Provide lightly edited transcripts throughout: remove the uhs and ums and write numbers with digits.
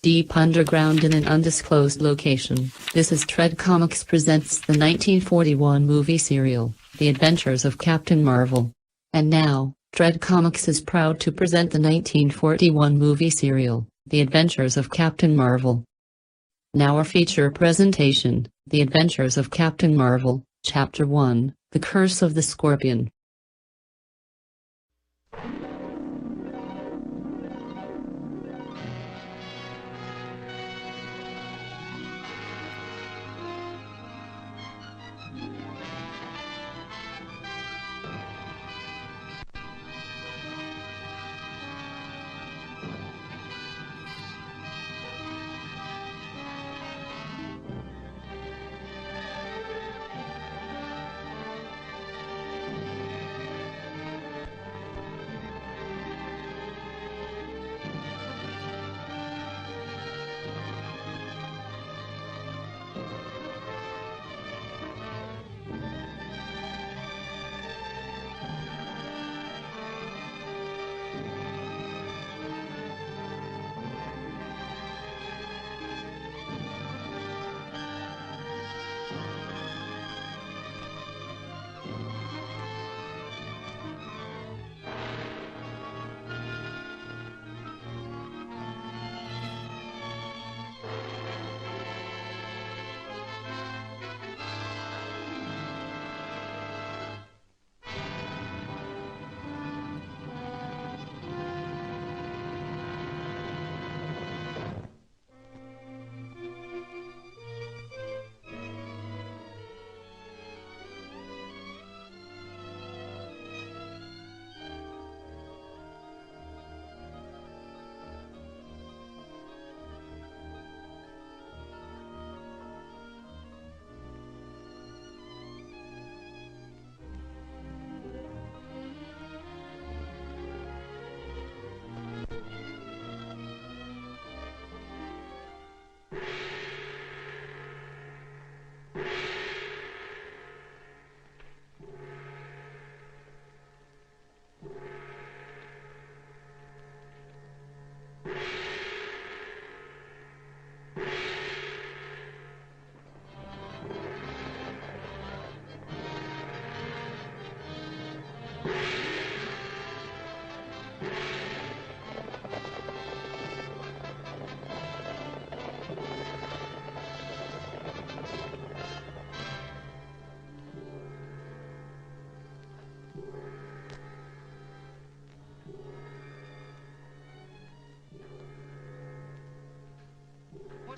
Deep underground in an undisclosed location, this is Tread Comics presents the 1941 movie serial, The Adventures of Captain Marvel. And now, Tread Comics is proud to present the 1941 movie serial, The Adventures of Captain Marvel. Now our feature presentation, The Adventures of Captain Marvel, Chapter 1, The Curse of the Scorpion.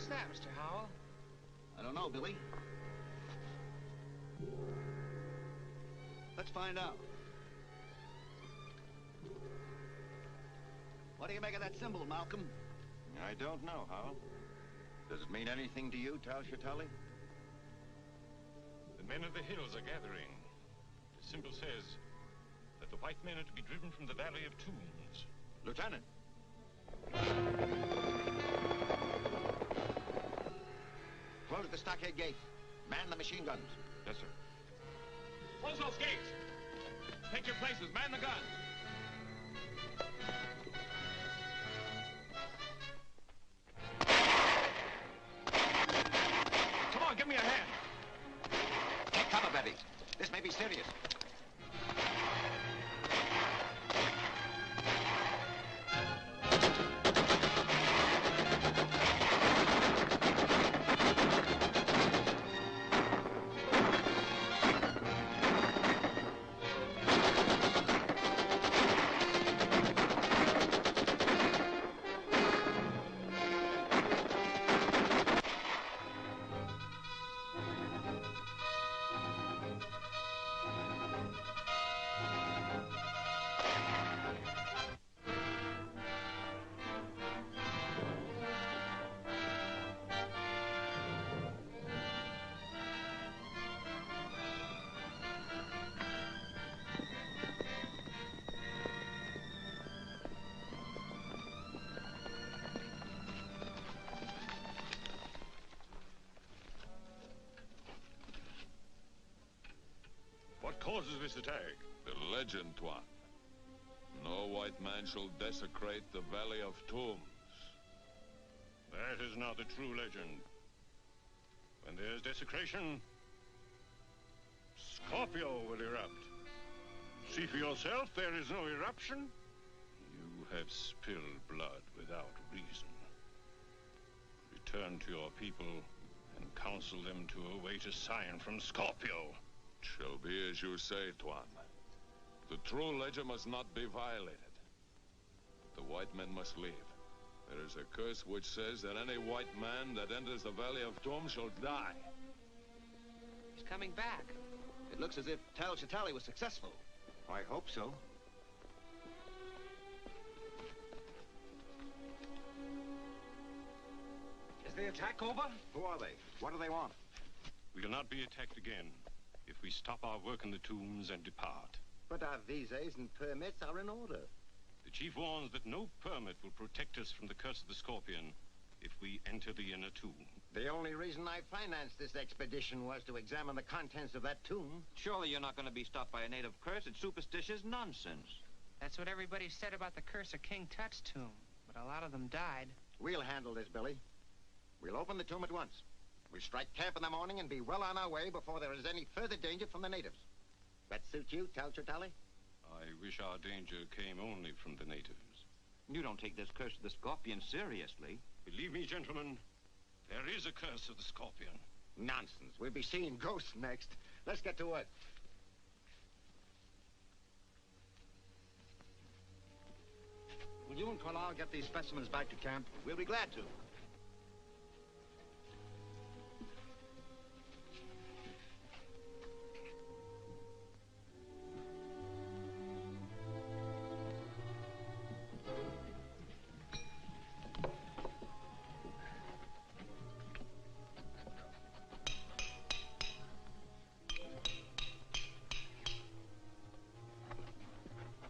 What's that, Mr. Howell? I don't know, Billy. Let's find out. What do you make of that symbol, Malcolm? I don't know, Howell. Does it mean anything to you, Tal Shitali? The men of the hills are gathering. The symbol says that the white men are to be driven from the Valley of Tombs. Lieutenant! Close the stockade gate. Man the machine guns. Yes, sir. Close those gates! Take your places. Man the guns. Come on, give me a hand. Take cover, Betty. This may be serious. causes this attack? The legend one. No white man shall desecrate the Valley of Tombs. That is not the true legend. When there's desecration, Scorpio will erupt. See for yourself, there is no eruption. You have spilled blood without reason. Return to your people and counsel them to await a sign from Scorpio. It shall be as you say, Tuan. The true legend must not be violated. The white men must leave. There is a curse which says that any white man that enters the Valley of Doom shall die. He's coming back. It looks as if Tal Chitali was successful. I hope so. Is the attack over? Who are they? What do they want? We'll not be attacked again if we stop our work in the tombs and depart. But our visas and permits are in order. The chief warns that no permit will protect us from the curse of the Scorpion if we enter the inner tomb. The only reason I financed this expedition was to examine the contents of that tomb. Surely you're not going to be stopped by a native curse. It's superstitious nonsense. That's what everybody said about the curse of King Tut's tomb. But a lot of them died. We'll handle this, Billy. We'll open the tomb at once. We'll strike camp in the morning and be well on our way before there is any further danger from the natives. That suit you, Tal Chitali? I wish our danger came only from the natives. You don't take this curse of the Scorpion seriously. Believe me, gentlemen, there is a curse of the Scorpion. Nonsense. We'll be seeing ghosts next. Let's get to work. Will you and Coghlan get these specimens back to camp? We'll be glad to.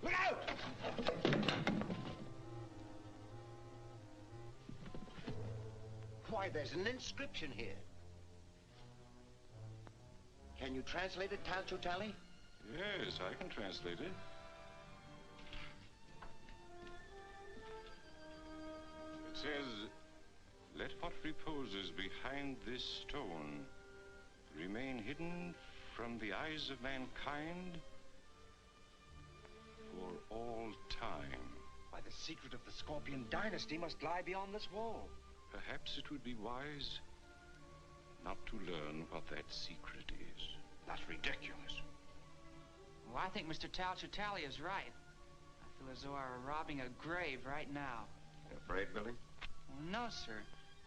Look out! Why, there's an inscription here. Can you translate it, Tal Chitali? Yes, I can translate it. It says, let what reposes behind this stone remain hidden from the eyes of mankind for all time. Why, the secret of the Scorpion dynasty must lie beyond this wall. Perhaps it would be wise not to learn what that secret is. That's ridiculous. Well, I think Mr. Tal Chitali is right. I feel as though I were robbing a grave right now. You afraid, Billy? Well, no, sir.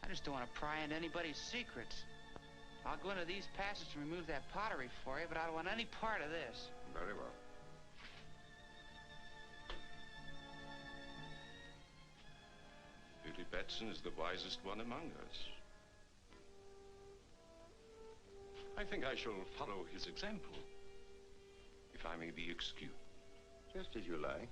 I just don't want to pry into anybody's secrets. I'll go into these passages and remove that pottery for you, but I don't want any part of this. Very well. Billy Batson is the wisest one among us. I think I shall follow his example, if I may be excused. Just as you like.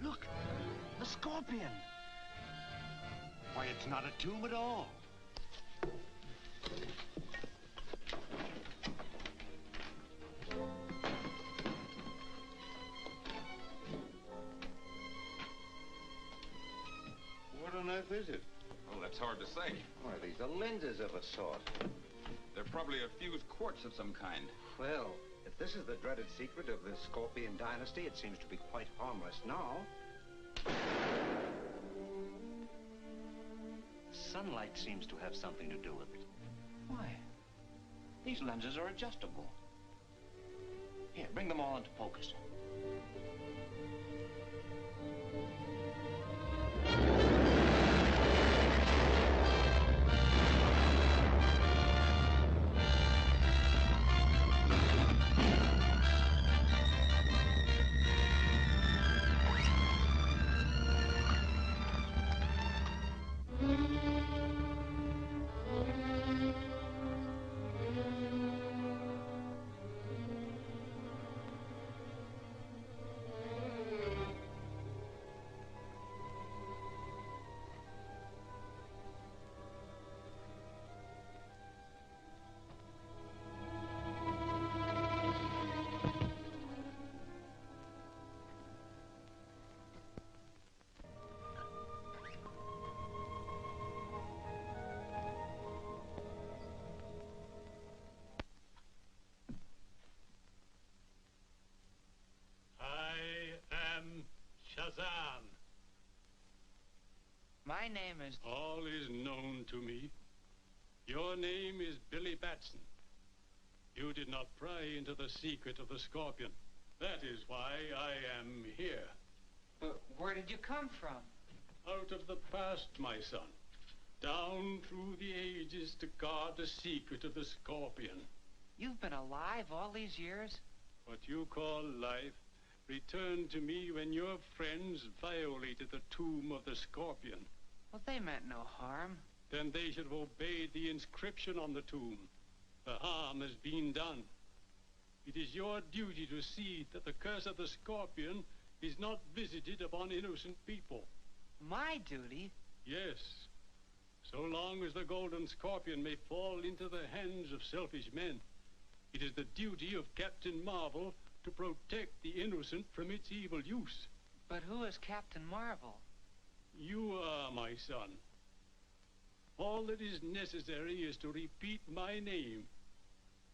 Look, the Scorpion. Why, it's not a tomb at all. What on earth is it? Oh, that's hard to say. Why, these are lenses of a sort. They're probably a fused quartz of some kind. Well, if this is the dreaded secret of the Scorpion dynasty, it seems to be quite harmless now. Sunlight seems to have something to do with it. Why? These lenses are adjustable. Here, bring them all into focus. my name is... All is known to me. Your name is Billy Batson. You did not pry into the secret of the Scorpion. That is why I am here. But where did you come from? Out of the past, my son. Down through the ages to guard the secret of the Scorpion. You've been alive all these years? What you call life returned to me when your friends violated the tomb of the Scorpion. Well, they meant no harm. Then they should have obeyed the inscription on the tomb. The harm has been done. It is your duty to see that the curse of the Scorpion is not visited upon innocent people. My duty? Yes. So long as the Golden Scorpion may fall into the hands of selfish men, it is the duty of Captain Marvel to protect the innocent from its evil use. But who is Captain Marvel? You are, my son. All that is necessary is to repeat my name,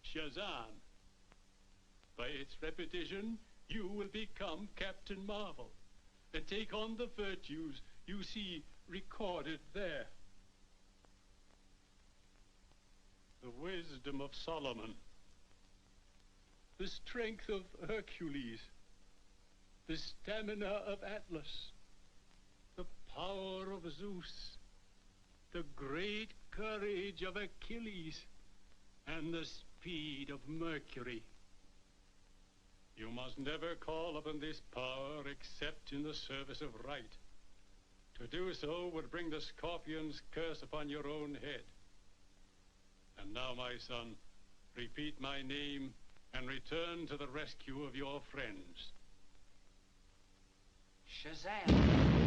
Shazam. By its repetition, you will become Captain Marvel and take on the virtues you see recorded there. The wisdom of Solomon, the strength of Hercules, the stamina of Atlas, the power of Zeus, the great courage of Achilles, and the speed of Mercury. You must never call upon this power except in the service of right. To do so would bring the Scorpion's curse upon your own head. And now, my son, repeat my name and return to the rescue of your friends. Shazam!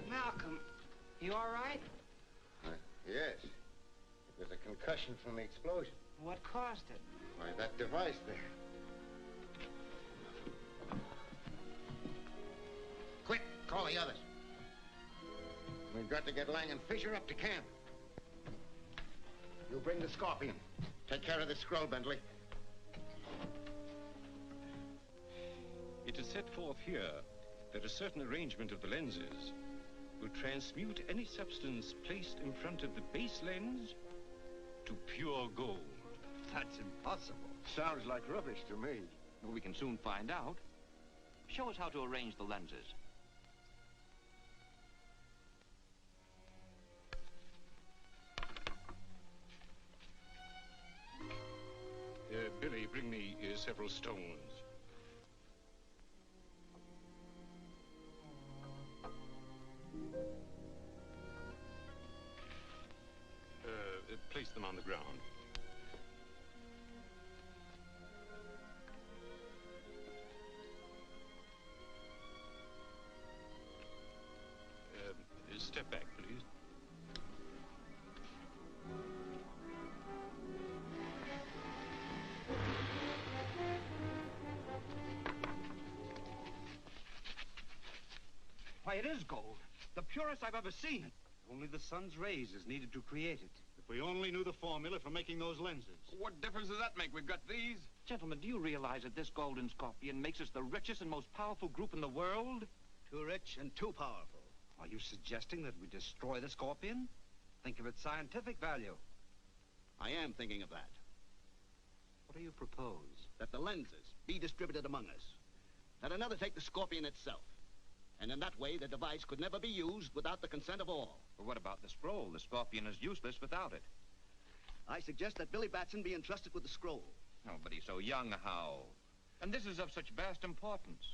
Malcolm, you all right? Yes. It was a concussion from the explosion. What caused it? Why, that device there. Quick, call the others. We've got to get Lang and Fisher up to camp. You bring the Scorpion. Take care of the scroll, Bentley. It is set forth here that a certain arrangement of the lenses will transmute any substance placed in front of the base lens to pure gold. That's impossible. Sounds like rubbish to me. Well, we can soon find out. Show us how to arrange the lenses. Billy, bring me several stones. Place them on the ground. Step back, please. Why, it is gold. The purest I've ever seen. Only the sun's rays is needed to create it. If we only knew the formula for making those lenses. What difference does that make? We've got these. Gentlemen, do you realize that this Golden Scorpion makes us the richest and most powerful group in the world? Too rich and too powerful. Are you suggesting that we destroy the Scorpion? Think of its scientific value. I am thinking of that. What do you propose? That the lenses be distributed among us. That another take the Scorpion itself. And in that way, the device could never be used without the consent of all. But what about the scroll? The Scorpion is useless without it. I suggest that Billy Batson be entrusted with the scroll. Oh, but he's so young, how? And this is of such vast importance.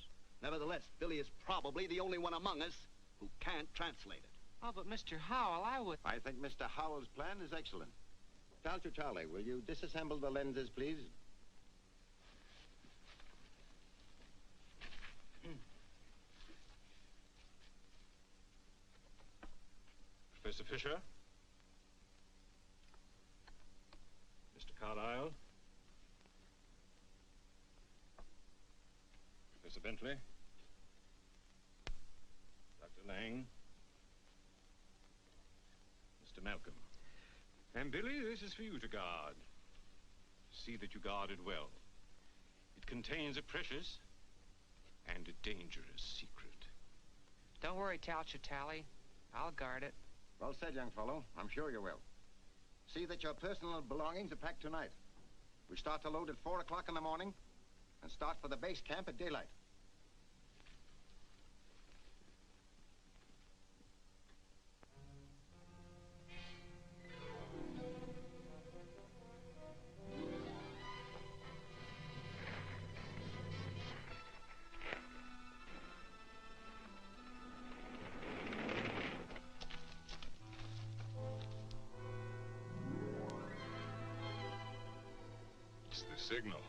Nevertheless, Billy is probably the only one among us who can't translate it. Oh, but Mr. Howell, I think Mr. Howell's plan is excellent. Charlie, will you disassemble the lenses, please? Professor Fisher? Mr. Carlyle? Professor Bentley? Dr. Lang? Mr. Malcolm? And Billy, this is for you to guard. See that you guard it well. It contains a precious and a dangerous secret. Don't worry, Tally. I'll guard it. Well said, young fellow. I'm sure you will. See that your personal belongings are packed tonight. We start to load at 4 o'clock in the morning and start for the base camp at daylight. Signal.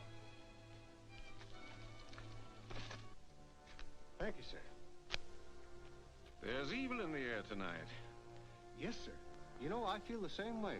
Thank you, sir. There's evil in the air tonight. Yes, sir. You know, I feel the same way.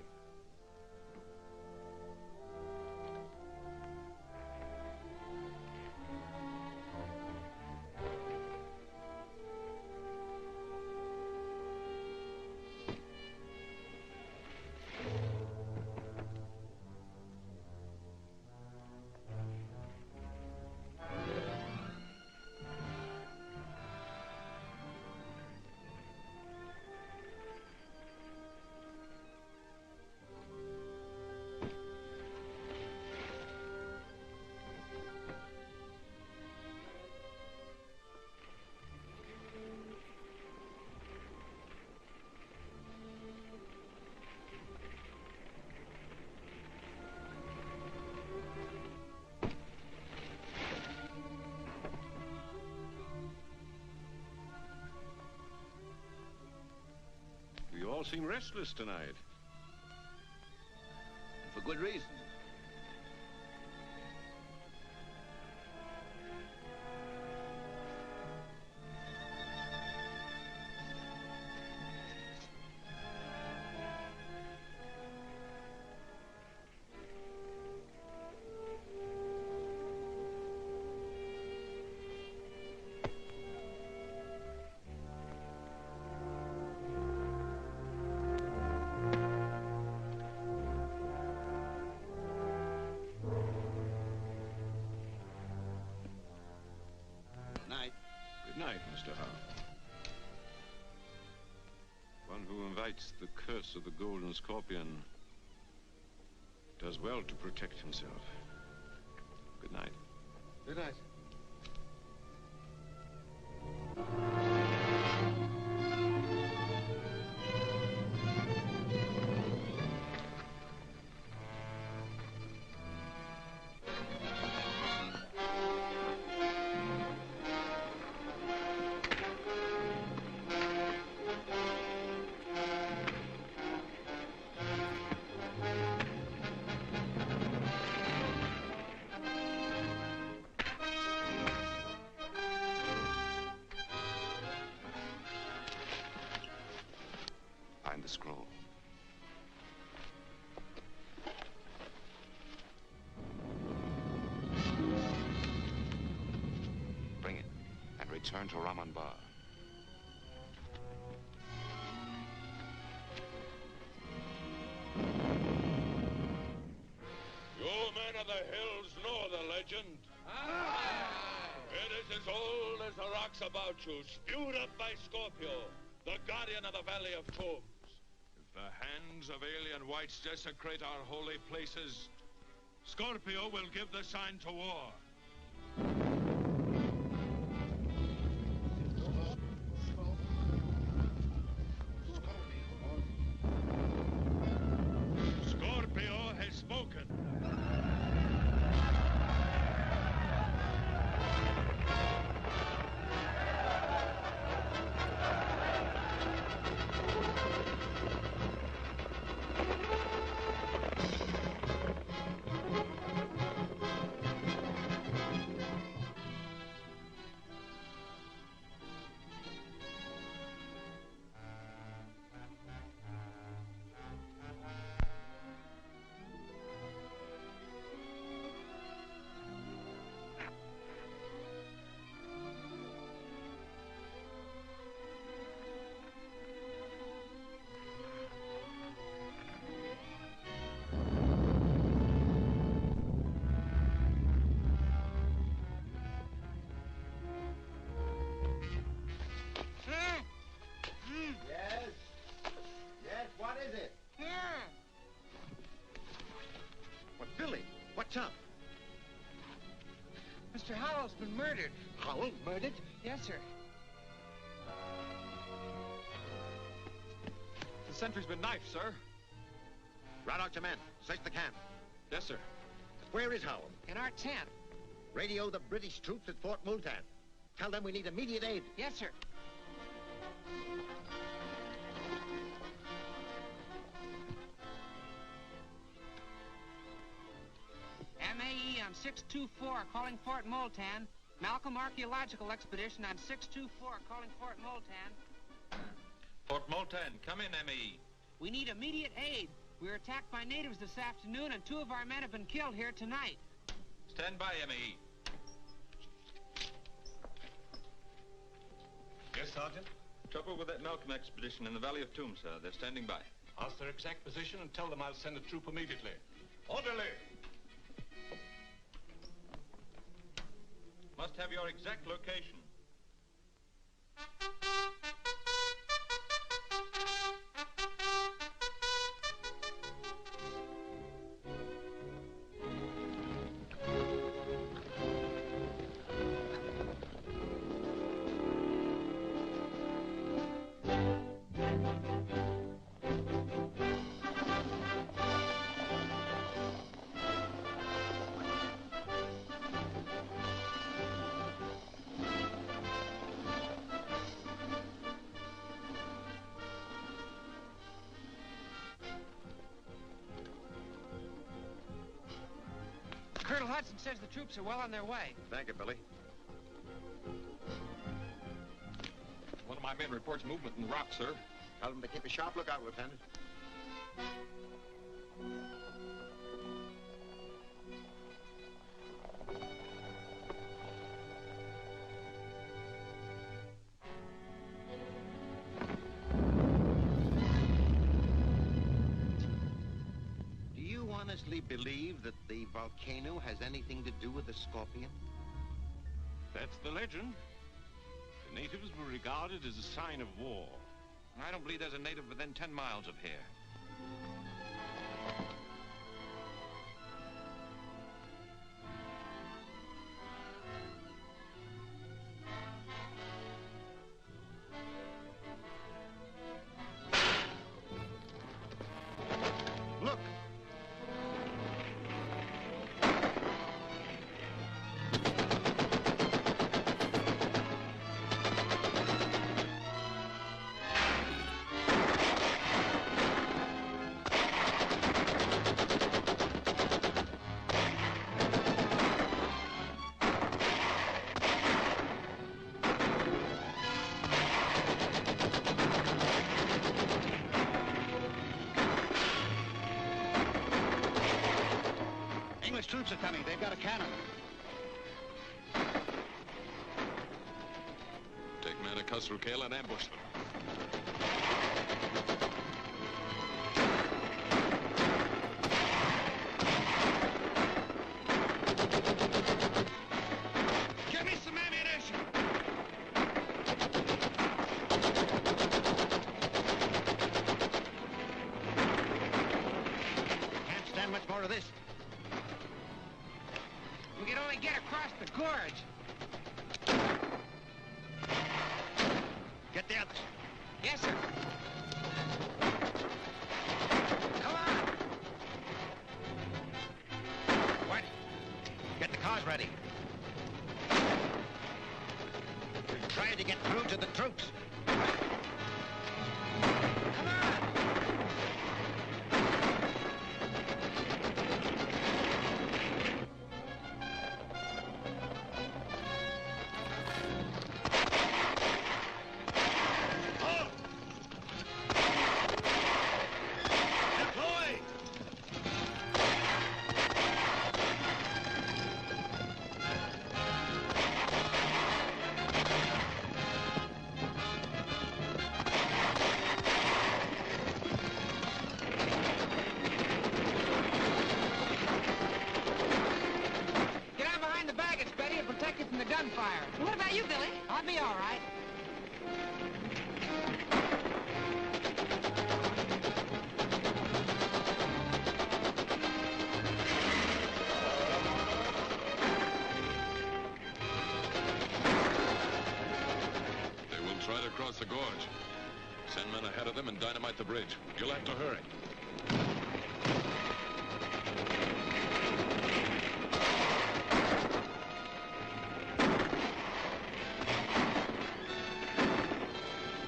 You all seem restless tonight. For good reason. Good night, Mr. Howell. One who invites the curse of the Golden Scorpion does well to protect himself. Good night. Good night. Find the scroll. Bring it and return to Raman Bar. You men of the hills know the legend. It is as old as the rocks about you, spewed up by Scorpio, the guardian of the Valley of Tombs. If the hands of alien whites desecrate our holy places, Scorpio will give the sign to war. murdered. Howell murdered? Yes, sir. The sentry's been knifed, sir. Rout out your men. Search the camp. Yes, sir. Where is Howell? In our tent. Radio the British troops at Fort Multan. Tell them we need immediate aid. Yes, sir. MAE on 624 calling Fort Multan. Malcolm Archaeological Expedition on 624 calling Fort Multan. Fort Multan, come in, ME. We need immediate aid. We were attacked by natives this afternoon, and 2 of our men have been killed here tonight. Stand by, ME. Yes, Sergeant? Trouble with that Malcolm expedition in the Valley of Tombs, sir. They're standing by. Ask their exact position and tell them I'll send a troop immediately. Orderly! Must have your exact location. Colonel Hudson says the troops are well on their way. Thank you, Billy. One of my men reports movement in the rock, sir. Tell them to keep a sharp lookout, Lieutenant. Do you honestly believe that the volcano has anything to do with the scorpion? That's the legend. The natives were regarded as a sign of war. I don't believe there's a native within 10 miles of here. Look! English troops are coming. They've got a cannon. Take men across through Coghlan and ambush them. Give me some ammunition! Can't stand much more of this. We can only get across the gorge. Get the others. Yes, sir. Come on. What? Get the cars ready. We're trying to get through to the troops. Come on. the gorge. Send men ahead of them and dynamite the bridge. You'll have to hurry.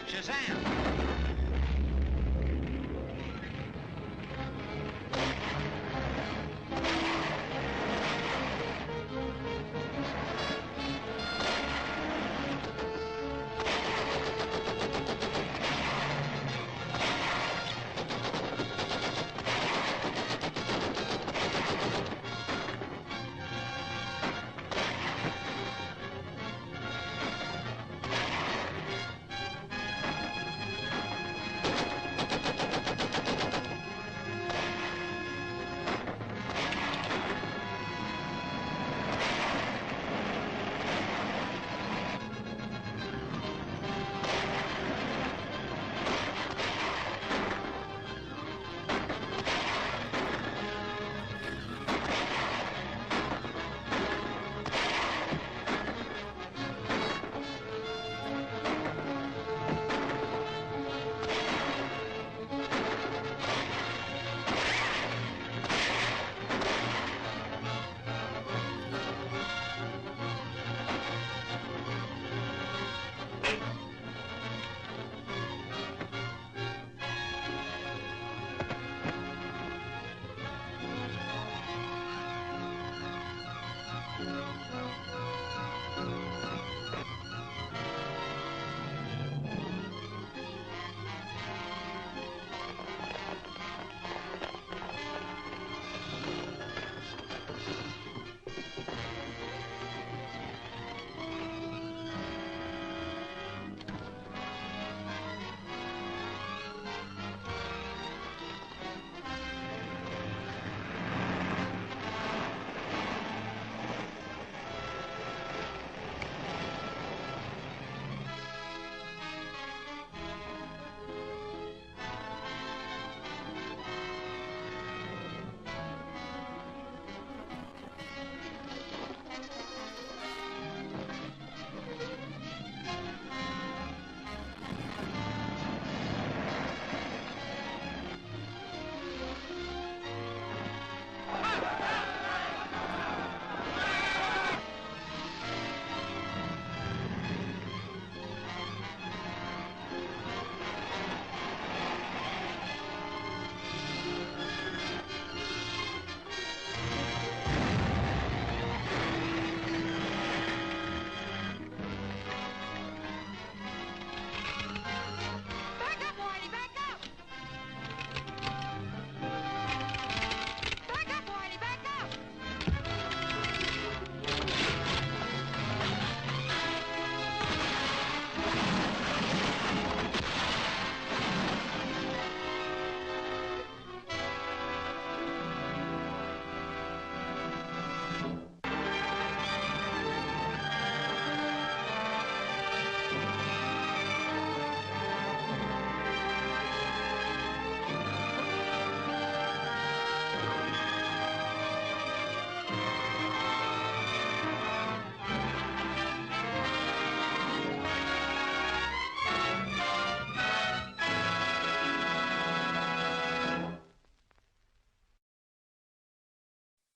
Shazam!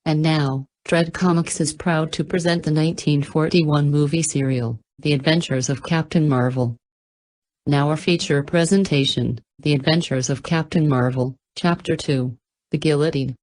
And now, Dread Comics is proud to present the 1941 movie serial, The Adventures of Captain Marvel. Now our feature presentation, The Adventures of Captain Marvel, Chapter 2, The Guillotine.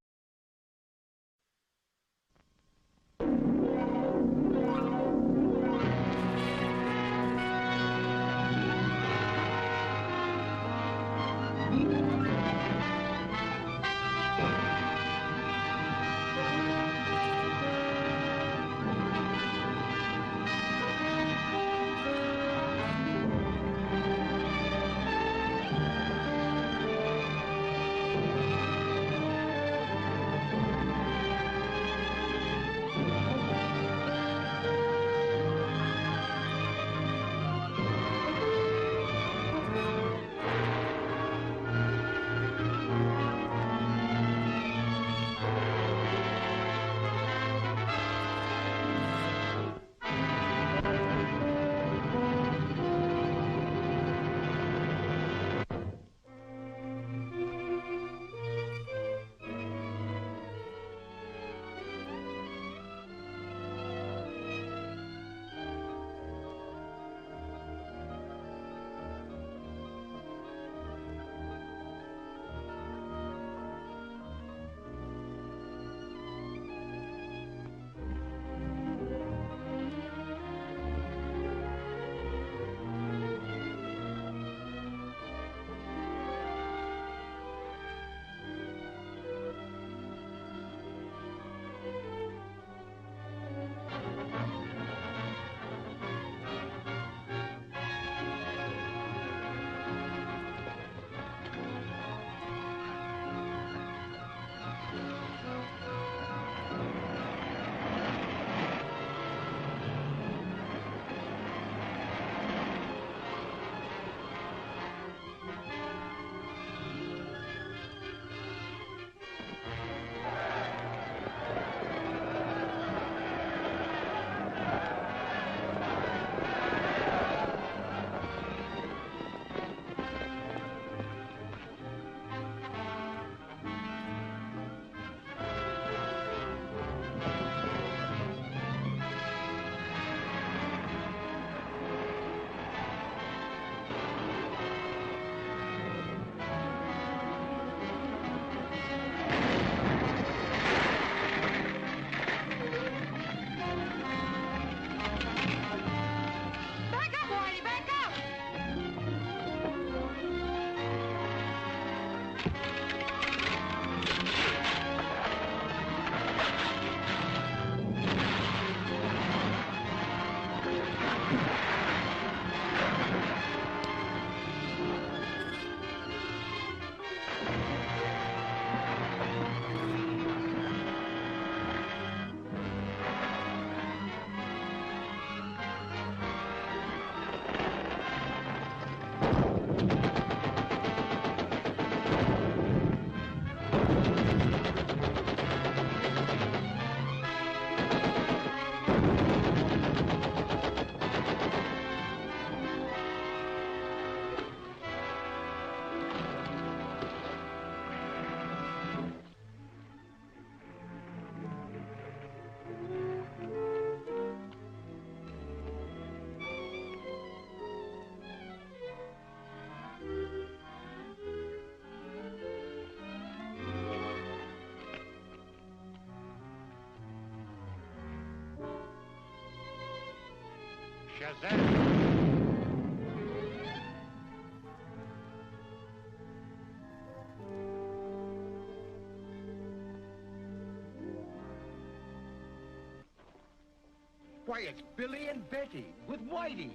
Why, it's Billy and Betty with Whitey.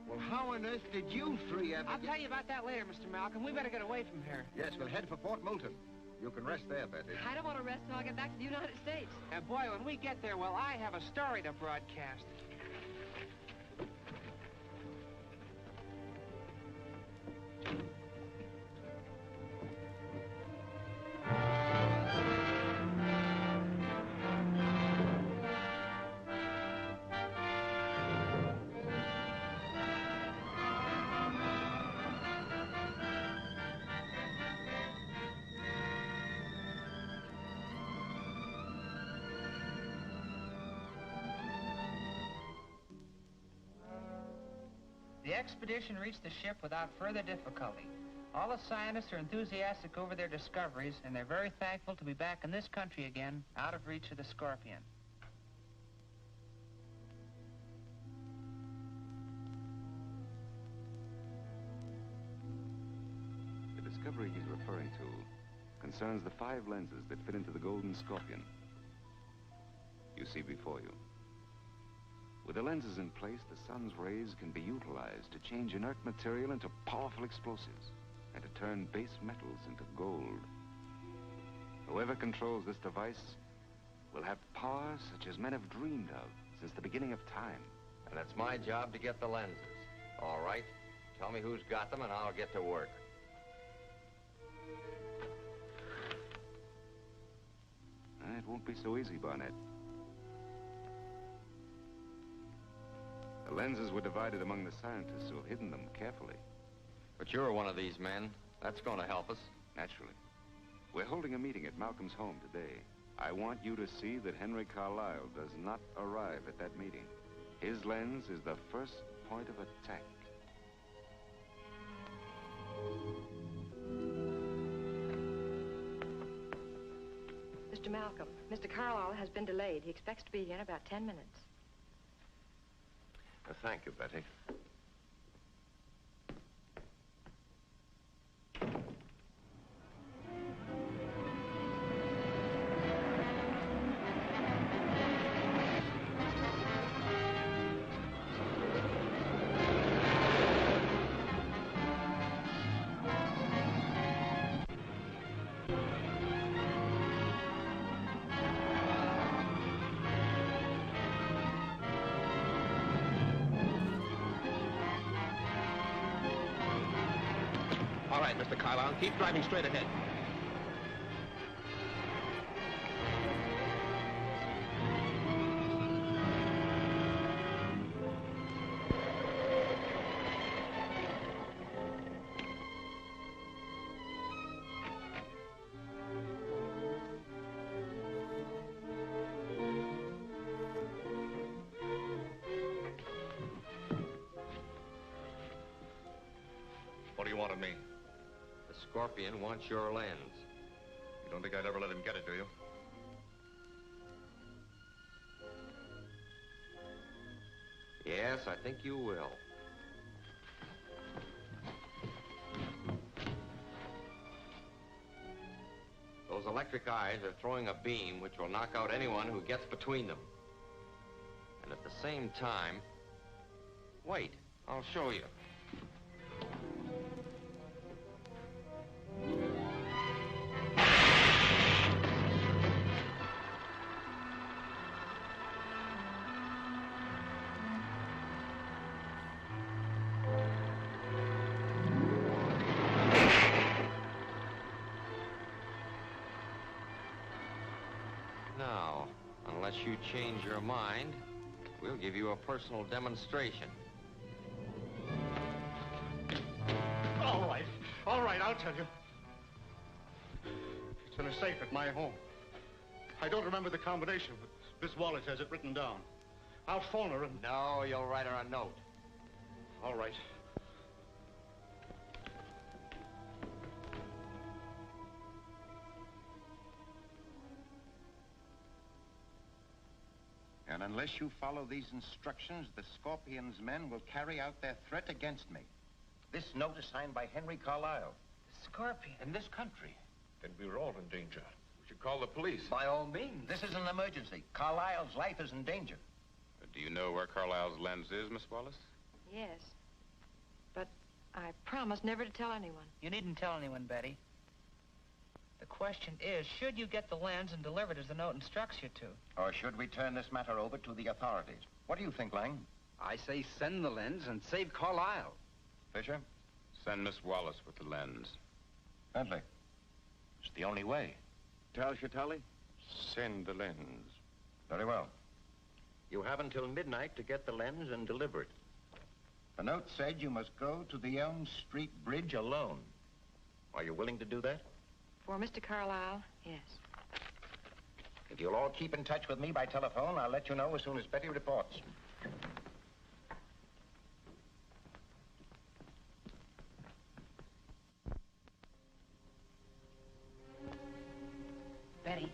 Well, how on earth did you three ever I'll tell you about that later, Mr. Malcolm. We better get away from here. Yes, we'll head for Fort Moulton. You can rest there, Betty. I don't want to rest until I get back to the United States. And boy, when we get there, well, I have a story to broadcast. The expedition reached the ship without further difficulty. All the scientists are enthusiastic over their discoveries, and they're very thankful to be back in this country again, out of reach of the scorpion. The discovery he's referring to concerns the 5 lenses that fit into the golden scorpion you see before you. With the lenses in place, the sun's rays can be utilized to change inert material into powerful explosives and to turn base metals into gold. Whoever controls this device will have power such as men have dreamed of since the beginning of time. And it's my job to get the lenses. All right? Tell me who's got them and I'll get to work. It won't be so easy, Barnett. The lenses were divided among the scientists who have hidden them carefully. But you're one of these men. That's going to help us. Naturally. We're holding a meeting at Malcolm's home today. I want you to see that Henry Carlisle does not arrive at that meeting. His lens is the first point of attack. Mr. Malcolm, Mr. Carlisle has been delayed. He expects to be here in about 10 minutes. Thank you, Betty. All right, Mr. Carlisle, keep driving straight ahead. What do you want of me? The Scorpion wants your lens. You don't think I'd ever let him get it, do you? Yes, I think you will. electric eyes are throwing a beam which will knock out anyone who gets between them. And at the same time... Wait, I'll show you. Now, unless you change your mind, we'll give you a personal demonstration. All right, I'll tell you. It's in a safe at my home. I don't remember the combination, but Miss Wallace has it written down. I'll phone her and... No, you'll write her a note. All right. And unless you follow these instructions, the Scorpion's men will carry out their threat against me. This note is signed by Henry Carlisle. The Scorpion? In this country. Then we're all in danger. We should call the police. By all means. This is an emergency. Carlisle's life is in danger. Do you know where Carlisle's lens is, Miss Wallace? Yes. But I promised never to tell anyone. You needn't tell anyone, Betty. The question is, should you get the lens and deliver it as the note instructs you to? Or should we turn this matter over to the authorities? What do you think, Lang? I say send the lens and save Carlisle. Fisher? Send Miss Wallace with the lens. Bentley. It's the only way. Tal Chatali? Send the lens. Very well. You have until midnight to get the lens and deliver it. The note said you must go to the Elm Street Bridge alone. Are you willing to do that? For Mr. Carlisle, yes. If you'll all keep in touch with me by telephone, I'll let you know as soon as Betty reports. Betty.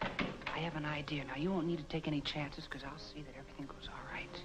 I have an idea. Now, you won't need to take any chances, because I'll see that everything goes all right.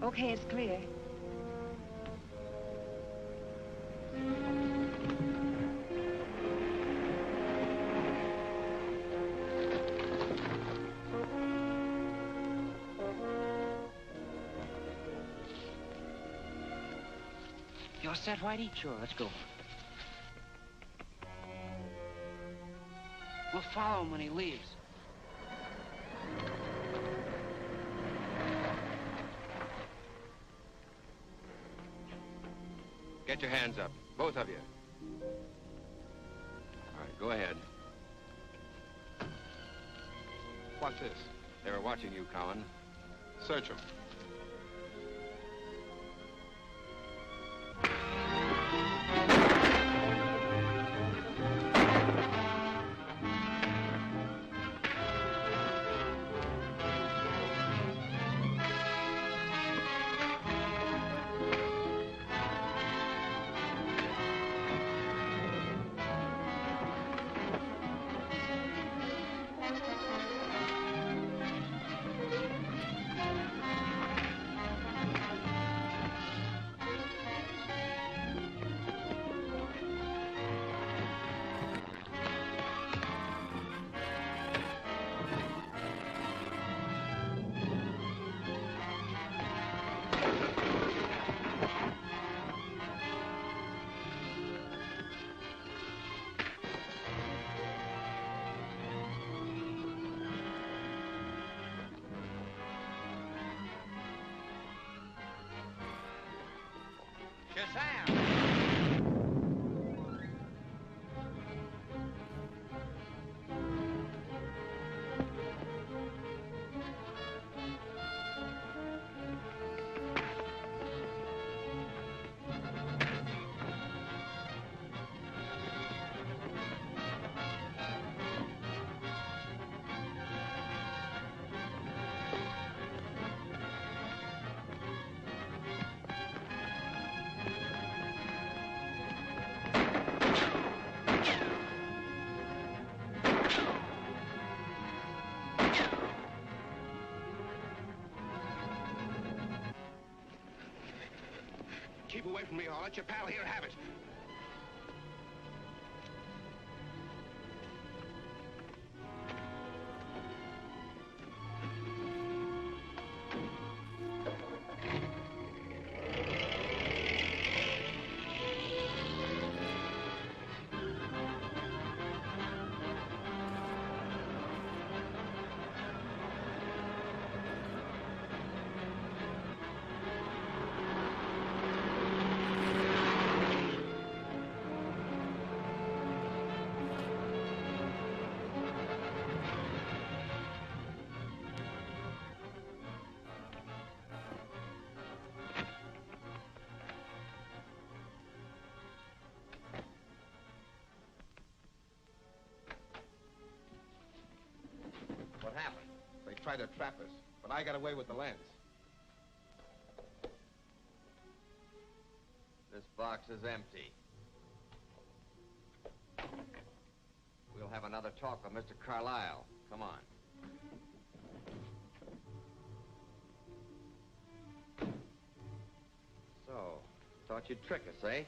Okay, it's clear. You all set, Whitey? Sure, let's go. We'll follow him when he leaves. Get your hands up, both of you. All right, go ahead. What's this? They were watching you, Cowan. Search them. from me. I'll let your pal here have it. What happened? They tried to trap us, but I got away with the lens. This box is empty. We'll have another talk with Mr. Carlyle. Come on. So, thought you'd trick us, eh?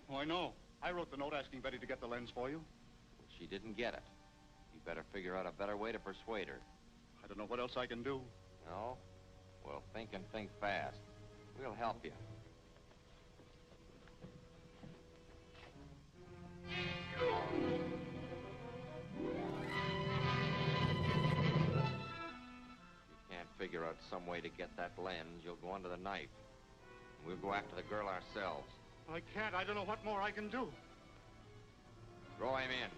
Oh, I know. I wrote the note asking Betty to get the lens for you. She didn't get it. You better figure out a better way to persuade her. I don't know what else I can do. No? Well, think and think fast. We'll help you. Figure out some way to get that lens, you'll go under the knife. We'll go after the girl ourselves. I can't. I don't know what more I can do. Throw him in.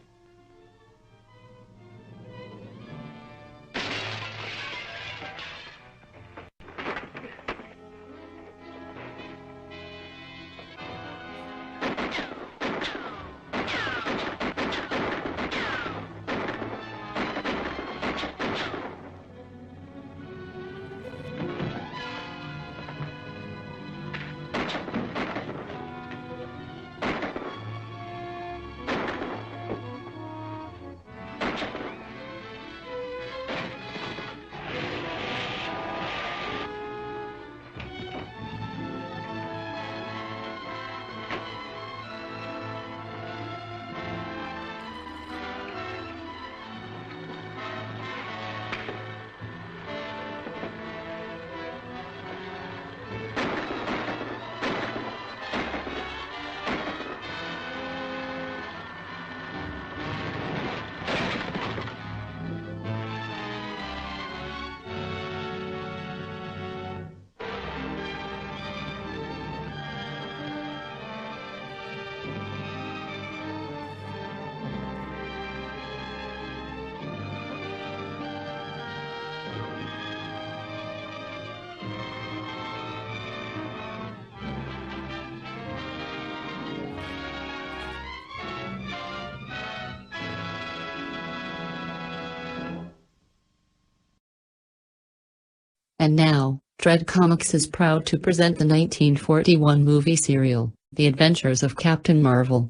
And now, Dread Comics is proud to present the 1941 movie serial, The Adventures of Captain Marvel.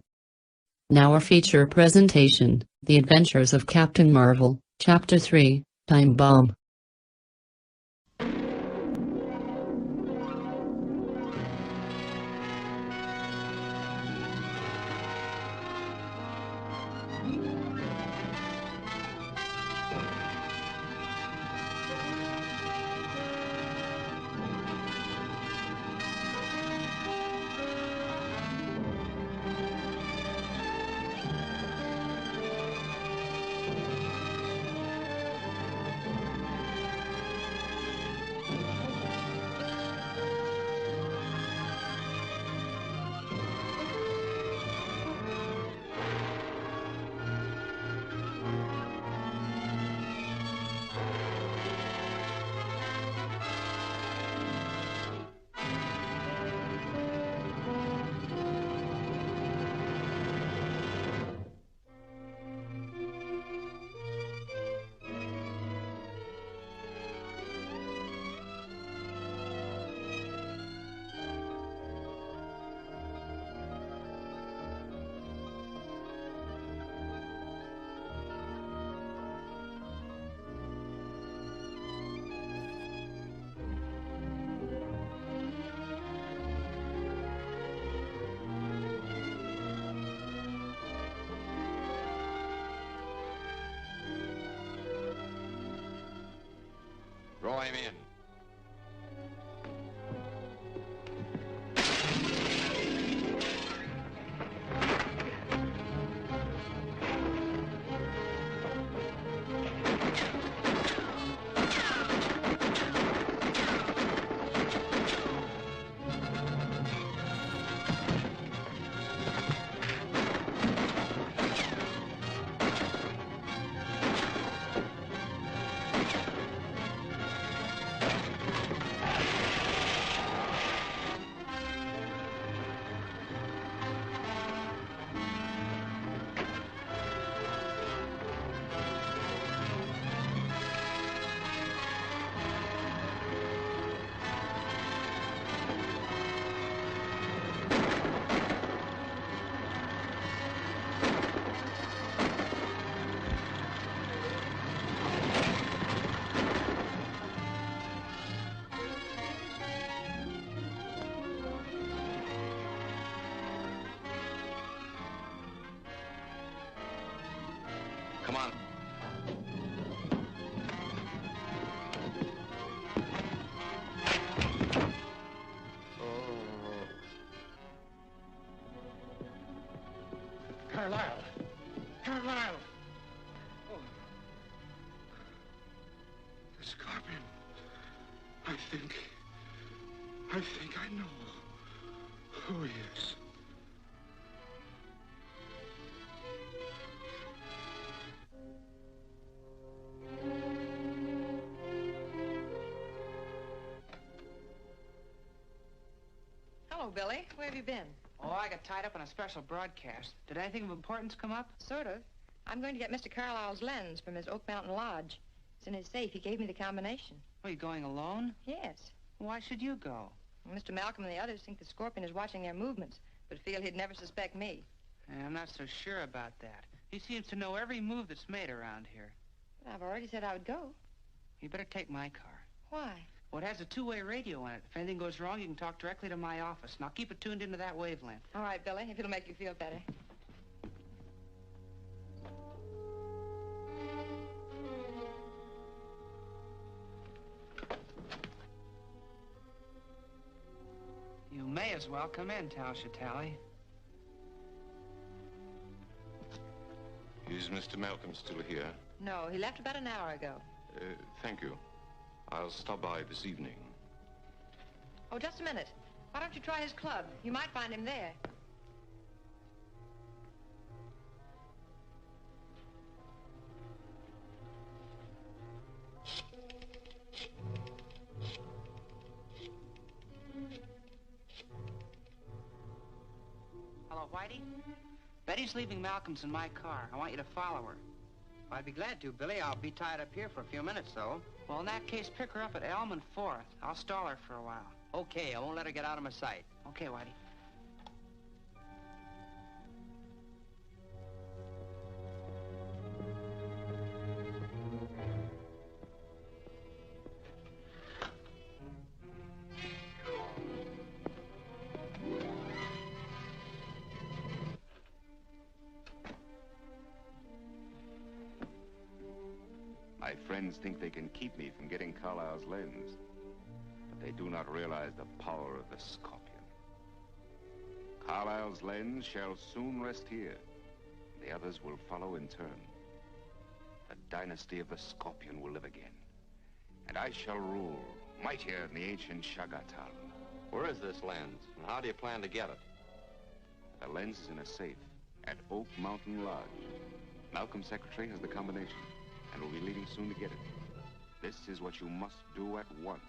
Now our feature presentation, The Adventures of Captain Marvel, Chapter 3, Time Bomb. him in. Come on. Carlisle! Carlisle! Oh. The Scorpion. I think I know who he is. Hello, Billy. Where have you been? Oh, I got tied up on a special broadcast. Did anything of importance come up? Sort of. I'm going to get Mr. Carlisle's lens from his Oak Mountain Lodge. It's in his safe. He gave me the combination. Are you going alone? Yes. Why should you go? Well, Mr. Malcolm and the others think the Scorpion is watching their movements, but feel he'd never suspect me. I'm not so sure about that. He seems to know every move that's made around here. But I've already said I would go. You better take my car. Why? Well, it has a two-way radio on it. If anything goes wrong, you can talk directly to my office. Now, keep it tuned into that wavelength. All right, Billy, if it'll make you feel better. You may as well come in, Tal-Shatali. Is Mr. Malcolm still here? No, he left about an hour ago. Thank you. I'll stop by this evening. Oh, just a minute. Why don't you try his club? You might find him there. Hello, Whitey? Betty's leaving Malcolm's in my car. I want you to follow her. I'd be glad to, Billy. I'll be tied up here for a few minutes, though. Well, in that case, pick her up at Elm and 4th. I'll stall her for a while. Okay, I won't let her get out of my sight. Okay, Whitey. My friends think they can keep me from getting Carlisle's lens, but they do not realize the power of the Scorpion. Carlisle's lens shall soon rest here. The others will follow in turn. The dynasty of the Scorpion will live again, and I shall rule, mightier than the ancient Shagatal. Where is this lens, and how do you plan to get it? The lens is in a safe at Oak Mountain Lodge. Malcolm's secretary has the combination, and will be leaving soon to get it. This is what you must do at once.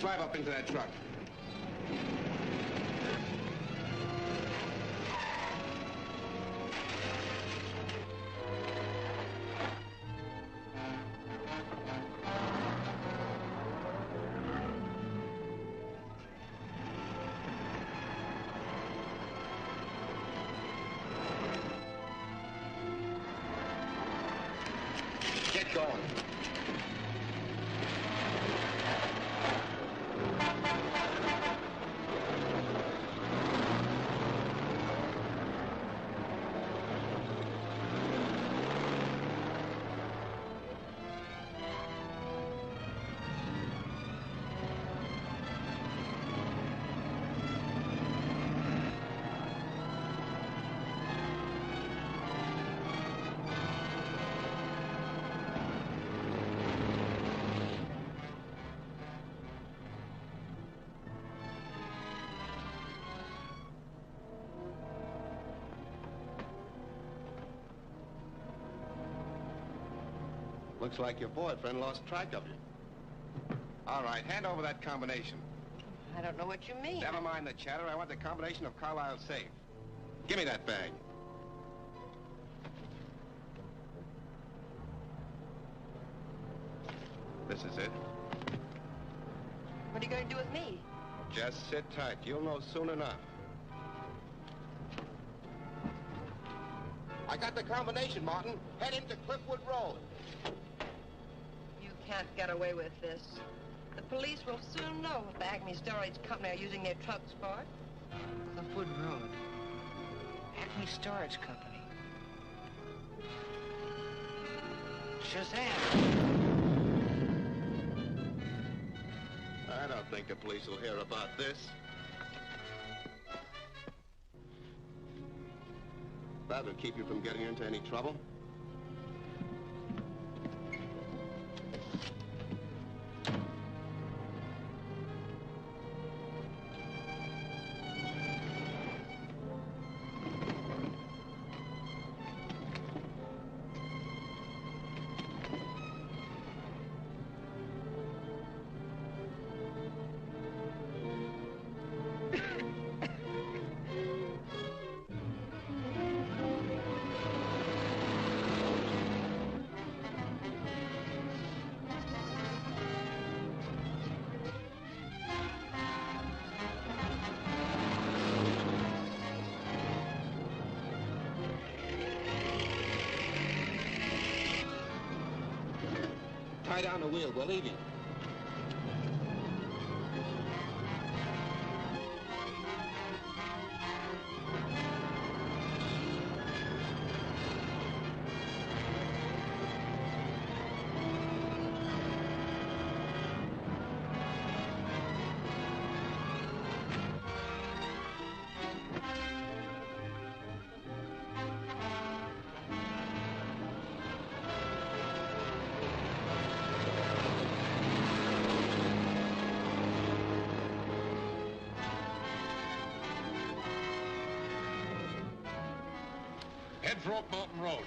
Drive up into that truck. Get going. Looks like your boyfriend lost track of you. All right, hand over that combination. I don't know what you mean. Never mind the chatter. I want the combination of Carlisle's safe. Give me that bag. This is it. What are you going to do with me? Just sit tight. You'll know soon enough. I got the combination, Martin. Head into Cliffwood Road. You can't get away with this. The police will soon know what the Acme Storage Company are using their trucks for. Cliffwood Road. Acme Storage Company. Shazam! I don't think the police will hear about this. That'll keep you from getting into any trouble. Tie down the wheel. We're leaving. Head for Oak Mountain Road.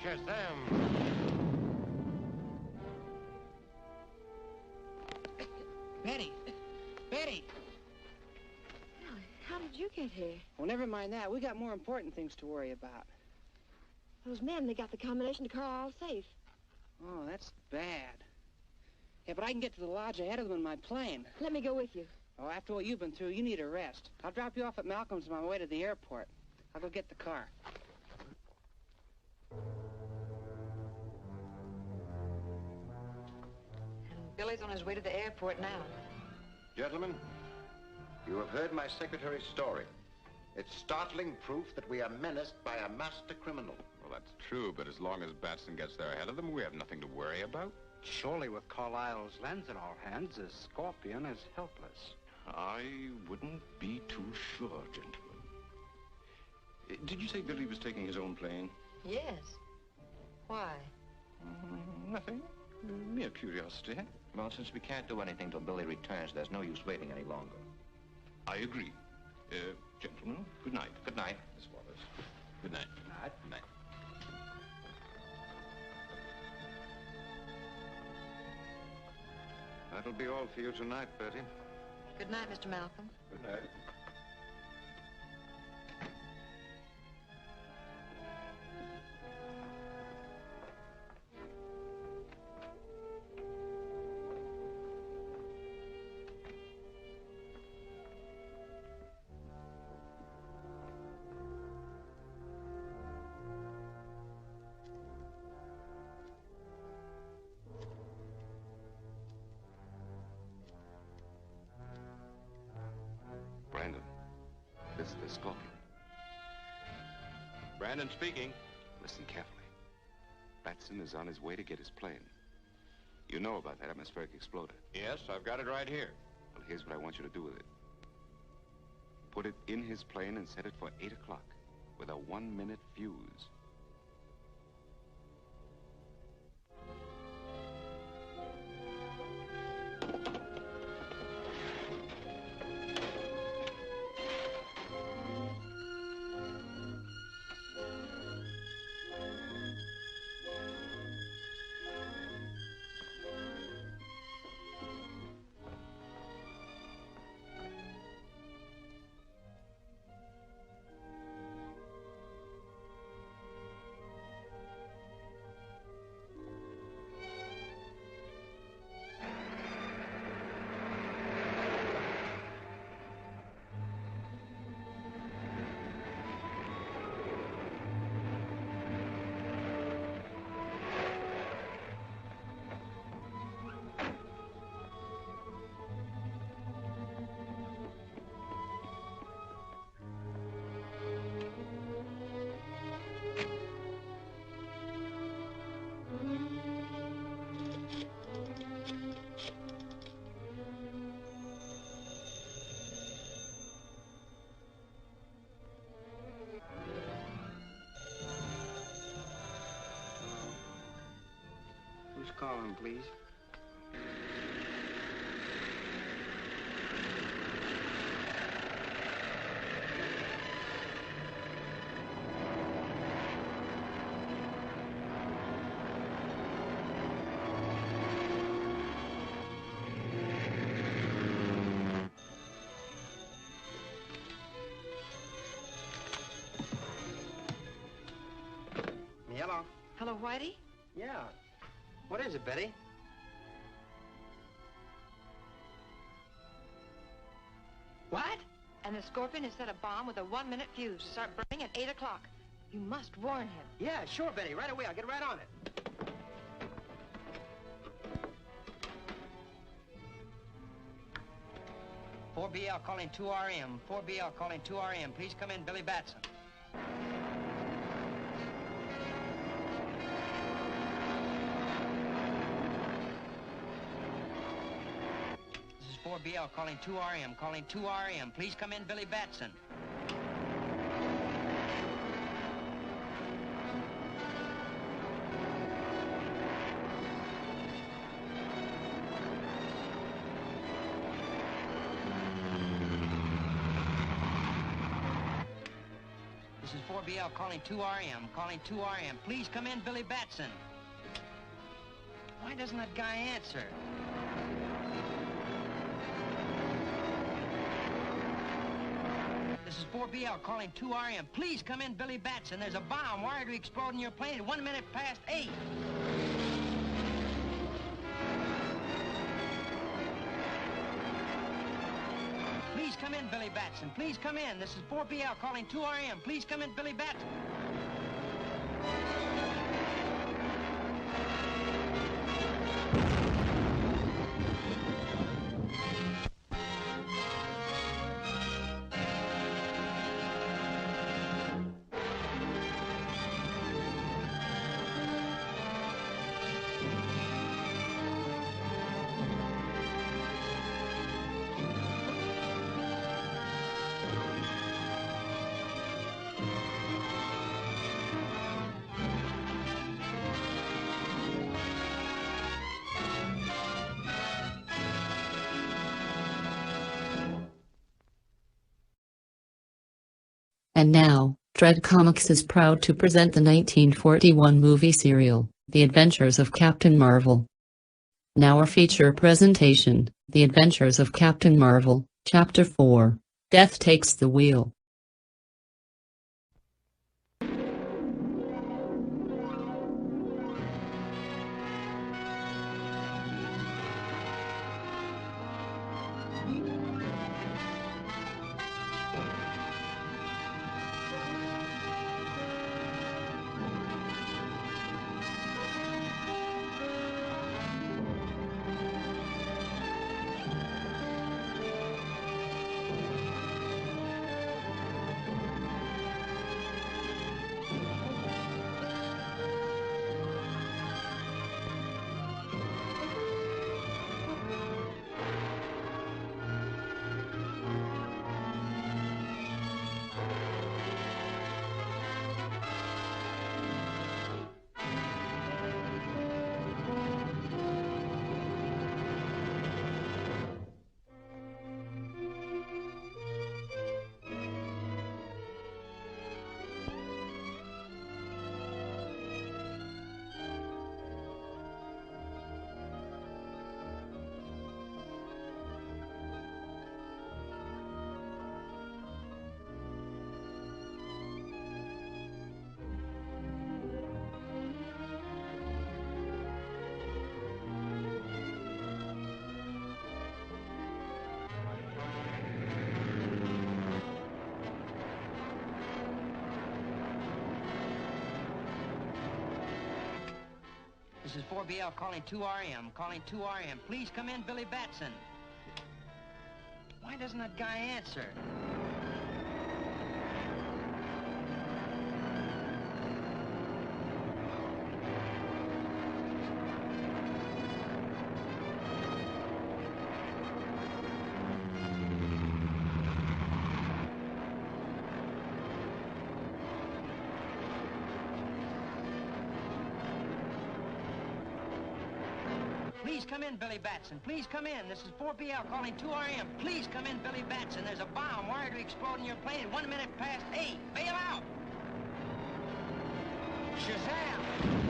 Shazam! Betty! Betty! How did you get here? Well, never mind that. We got more important things to worry about. Those men, they got the combination to Carlisle safe. Oh, that's bad. Yeah, but I can get to the lodge ahead of them in my plane. Let me go with you. Oh, after what you've been through, you need a rest. I'll drop you off at Malcolm's on my way to the airport. I'll go get the car. And Billy's on his way to the airport now. Gentlemen, you have heard my secretary's story. It's startling proof that we are menaced by a master criminal. Well, that's true, but as long as Batson gets there ahead of them, we have nothing to worry about. Surely with Carlisle's lens in our hands, the Scorpion is helpless. I wouldn't be too sure, gentlemen. Did you say Billy was taking his own plane? Yes. Why? Nothing. Mere curiosity. Well, since we can't do anything till Billy returns, there's no use waiting any longer. I agree. Gentlemen, good night. Good night. Miss Wallace. Good night. Good night. That'll be all for you tonight, Bertie. Good night, Mr. Malcolm. Good night. Brandon, this is the Scorpion. Brandon speaking. Listen carefully. Batson is on his way to get his plane. You know about that atmospheric exploder. Yes, I've got it right here. Well, here's what I want you to do with it. Put it in his plane and set it for 8 o'clock with a 1-minute fuse. Who's calling, please? Hello. Hello, Whitey? Yeah. What is it, Betty? What? And the Scorpion has set a bomb with a 1-minute fuse to start burning at 8 o'clock. You must warn him. Yeah, sure, Betty. Right away. I'll get right on it. "4BL calling 2RM. 4BL calling 2RM. Please come in, Billy Batson." This is 4BL calling 2RM. Calling 2RM. Please come in, Billy Batson. This is 4BL calling 2RM. Calling 2RM. Please come in, Billy Batson. Why doesn't that guy answer? This is 4BL calling 2RM. Please come in, Billy Batson. There's a bomb wired to explode in your plane at 1 minute past 8. Please come in, Billy Batson. Please come in. This is 4BL calling 2RM. Please come in, Billy Batson. And now, Dread Comics is proud to present the 1941 movie serial, The Adventures of Captain Marvel. Now our feature presentation, The Adventures of Captain Marvel, Chapter 4, Death Takes the Wheel. This is 4BL calling 2RM. Calling 2RM. Please come in, Billy Batson. Why doesn't that guy answer? Please come in, Billy Batson. Please come in. This is 4BL calling 2RM. Please come in, Billy Batson. There's a bomb wired to explode in your plane at 1 minute past 8. Bail out! Shazam!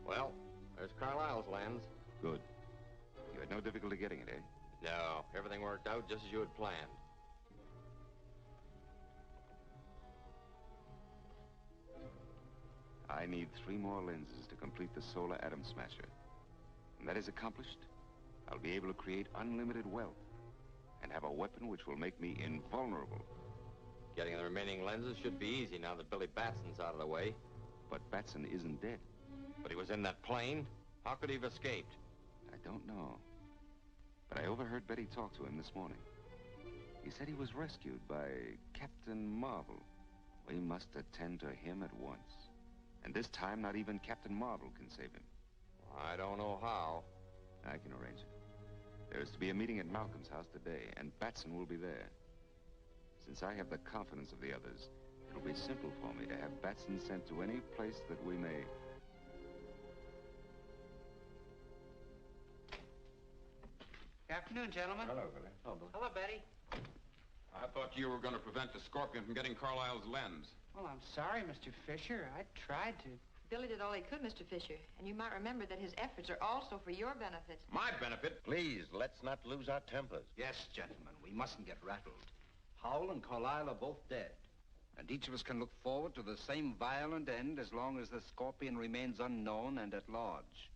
Well, there's Carlisle's lens. Good. You had no difficulty getting it, eh? No, everything worked out just as you had planned. I need 3 more lenses to complete the solar atom smasher. When that is accomplished, I'll be able to create unlimited wealth and have a weapon which will make me invulnerable. Getting the remaining lenses should be easy now that Billy Batson's out of the way. But Batson isn't dead. But he was in that plane. How could he have escaped? I don't know. But I overheard Betty talk to him this morning. He said he was rescued by Captain Marvel. We must attend to him at once. And this time, not even Captain Marvel can save him. I don't know to be a meeting at Malcolm's house today, and Batson will be there. Since I have the confidence of the others, it'll be simple for me to have Batson sent to any place that we may... Good afternoon, gentlemen. Hello, Billy. Hello, Betty. I thought you were going to prevent the Scorpion from getting Carlisle's lens. Well, I'm sorry, Mr. Fisher. I tried to. Billy did all he could, Mr. Fisher. And you might remember that his efforts are also for your benefit. My benefit? Please, let's not lose our tempers. Yes, gentlemen, we mustn't get rattled. Howell and Carlisle are both dead. And each of us can look forward to the same violent end as long as the Scorpion remains unknown and at large.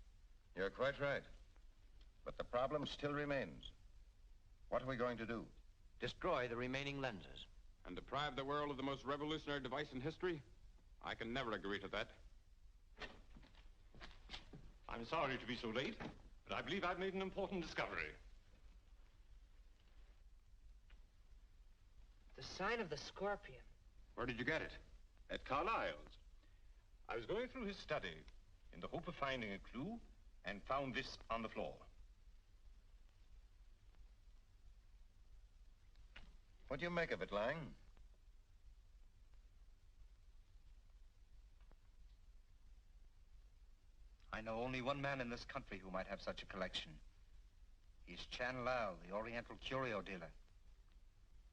You're quite right. But the problem still remains. What are we going to do? Destroy the remaining lenses. And deprive the world of the most revolutionary device in history? I can never agree to that. I'm sorry to be so late, but I believe I've made an important discovery. The sign of the Scorpion. Where did you get it? At Carlisle's. I was going through his study in the hope of finding a clue and found this on the floor. What do you make of it, Lang? I know only one man in this country who might have such a collection. He's Chan Lao, the Oriental curio dealer.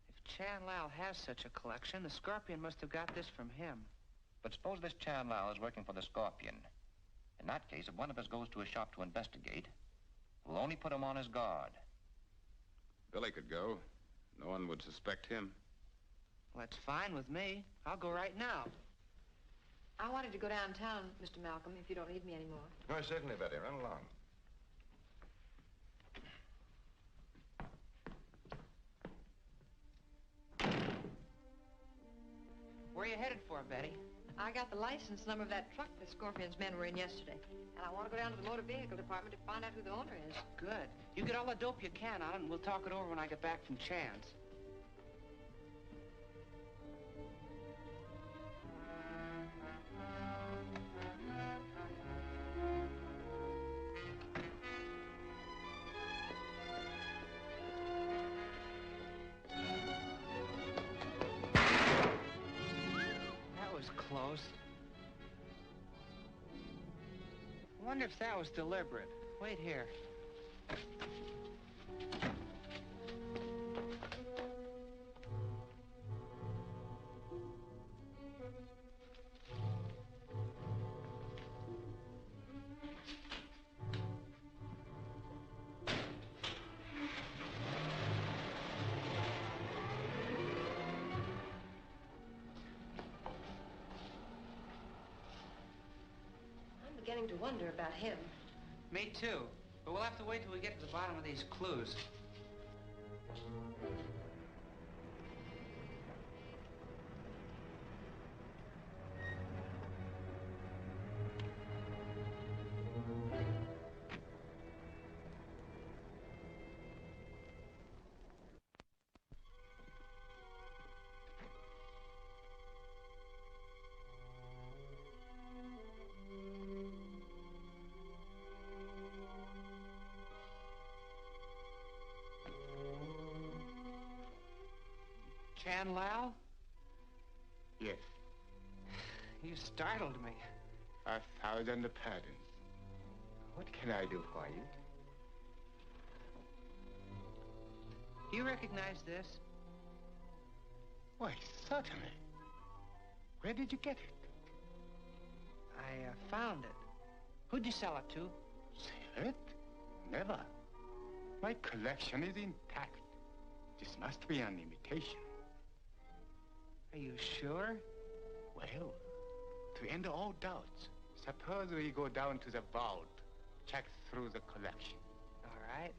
If Chan Lao has such a collection, the Scorpion must have got this from him. But suppose this Chan Lao is working for the Scorpion. In that case, if one of us goes to his shop to investigate, we'll only put him on his guard. Billy could go. No one would suspect him. Well, that's fine with me. I'll go right now. I wanted to go downtown, Mr. Malcolm, if you don't need me anymore. Oh, certainly, Betty. Run along. Where are you headed for, Betty? I got the license number of that truck the Scorpion's men were in yesterday. And I want to go down to the motor vehicle department to find out who the owner is. Good. You get all the dope you can on it, and we'll talk it over when I get back from Chan's. Close. I wonder if that was deliberate. Wait here. Beginning to wonder about him. Me too. But we'll have to wait till we get to the bottom of these clues. Chan Lao? Yes. You startled me. 1,000 pardons. What can I do for you? Do you recognize this? Why, certainly. Where did you get it? I found it. Who'd you sell it to? Sell it? Never. My collection is intact. This must be an imitation. Are you sure? Well, to end all doubts, suppose we go down to the vault, check through the collection. All right.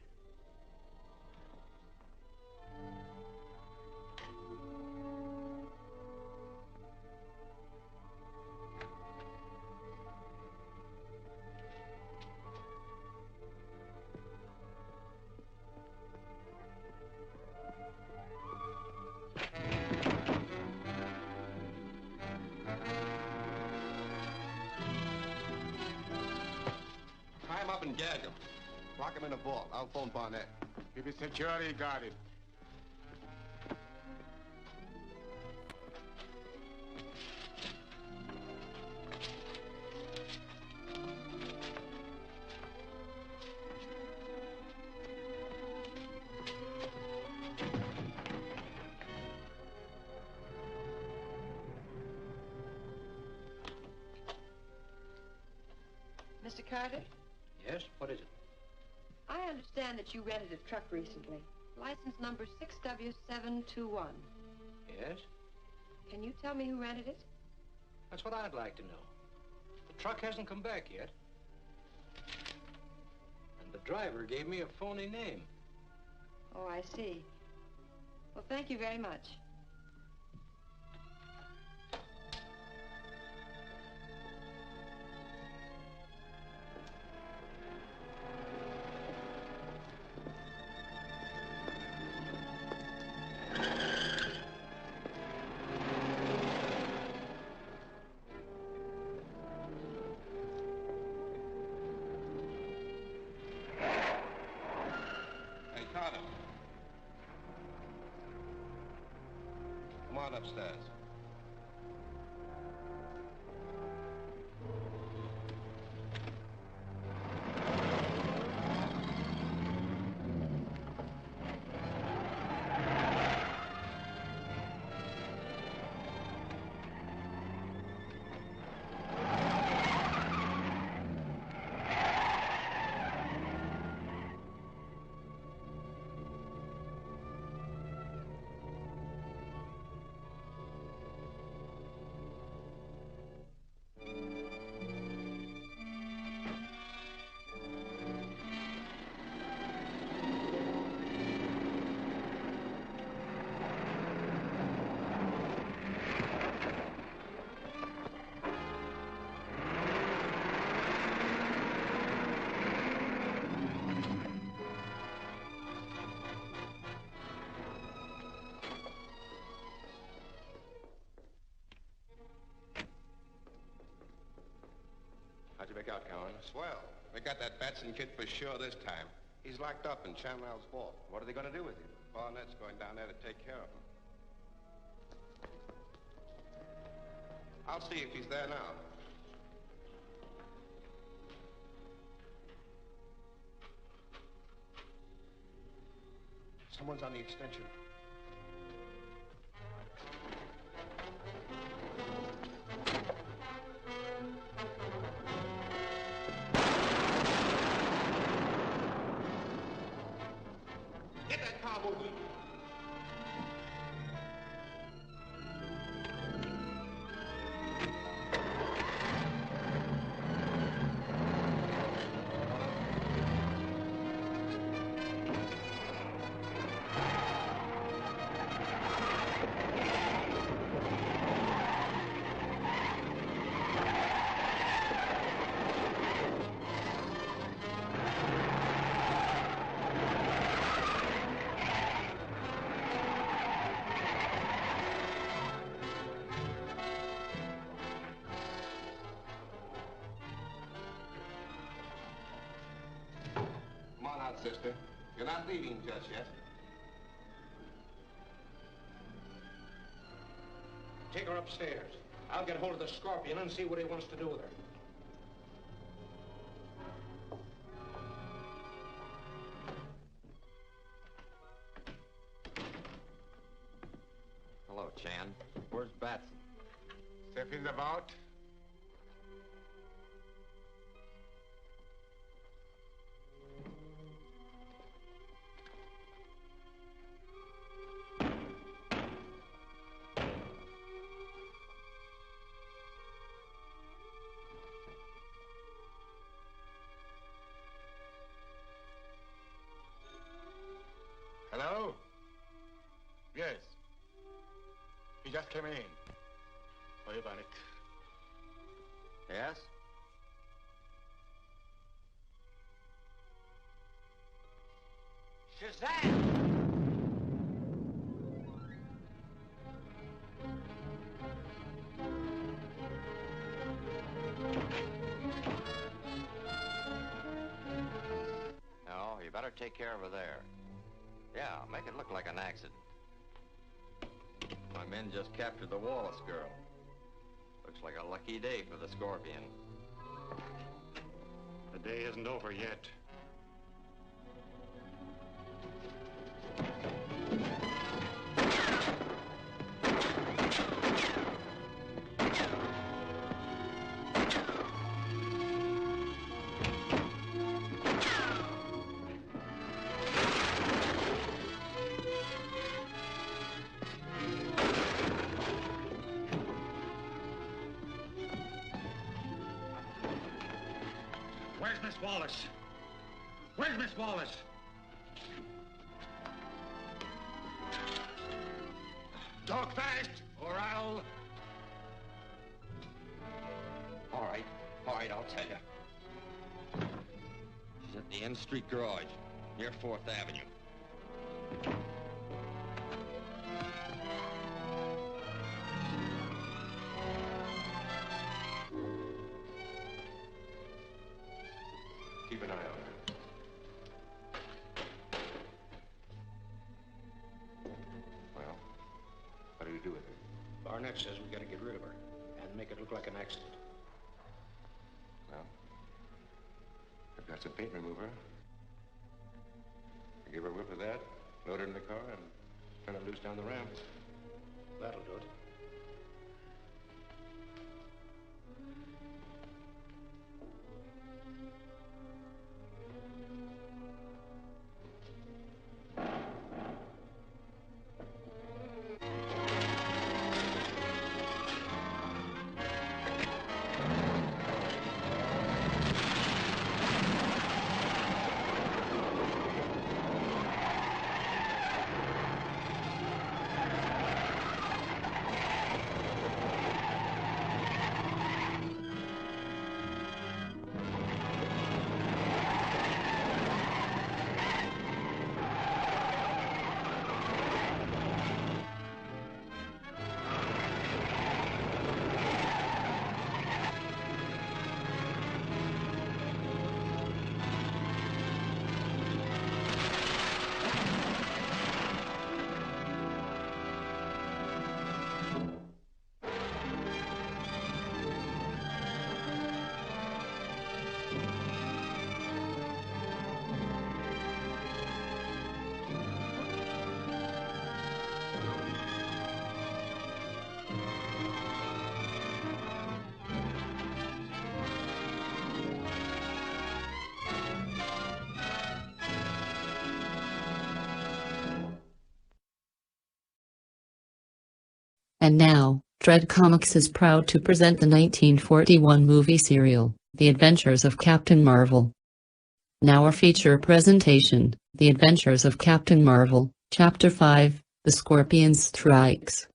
Tie him up and gag him. Lock him in a vault. I'll phone Barnett. Keep it securely guarded. Mr. Carter, Yes? What is it? I understand that you rented a truck recently. License number 6W721. Yes? Can you tell me who rented it? That's what I'd like to know. The truck hasn't come back yet. And the driver gave me a phony name. Oh, I see. Well, thank you very much. Hey, Carter. Come on upstairs. How'd you make out, Cowan? Swell. We got that Batson kid for sure this time. He's locked up in Chanlow's vault. What are they going to do with him? Barnett's going down there to take care of him. I'll see if he's there now. Someone's on the extension. Get that car moving. Come on out, sister. You're not leaving just yet. Take her upstairs. I'll get hold of the Scorpion and see what he wants to do with her. Hello, Chan. Where's Batson? Step in the vault. Hello? Yes. He just came in. What about it? Yes? Shazam! better take care of her there. Yeah, make it look like an accident. My men just captured the Wallace girl. Looks like a lucky day for the Scorpion. The day isn't over yet. Where's Miss Wallace? Where's Miss Wallace? Talk fast, or I'll... All right, I'll tell you. She's at the M Street garage, near 4th Avenue. Keep an eye on her. Well, what do we do with her? Barnett says we gotta get rid of her and make it look like an accident. Well, I've got some paint remover. I give her a whip of that, load her in the car, and turn her loose down the ramp. That'll do it. And now, Dread Comics is proud to present the 1941 movie serial, The Adventures of Captain Marvel. Now our feature presentation, The Adventures of Captain Marvel, Chapter 5, The Scorpion Strikes.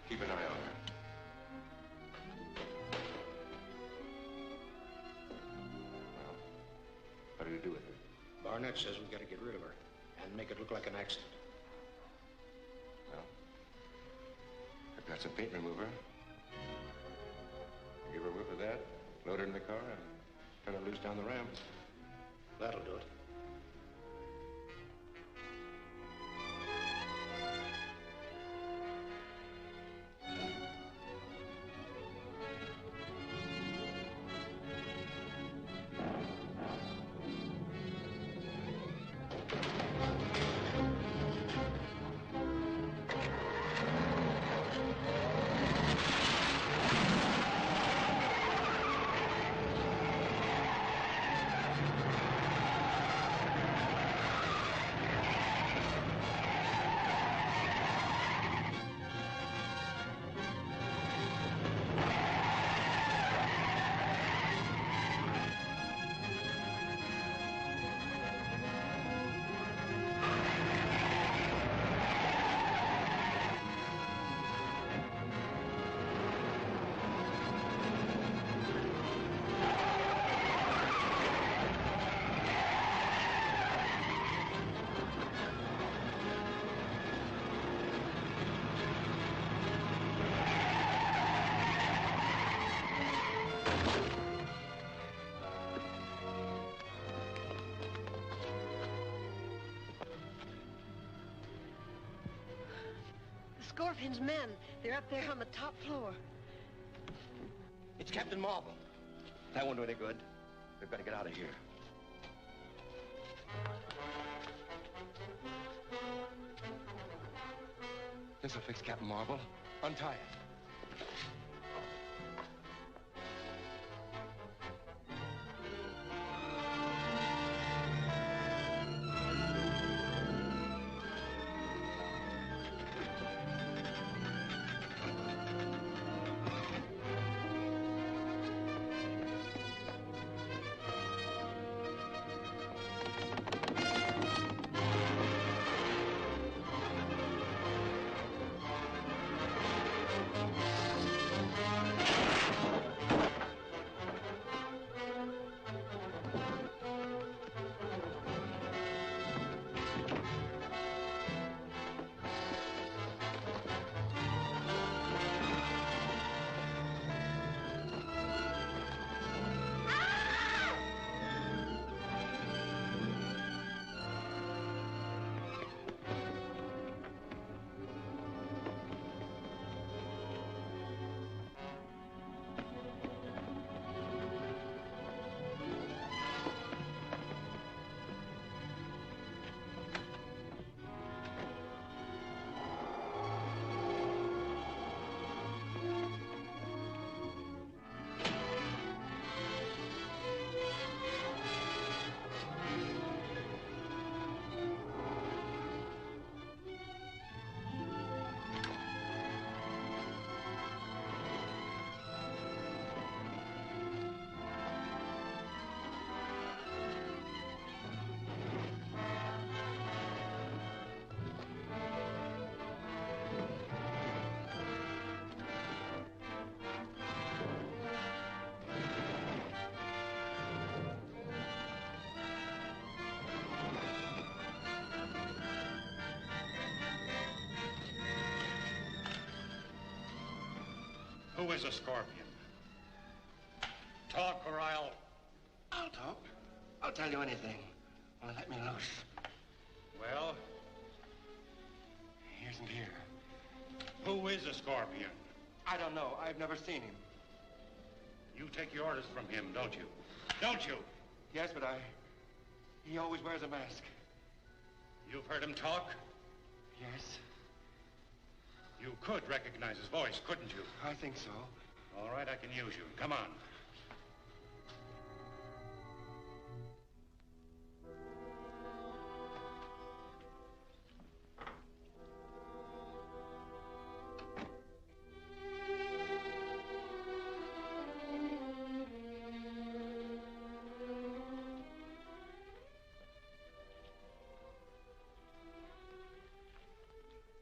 Keep an eye on her. Well, to do with her? Barnett says we gotta get rid of her and make it look like an accident. Well, I've got some paint remover. Give her a whiff of that, load her in the car, and turn her loose down the ramp. That'll do it. Scorpion's men. They're up there on the top floor. It's Captain Marvel. That won't do any good. We've got to get out of here. This'll fix Captain Marvel. Untie it. Who is a Scorpion? Talk or I'll talk. I'll tell you anything. Only let me loose. Well, He isn't here. who is a Scorpion? I don't know. I've never seen him. You take your orders from him, don't you? Don't you? Yes, but he always wears a mask. You've heard him talk? Yes. You could recognize his voice, couldn't you? I think so. All right, I can use you. Come on.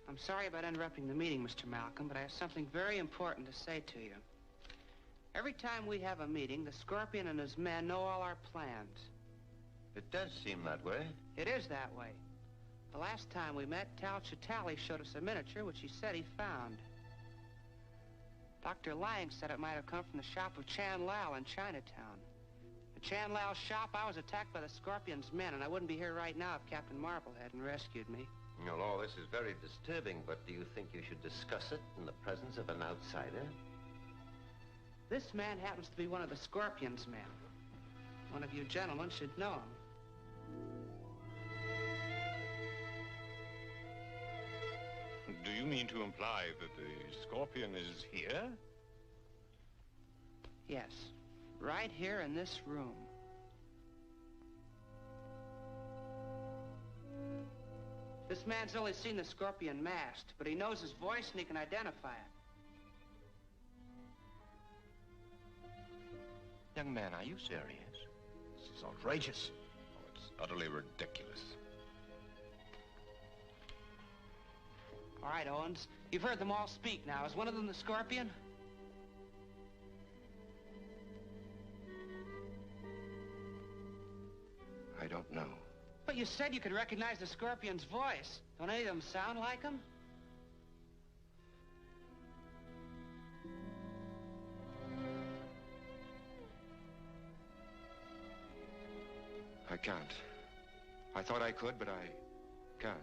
I'm sorry about interrupting the meeting, Mr. Malcolm, but I have something very important to say to you. Every time we have a meeting, the Scorpion and his men know all our plans. It does seem that way. It is that way. The last time we met, Tal Chitali showed us a miniature which he said he found. Dr. Lang said it might have come from the shop of Chan Lao in Chinatown. At Chan Lao's shop, I was attacked by the Scorpion's men, and I wouldn't be here right now if Captain Marvel hadn't rescued me. Well, all this is very disturbing, but do you think you should discuss it in the presence of an outsider? This man happens to be one of the Scorpion's men. One of you gentlemen should know him. Do you mean to imply that the Scorpion is here? Yes, right here in this room. This man's only seen the Scorpion masked, but he knows his voice and he can identify it. Young man, are you serious? This is outrageous. Oh, it's utterly ridiculous. All right, Owens. You've heard them all speak now. Is one of them the Scorpion? I don't know. But you said you could recognize the Scorpion's voice. Don't any of them sound like him? I can't. I thought I could, but I can't.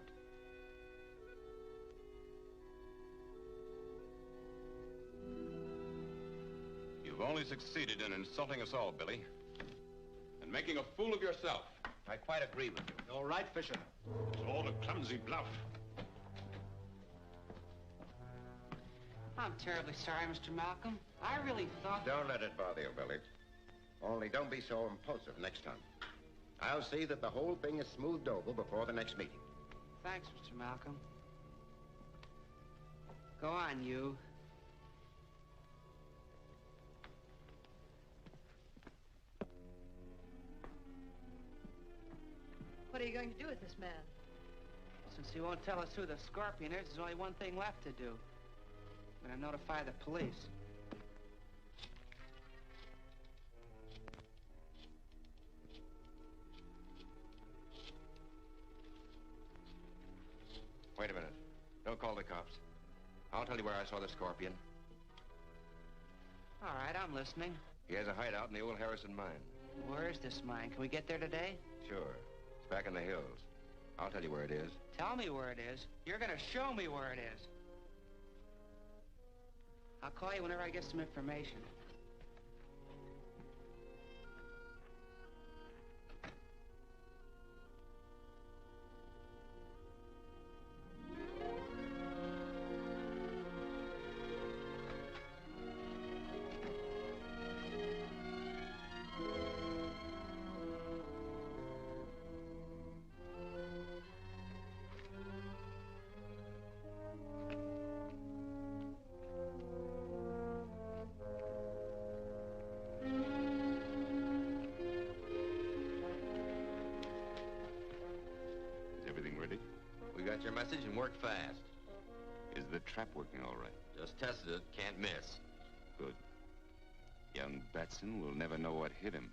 You've only succeeded in insulting us all, Billy. And making a fool of yourself. I quite agree with you. All right, Fisher. It's all a clumsy bluff. I'm terribly sorry, Mr. Malcolm. I really thought... Don't let it bother you, Billy. Only don't be so impulsive next time. I'll see that the whole thing is smoothed over before the next meeting. Thanks, Mr. Malcolm. Go on, you. What are you going to do with this man? Since he won't tell us who the Scorpion is, there's only one thing left to do. I'm going to notify the police. Wait a minute. Don't call the cops. I'll tell you where I saw the Scorpion. All right, I'm listening. He has a hideout in the old Harrison mine. Where is this mine? Can we get there today? Sure. It's back in the hills. I'll tell you where it is. Tell me where it is. You're going to show me where it is. I'll call you whenever I get some information. Got your message and worked fast. Is the trap working all right? Just tested it. Can't miss. Good. Young Batson will never know what hit him.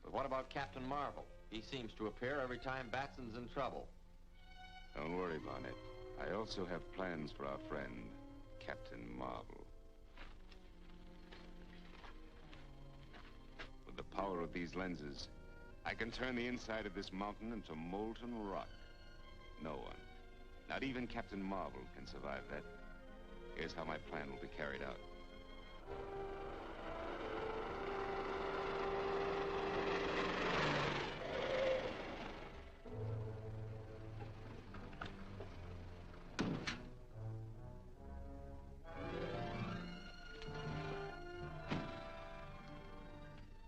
But what about Captain Marvel? He seems to appear every time Batson's in trouble. Don't worry, Barnett. I also have plans for our friend, Captain Marvel. With the power of these lenses, I can turn the inside of this mountain into molten rock. No one, not even Captain Marvel, can survive that. Here's how my plan will be carried out.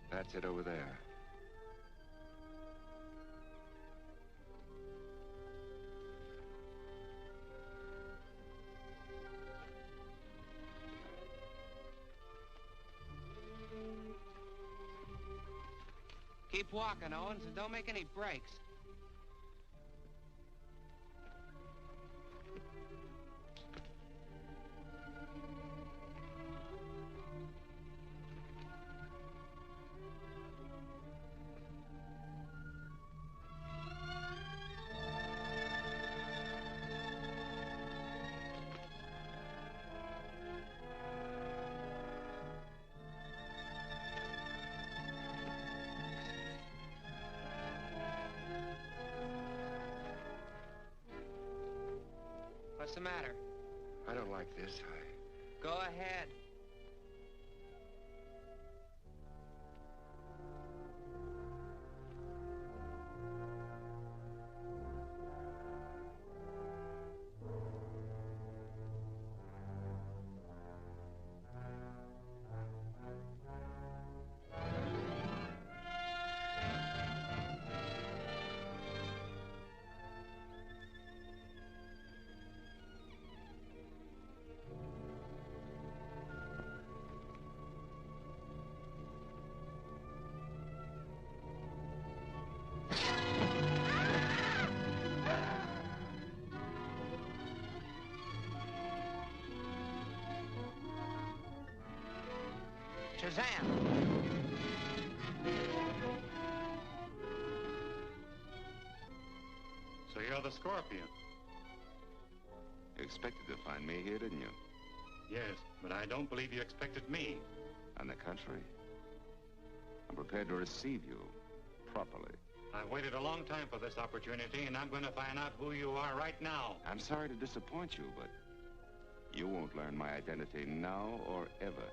That's it over there. Keep walking, Owens, and don't make any breaks. What's the matter? I don't like this. Go ahead. Shazam! So you're the Scorpion? You expected to find me here, didn't you? Yes, but I don't believe you expected me. On the contrary, I'm prepared to receive you properly. I've waited a long time for this opportunity, and I'm going to find out who you are right now. I'm sorry to disappoint you, but you won't learn my identity now or ever.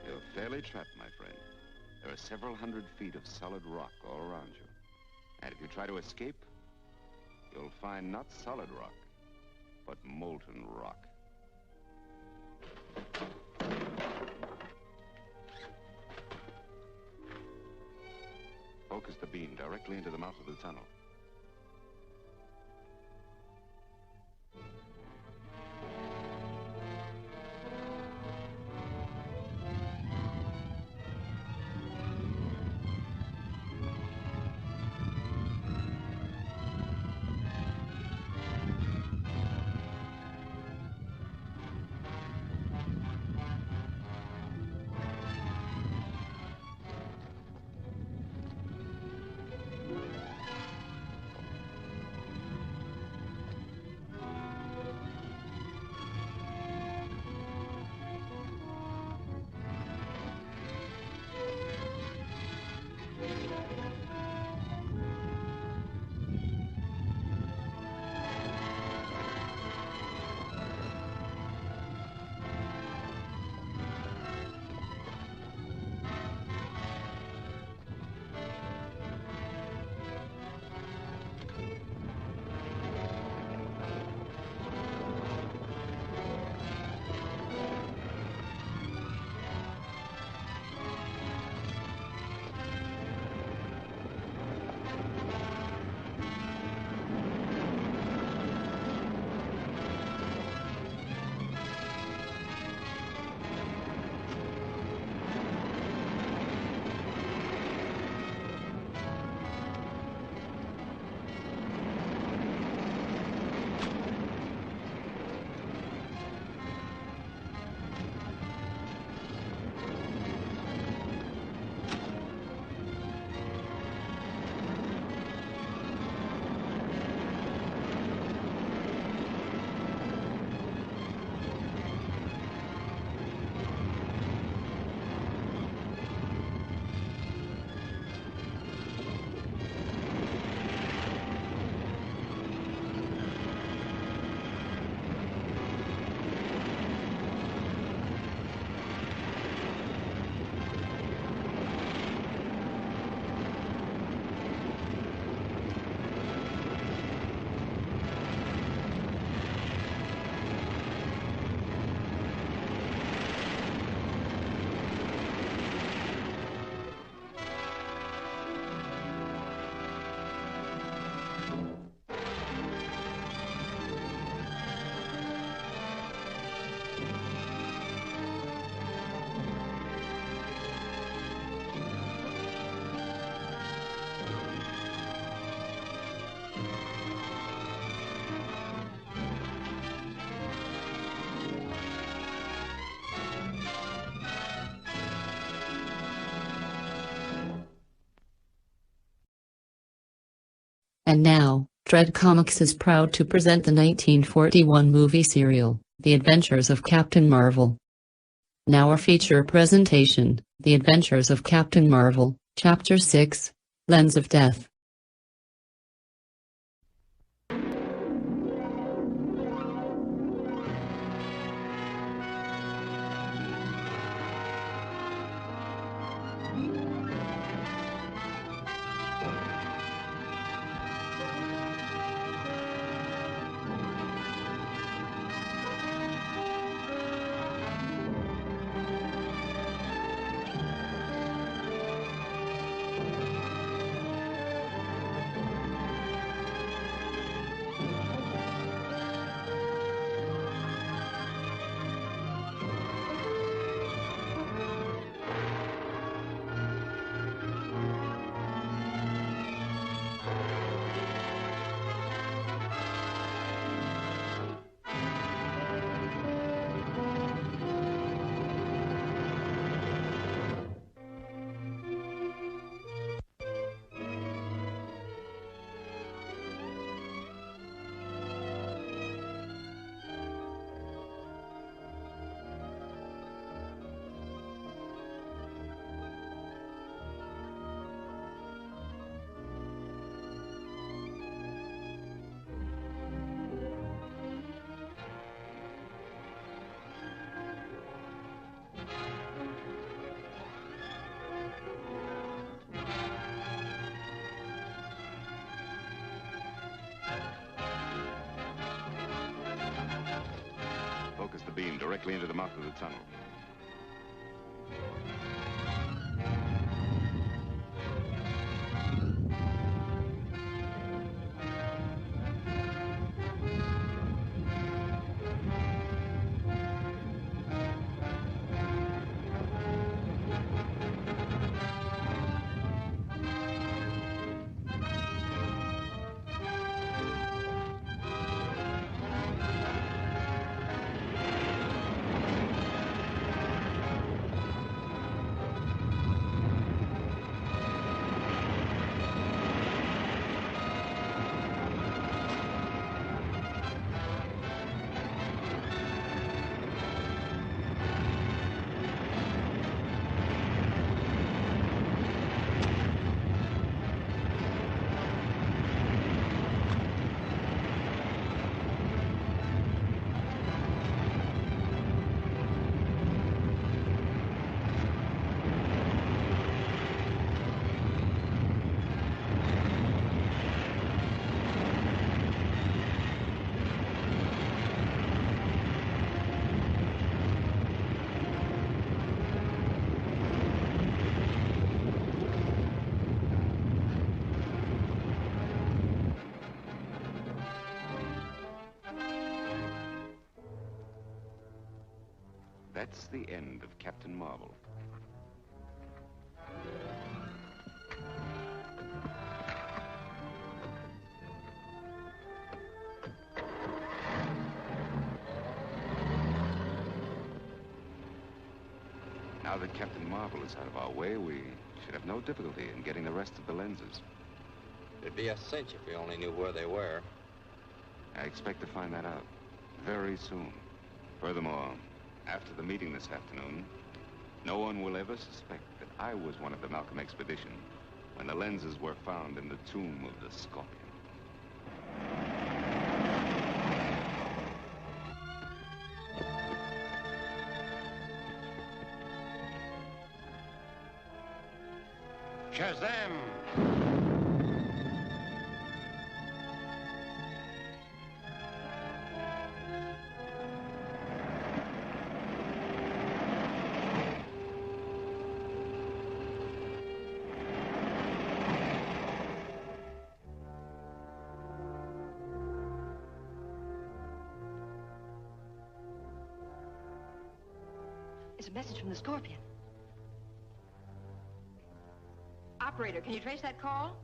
You're fairly trapped, my friend. There are several hundred feet of solid rock all around you. And if you try to escape, you'll find not solid rock, but molten rock. Focus the beam directly into the mouth of the tunnel. And now, Dread Comics is proud to present the 1941 movie serial, The Adventures of Captain Marvel. Now our feature presentation, The Adventures of Captain Marvel, Chapter 6, Lens of Death. directly into the mouth of the tunnel. That's the end of Captain Marvel. Now that Captain Marvel is out of our way, we should have no difficulty in getting the rest of the lenses. It'd be a cinch if we only knew where they were. I expect to find that out very soon. Furthermore, after the meeting this afternoon, no one will ever suspect that I was one of the Malcolm expedition when the lenses were found in the tomb of the Scorpion. Shazam! It's a message from the Scorpion. Operator, can you trace that call?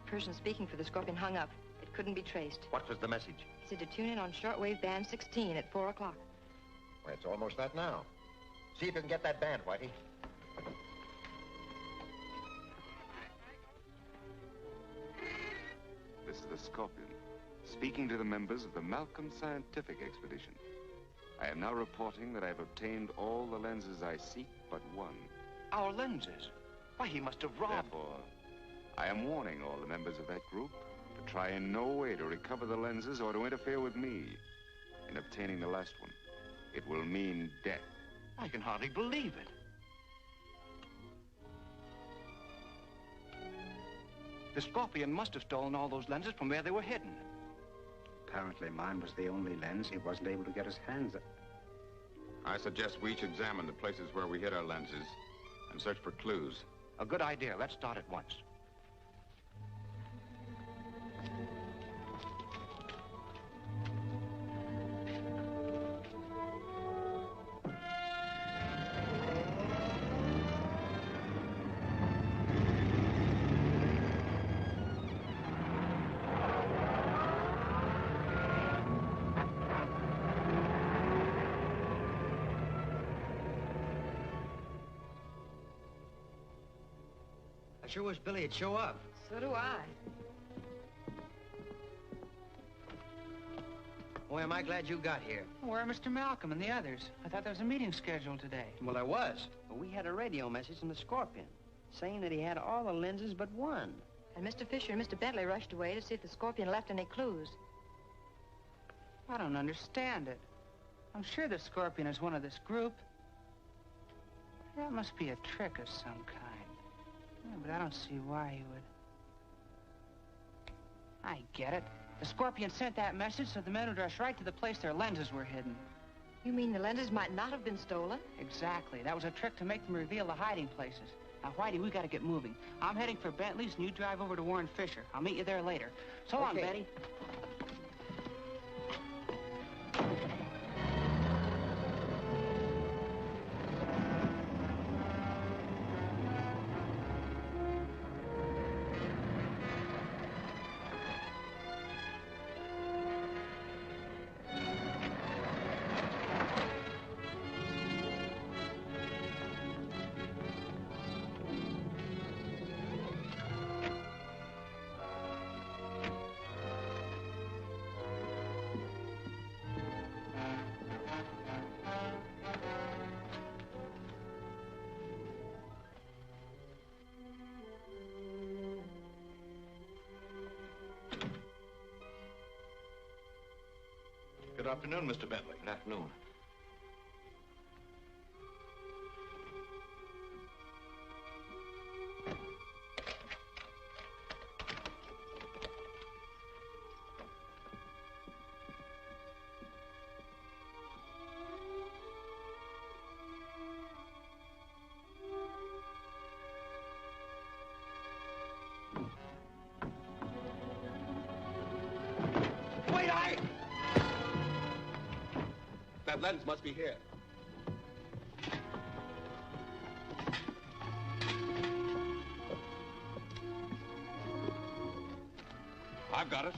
Person speaking for the Scorpion hung up. It couldn't be traced. What was the message? He said to tune in on shortwave band 16 at 4 o'clock. Well, it's almost that now. See if you can get that band, Whitey. This is the Scorpion, speaking to the members of the Malcolm Scientific Expedition. I am now reporting that I have obtained all the lenses I seek but one. Our lenses? Why, he must have robbed... Therefore, I am warning all the members of that group to try in no way to recover the lenses or to interfere with me in obtaining the last one. It will mean death. I can hardly believe it. The Scorpion must have stolen all those lenses from where they were hidden. Apparently mine was the only lens he wasn't able to get his hands on. I suggest we each examine the places where we hid our lenses and search for clues. A good idea. Let's start at once. I sure wish Billy would show up. So do I. Boy, am I glad you got here. Where are Mr. Malcolm and the others? I thought there was a meeting scheduled today. Well, there was. But we had a radio message from the Scorpion saying that he had all the lenses but one. And Mr. Fisher and Mr. Bentley rushed away to see if the Scorpion left any clues. I don't understand it. I'm sure the Scorpion is one of this group. That must be a trick of some kind. Yeah, but I don't see why he would. I get it. The Scorpion sent that message so the men would rush right to the place their lenses were hidden. You mean the lenses might not have been stolen? Exactly. That was a trick to make them reveal the hiding places. Now, Whitey, we gotta get moving. I'm heading for Bentley's, and you drive over to Warren Fisher. I'll meet you there later. So long, Betty. Good afternoon, Mr. Bentley. Good afternoon. That lens must be here. I've got it.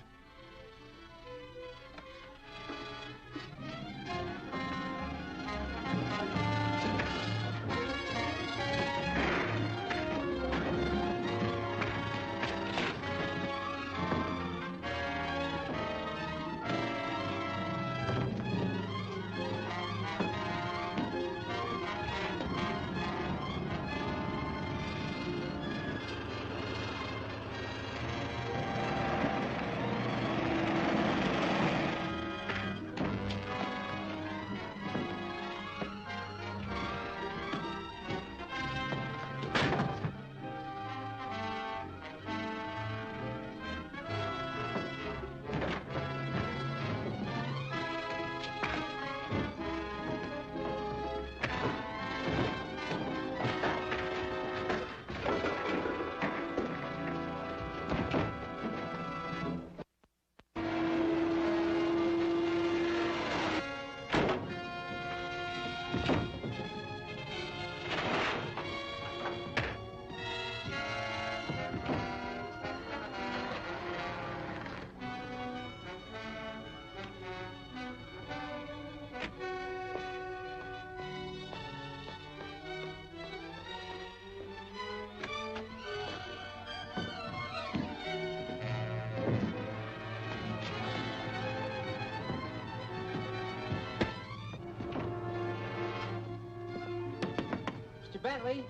Mr. Bentley?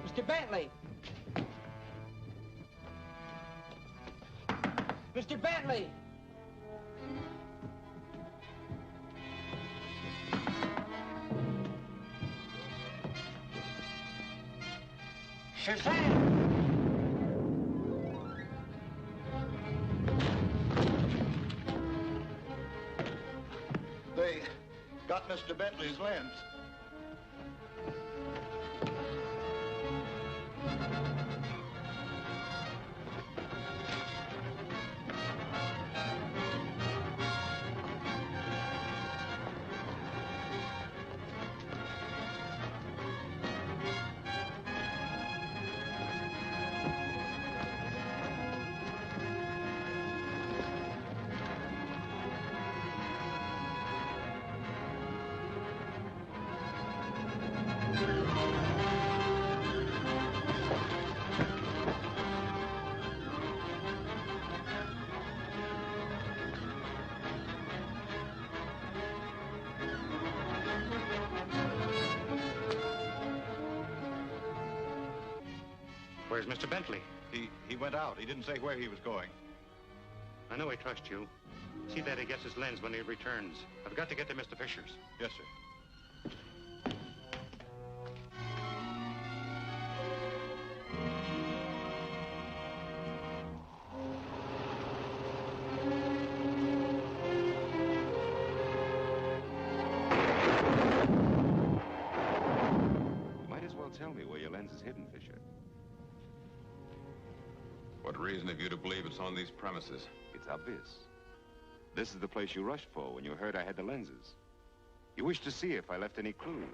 Mr. Bentley? Mr. Bentley! Shazam! They got Mr. Bentley's lens. Where's Mr. Bentley? He went out. He didn't say where he was going. I know I trust you. See that he gets his lens when he returns. I've got to get to Mr. Fisher's. Yes, sir. What reason have you to believe it's on these premises? It's obvious. This is the place you rushed for when you heard I had the lenses. You wished to see if I left any clues.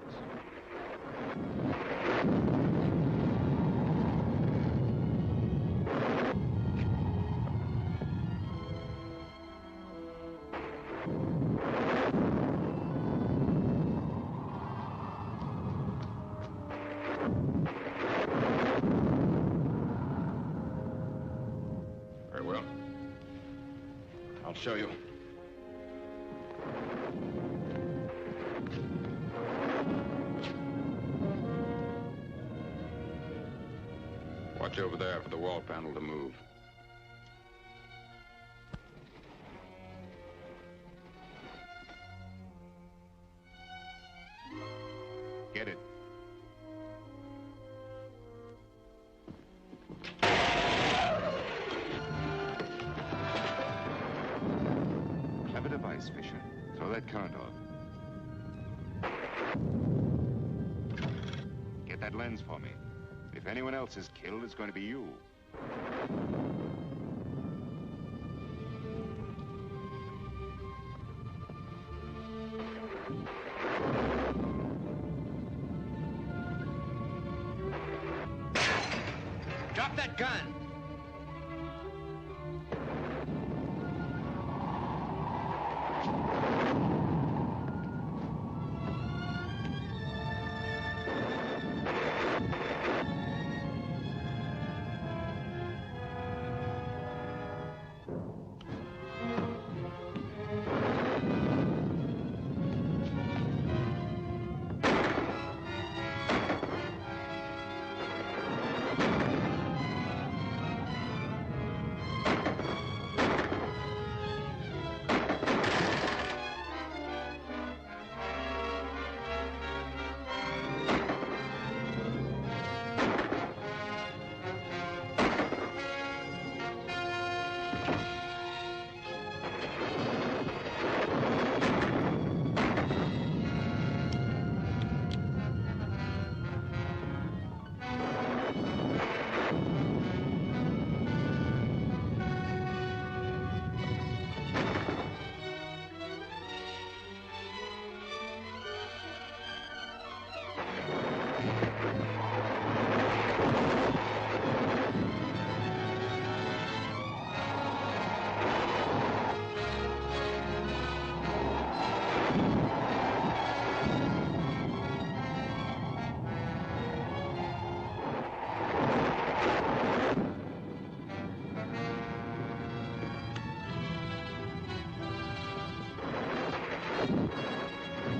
Very well. I'll show you. Watch over there for the wall panel to move. Get it. Clever device, Fisher. Throw that current off. Get that lens for me. If anyone else is killed, it's going to be you. Drop that gun!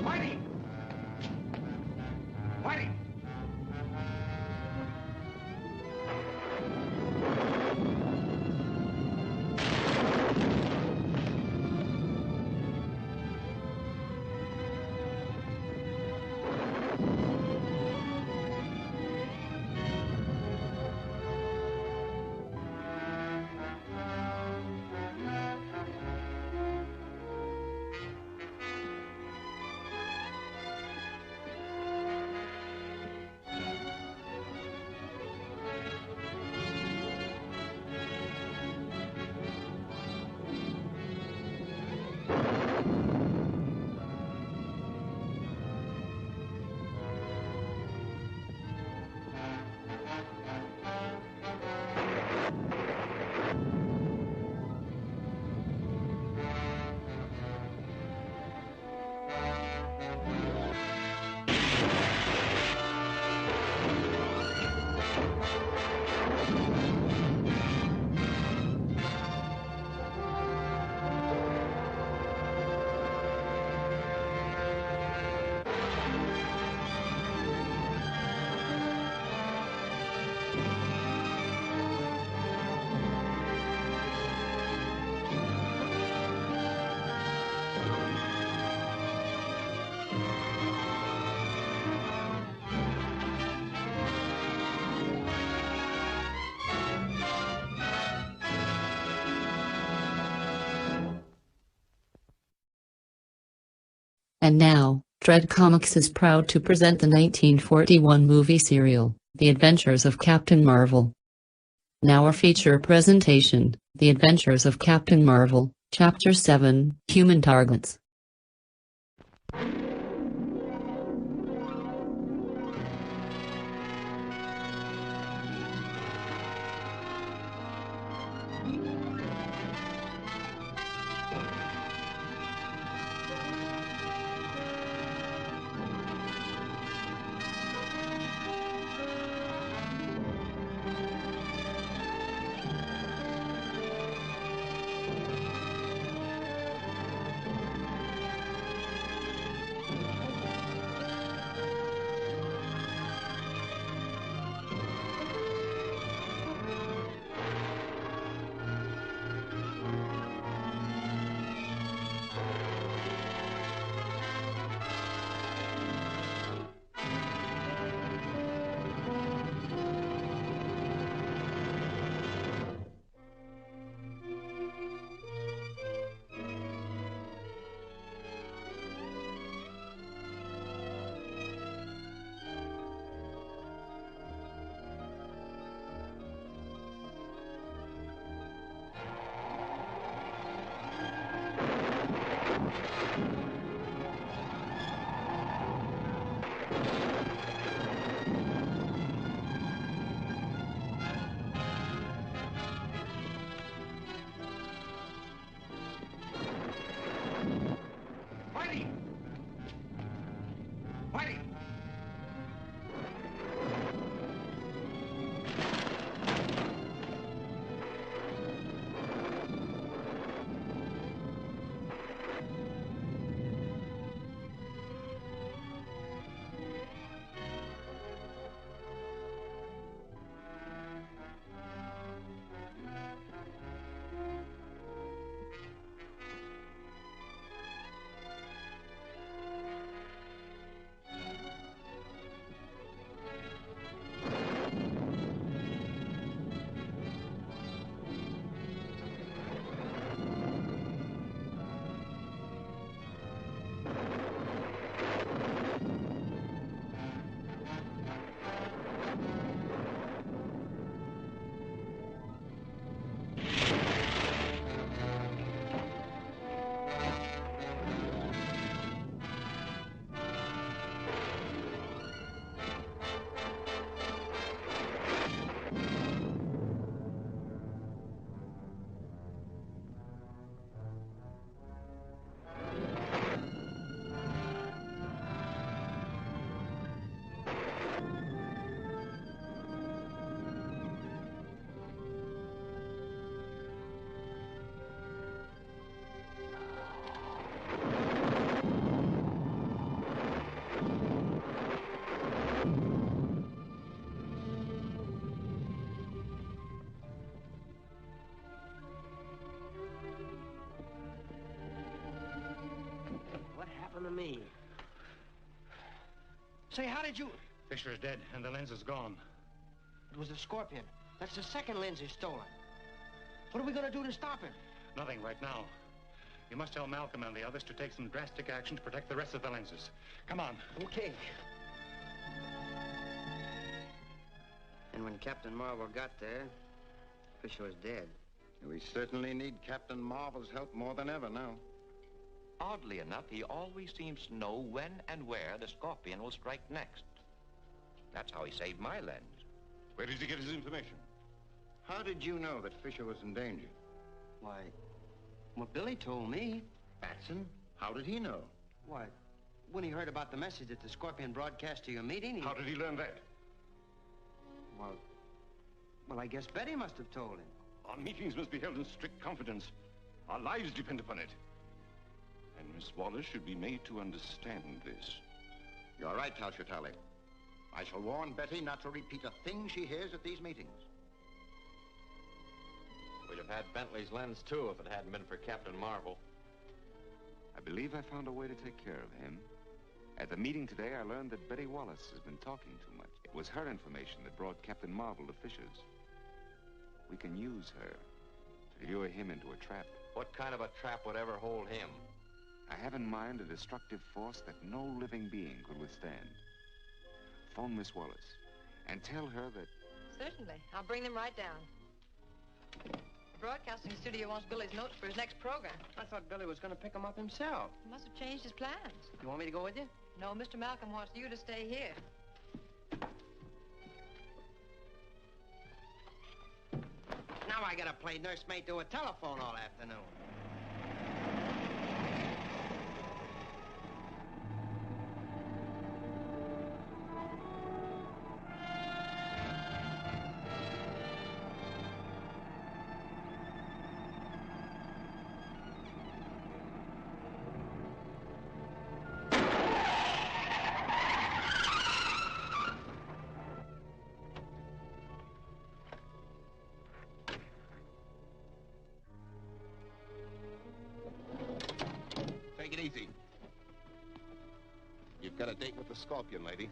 Whitey! Whitey! And now, Dread Comics is proud to present the 1941 movie serial, The Adventures of Captain Marvel. Now our feature presentation, The Adventures of Captain Marvel, Chapter 7, Human Targets. To me. Say, how did you... Fisher's dead, and the lens is gone. It was the Scorpion. That's the second lens he's stolen. What are we going to do to stop him? Nothing right now. You must tell Malcolm and the others to take some drastic action to protect the rest of the lenses. Come on. Okay. And when Captain Marvel got there, Fisher was dead. We certainly need Captain Marvel's help more than ever now. Oddly enough, he always seems to know when and where the Scorpion will strike next. That's how he saved my lens. Where did he get his information? How did you know that Fisher was in danger? Why, well, Billy told me. Batson? How did he know? Why, when he heard about the message that the Scorpion broadcast to your meeting, he... How did he learn that? Well, I guess Betty must have told him. Our meetings must be held in strict confidence. Our lives depend upon it. And Miss Wallace should be made to understand this. You're right, Talchatali. I shall warn Betty not to repeat a thing she hears at these meetings. We'd have had Bentley's lens, too, if it hadn't been for Captain Marvel. I believe I found a way to take care of him. At the meeting today, I learned that Betty Wallace has been talking too much. It was her information that brought Captain Marvel to Fisher's. We can use her to lure him into a trap. What kind of a trap would ever hold him? I have in mind a destructive force that no living being could withstand. Phone Miss Wallace and tell her that... Certainly. I'll bring them right down. The broadcasting studio wants Billy's notes for his next program. I thought Billy was going to pick them up himself. He must have changed his plans. You want me to go with you? No, Mr. Malcolm wants you to stay here. Now I gotta play nursemaid to a telephone all afternoon. Take it easy. You've got a date with the Scorpion, lady.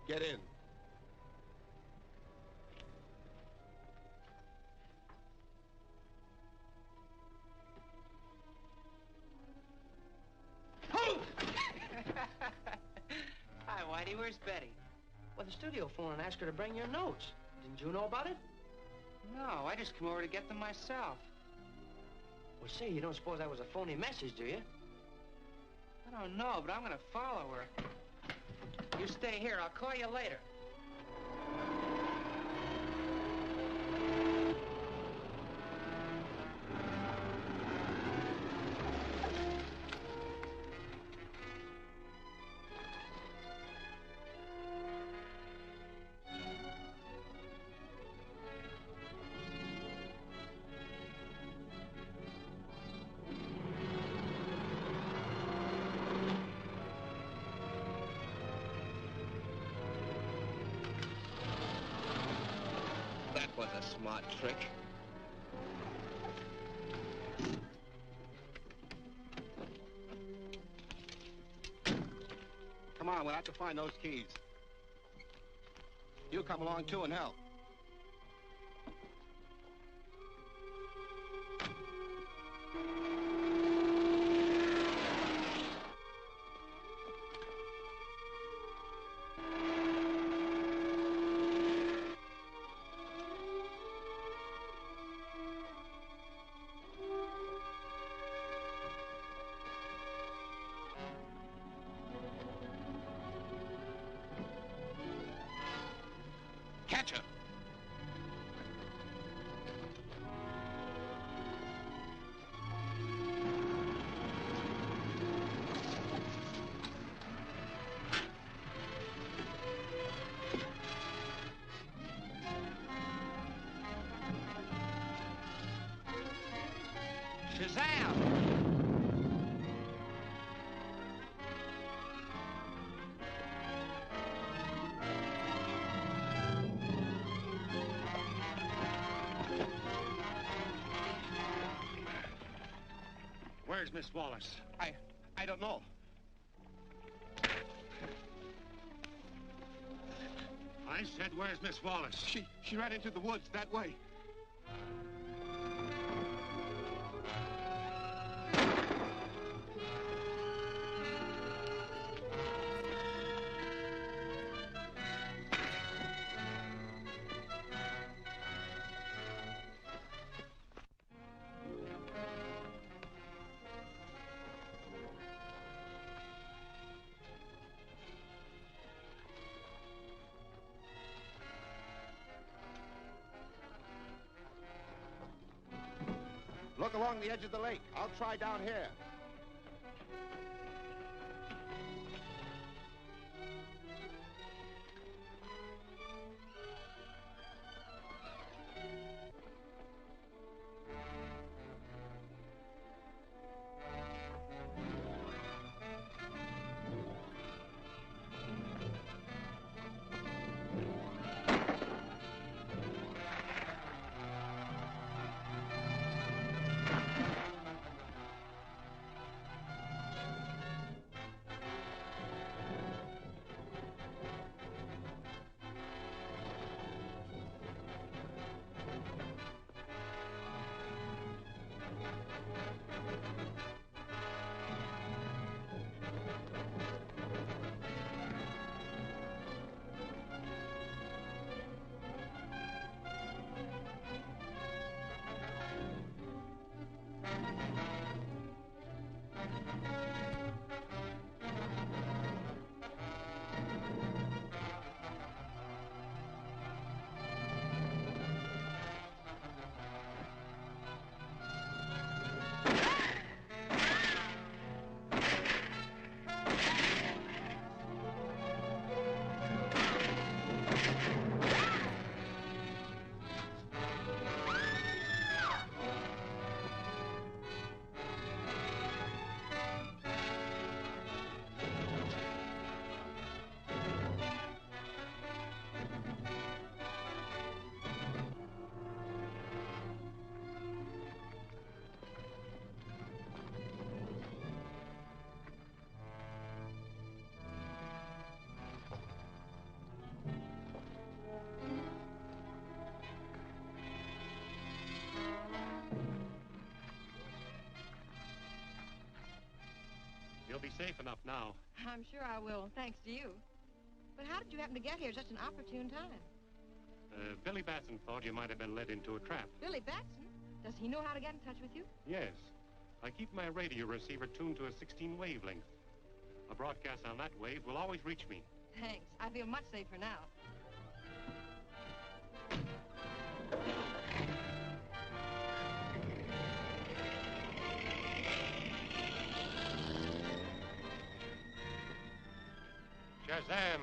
Get in. Hi, Whitey. Where's Betty? Well, the studio phoned and asked her to bring your notes. Didn't you know about it? No, I just came over to get them myself. Well, say, you don't suppose that was a phony message, do you? I don't know, but I'm gonna follow her. You stay here. I'll call you later. That was a smart trick. Come on, we'll have to find those keys. You come along, too, and help. Catch her. Shazam! Where's Miss Wallace? I don't know. I said, where's Miss Wallace? She ran into the woods that way. Look along the edge of the lake. I'll try down here. You'll be safe enough now. I'm sure I will, thanks to you. But how did you happen to get here at such an opportune time? Billy Batson thought you might have been led into a trap. Billy Batson? Does he know how to get in touch with you? Yes. I keep my radio receiver tuned to a 16 wavelength. A broadcast on that wave will always reach me. Thanks. I feel much safer now. Shazam!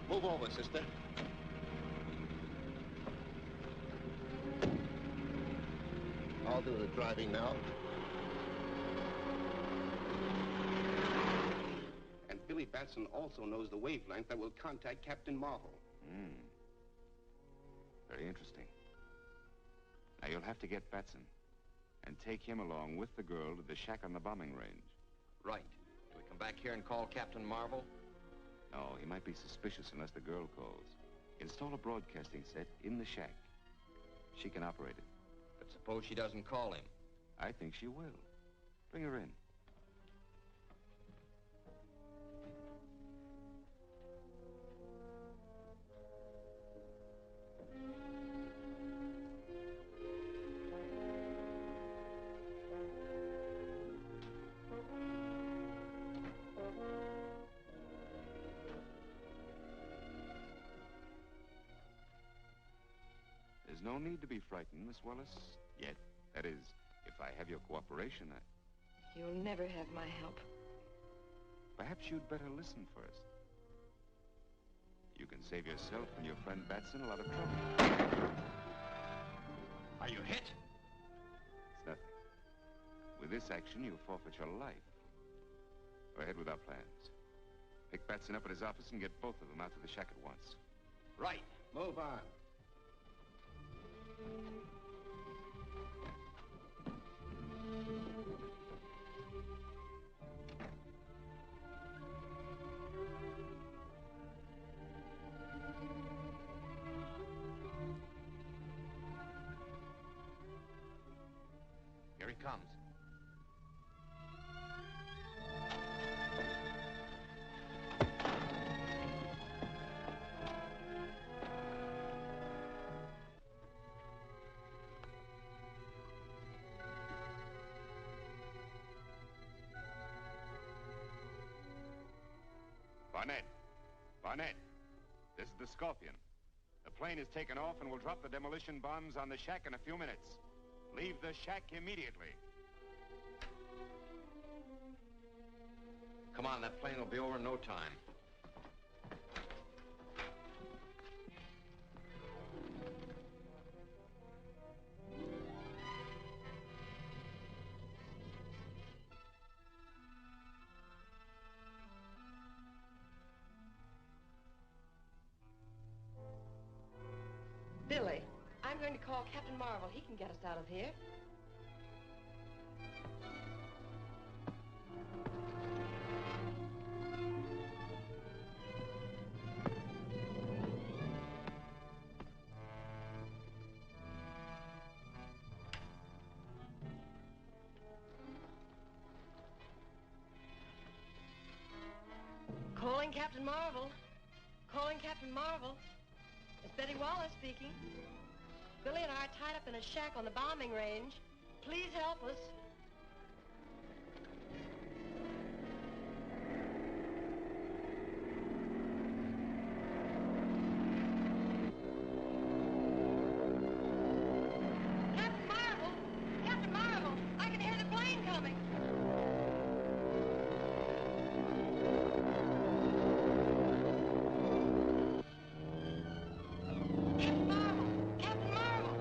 Move over, sister. I'll do the driving now. And Billy Batson also knows the wavelength that will contact Captain Marvel. Very interesting. Now, you'll have to get Batson and take him along with the girl to the shack on the bombing range. Right. Do we come back here and call Captain Marvel? No, he might be suspicious unless the girl calls. Install a broadcasting set in the shack. She can operate it. But suppose she doesn't call him? I think she will. Bring her in. There's no need to be frightened, Miss Wallace. Yet. That is, if I have your cooperation, You'll never have my help. Perhaps you'd better listen first. You can save yourself and your friend Batson a lot of trouble. Are you hit? It's nothing. With this action, you forfeit your life. Go ahead with our plans. Pick Batson up at his office and get both of them out to the shack at once. Right. Move on. Here he comes. Barnett, this is the Scorpion. The plane is taken off and will drop the demolition bombs on the shack in a few minutes. Leave the shack immediately. Come on, that plane will be over in no time. Billy, I'm going to call Captain Marvel. He can get us out of here. Calling Captain Marvel. Calling Captain Marvel. It's Betty Wallace speaking. Billy and I are tied up in a shack on the bombing range. Please help us. Captain Marvel! Captain Marvel! I can hear the plane coming! Captain Marvel! Captain Marvel!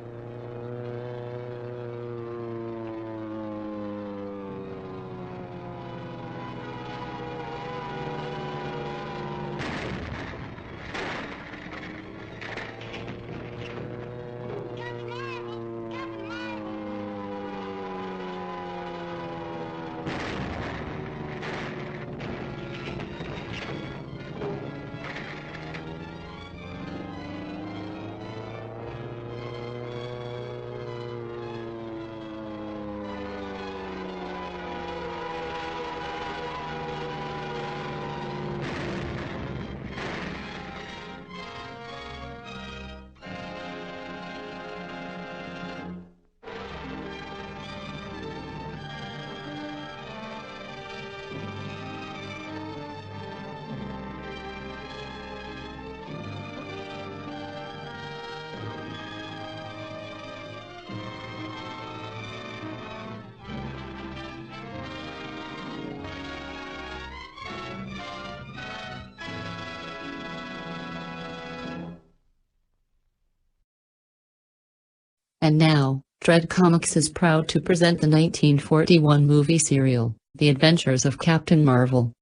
And now, Dread Comics is proud to present the 1941 movie serial, The Adventures of Captain Marvel.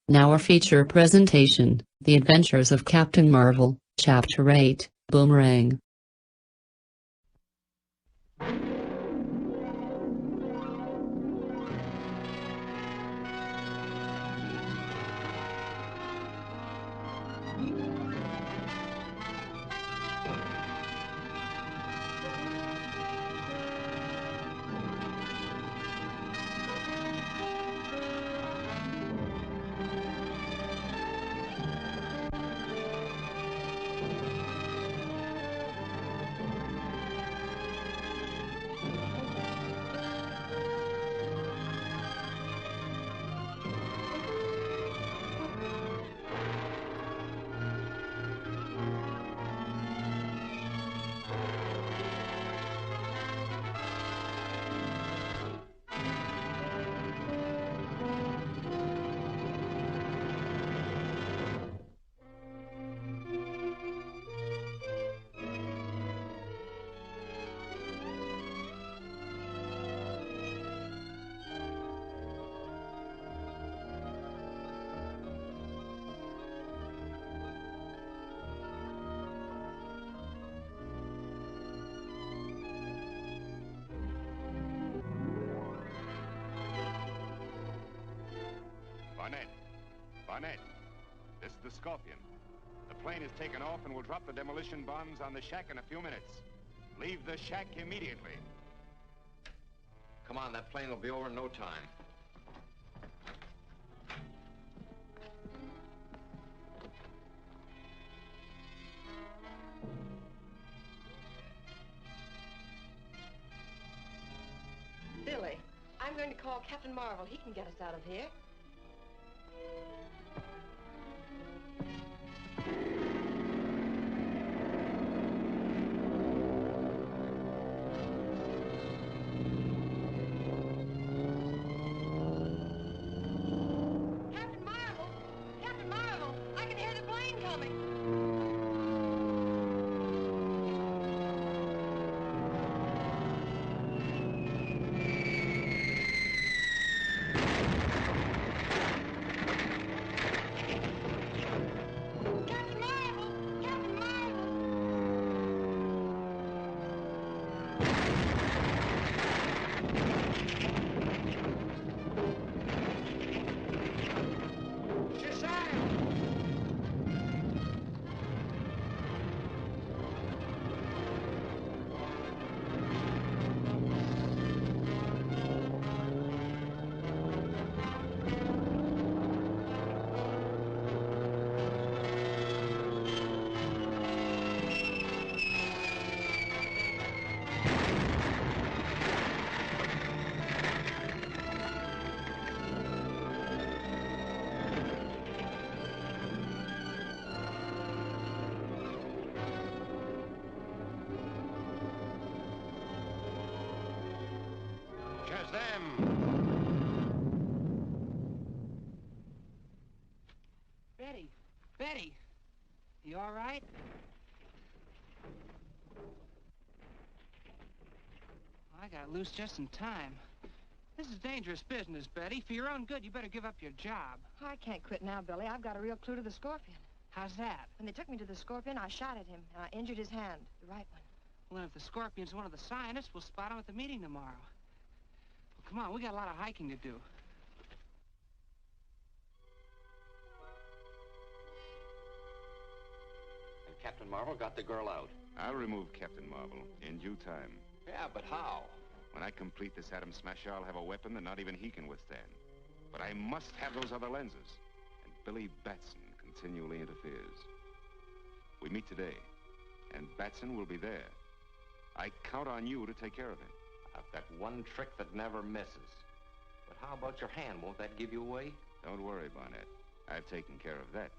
Now our feature presentation, The Adventures of Captain Marvel, Chapter 8, Boomerang. Barnett, this is the Scorpion. The plane is taken off and will drop the demolition bombs on the shack in a few minutes. Leave the shack immediately. Come on, that plane will be over in no time. Billy, I'm going to call Captain Marvel. He can get us out of here. Betty, you all right? I got loose just in time. This is dangerous business, Betty. For your own good, you better give up your job. Oh, I can't quit now, Billy. I've got a real clue to the Scorpion. How's that? When they took me to the Scorpion, I shot at him, and I injured his hand, the right one. Well, if the Scorpion's one of the scientists, we'll spot him at the meeting tomorrow. Well, come on, we got a lot of hiking to do. Captain Marvel got the girl out. I'll remove Captain Marvel in due time. Yeah, but how? When I complete this atom smasher, I'll have a weapon that not even he can withstand. But I must have those other lenses. And Billy Batson continually interferes. We meet today, and Batson will be there. I count on you to take care of him. I've got one trick that never misses. But how about your hand? Won't that give you away? Don't worry, Barnett. I've taken care of that.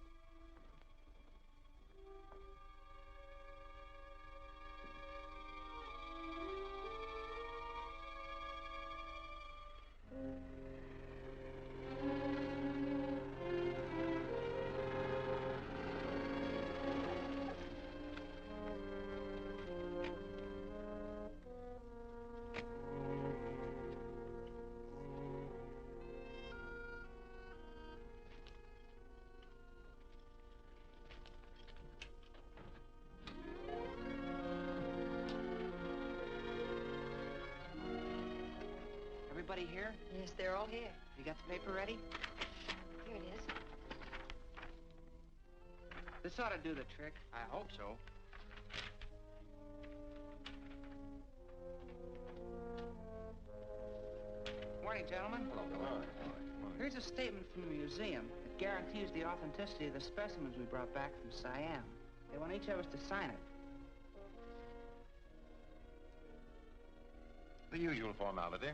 everybody here? Yes, they're all here. You got the paper ready? Here it is. This ought to do the trick. I hope so. Morning, gentlemen. Hello. Here's a statement from the museum that guarantees the authenticity of the specimens we brought back from Siam. They want each of us to sign it. The usual formality.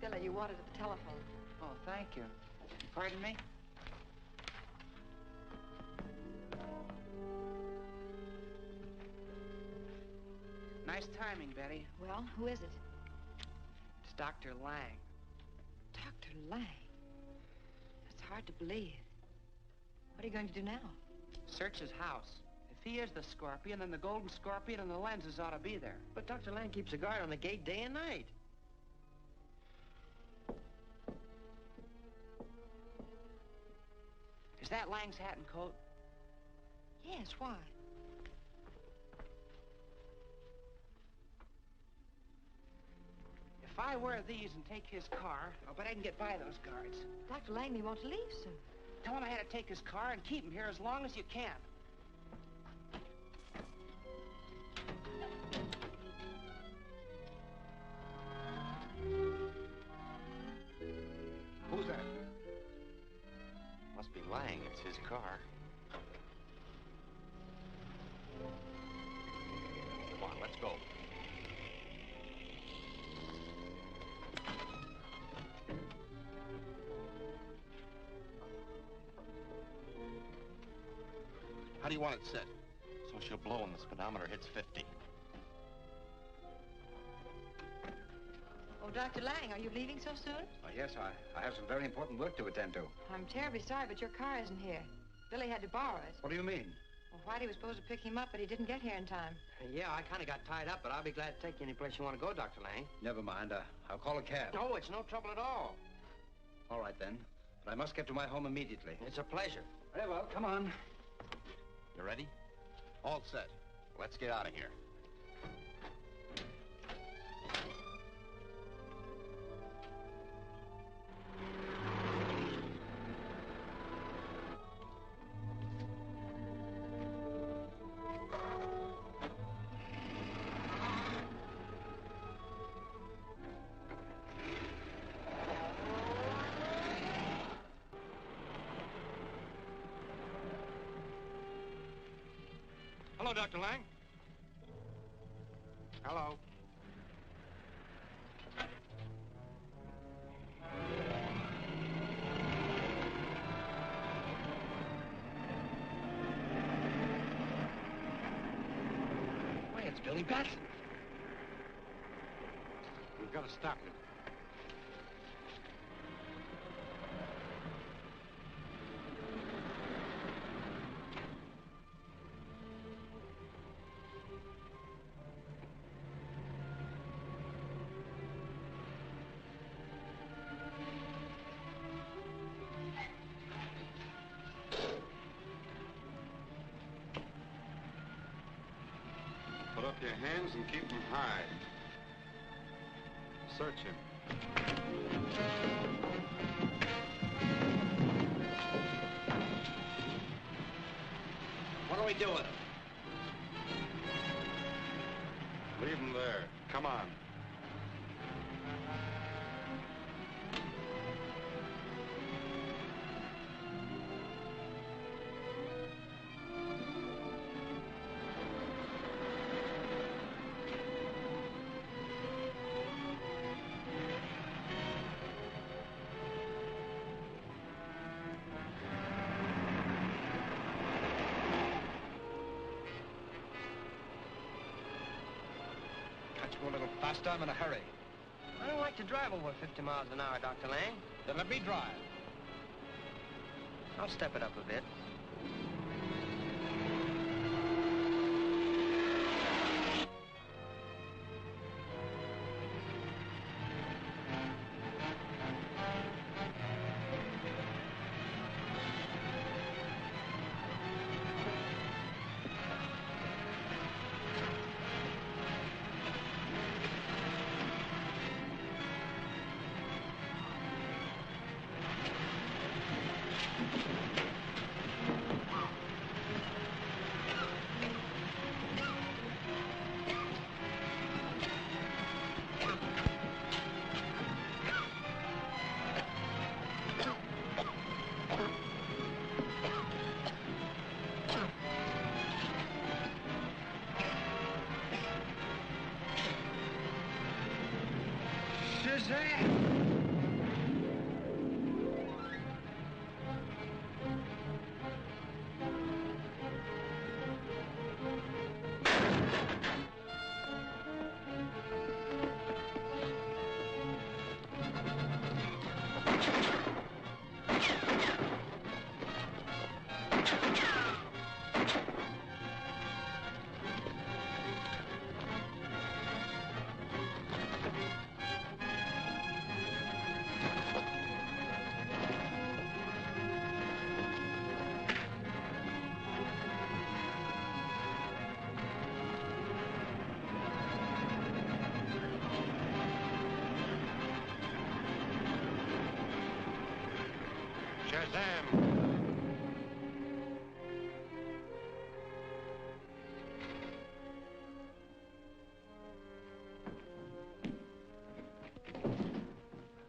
Billy, you wanted at the telephone. Oh, thank you. Pardon me? Nice timing, Betty. Well, who is it? It's Dr. Lang. Dr. Lang. That's hard to believe. What are you going to do now? Search his house. If he is the Scorpion, then the Golden Scorpion and the lenses ought to be there. But Dr. Lang keeps a guard on the gate day and night. Is that Lang's hat and coat? Yes, why? If I wear these and take his car, I'll bet I can get by those guards. Dr. Lang may want to leave soon. Tell him I had to take his car and keep him here as long as you can. Who's that? Must be Lang. It's his car. Come on, let's go. How do you want it set? So she'll blow when the speedometer hits 50. Oh, Dr. Lang, are you leaving so soon? Yes, I have some very important work to attend to. I'm terribly sorry, but your car isn't here. Billy had to borrow it. What do you mean? Well, Whitey was supposed to pick him up, but he didn't get here in time. Yeah, I kind of got tied up, but I'll be glad to take you any place you want to go, Dr. Lang. Never mind. I'll call a cab. No, it's no trouble at all. All right, then. But I must get to my home immediately. It's a pleasure. Very well. Come on. You ready? All set. Let's get out of here. Hello, Dr. Lang. Hello. Wait, it's Billy Batson. We've got to stop him. Put up your hands and keep them high. Search him. What do we do with him? Leave him there. Come on. This time in a hurry. I don't like to drive over 50 miles an hour, Dr. Lang. Then let me drive. I'll step it up a bit.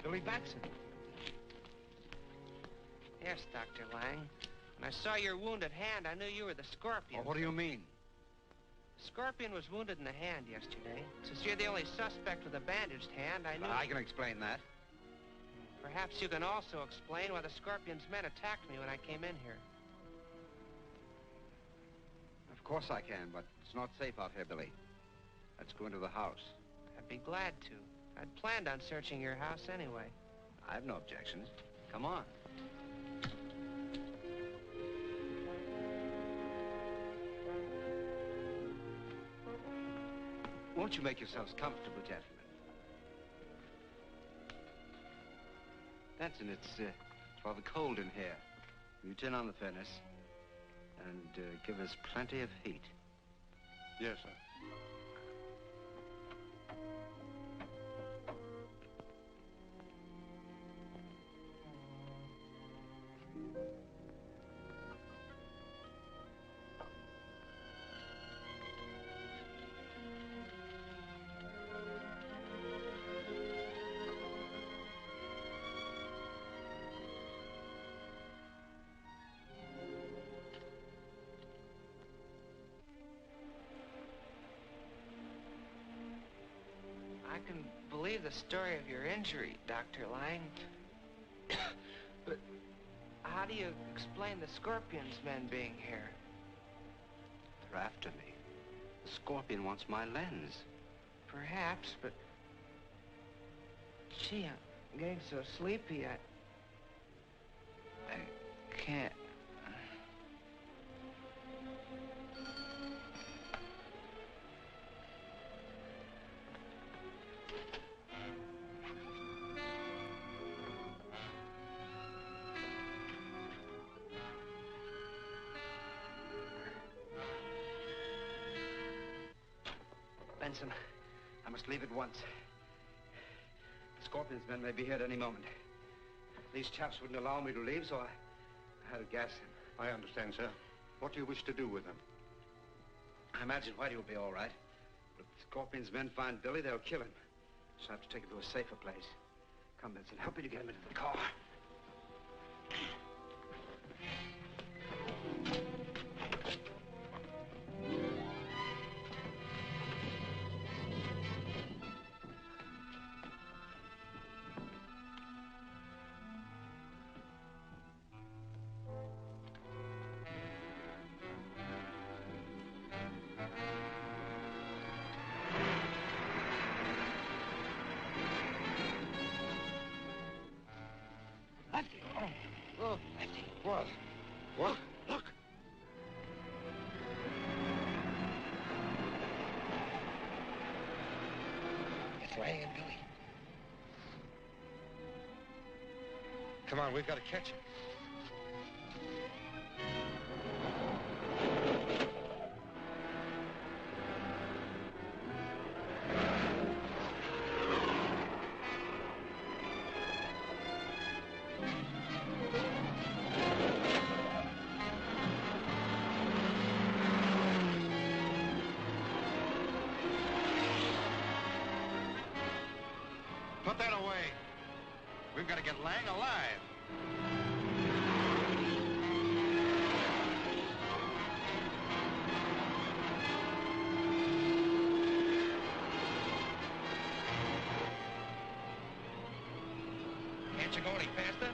Billy Batson. Yes, Dr. Lang. When I saw your wounded hand, I knew you were the Scorpion. Oh, what do you mean? The Scorpion was wounded in the hand yesterday. Since you're the only suspect with a bandaged hand, I knew... I can explain that. Perhaps you can also explain why the Scorpion's men attacked me when I came in here. Of course I can, but it's not safe out here, Billy. Let's go into the house. I'd be glad to. I'd planned on searching your house anyway. I have no objections. Come on. Won't you make yourselves comfortable, gentlemen? Benson, it's rather cold in here. You turn on the furnace and give us plenty of heat. Yes, sir. I can believe the story of your injury, Dr. Lang. But how do you explain the Scorpion's men being here? They're after me. The Scorpion wants my lens. Perhaps, but... Gee, I'm getting so sleepy, I can't... Benson, I must leave at once. The Scorpion's men may be here at any moment. These chaps wouldn't allow me to leave, so I had to gas them. I understand, sir. What do you wish to do with them? I imagine Whitey will be all right. But if the Scorpion's men find Billy, they'll kill him. So I have to take him to a safer place. Come, Benson, help me to get him into the car. Come on, we've got to catch him. Put that away. We've got to get Lang alive. Can't you go any faster?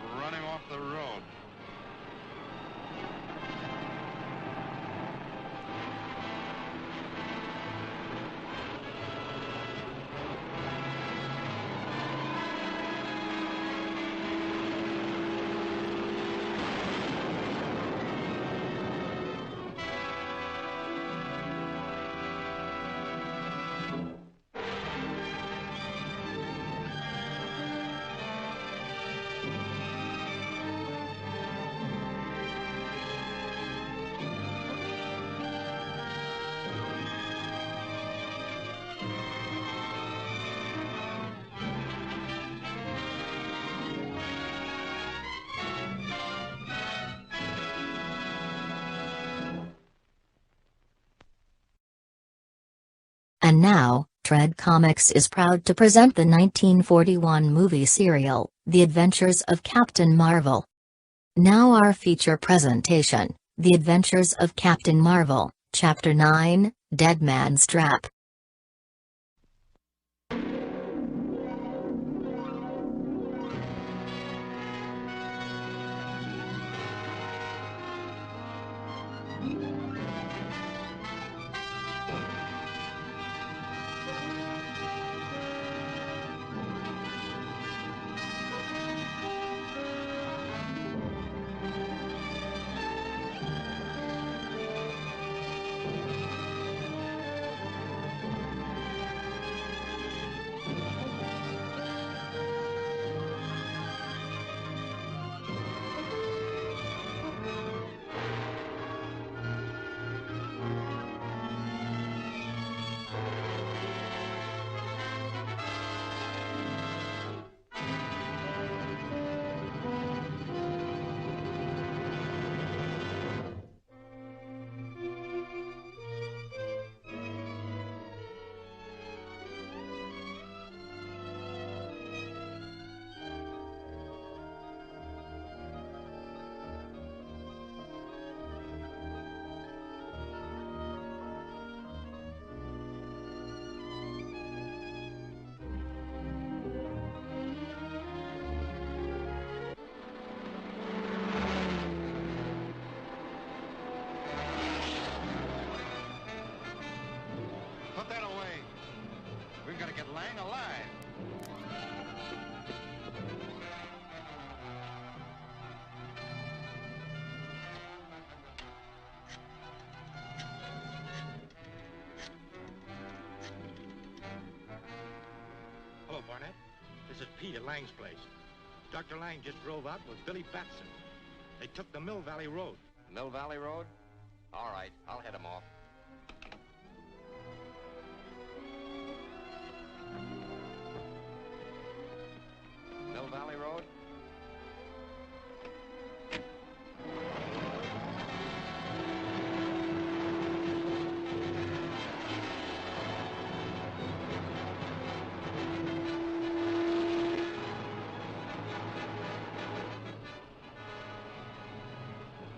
I'm running off the road. And now, Tread Comics is proud to present the 1941 movie serial, The Adventures of Captain Marvel. Now our feature presentation, The Adventures of Captain Marvel, Chapter 9, Dead Man's Trap. Put that away. We've got to get Lang alive. Hello, Barnett. This is Pete at Lang's place. Dr. Lang just drove out with Billy Batson. They took the Mill Valley Road. Mill Valley Road? All right, I'll head him off. Mill Valley Road?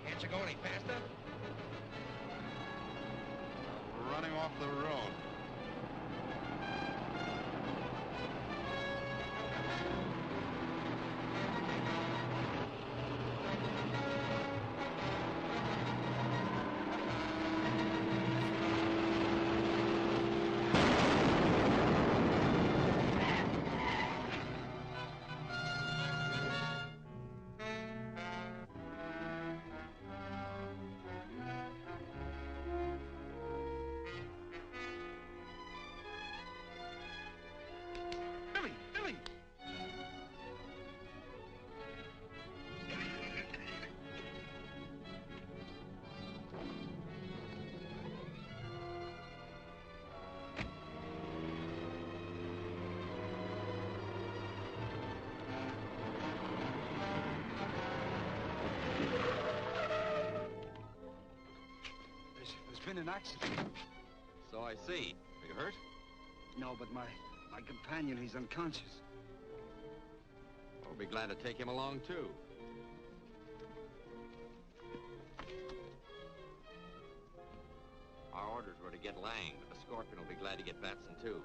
Can't you go any faster? Running off the road. an accident. So I see. Are you hurt? No, but my companion, he's unconscious. We'll be glad to take him along, too. Our orders were to get Lang, but the Scorpion will be glad to get Batson, too.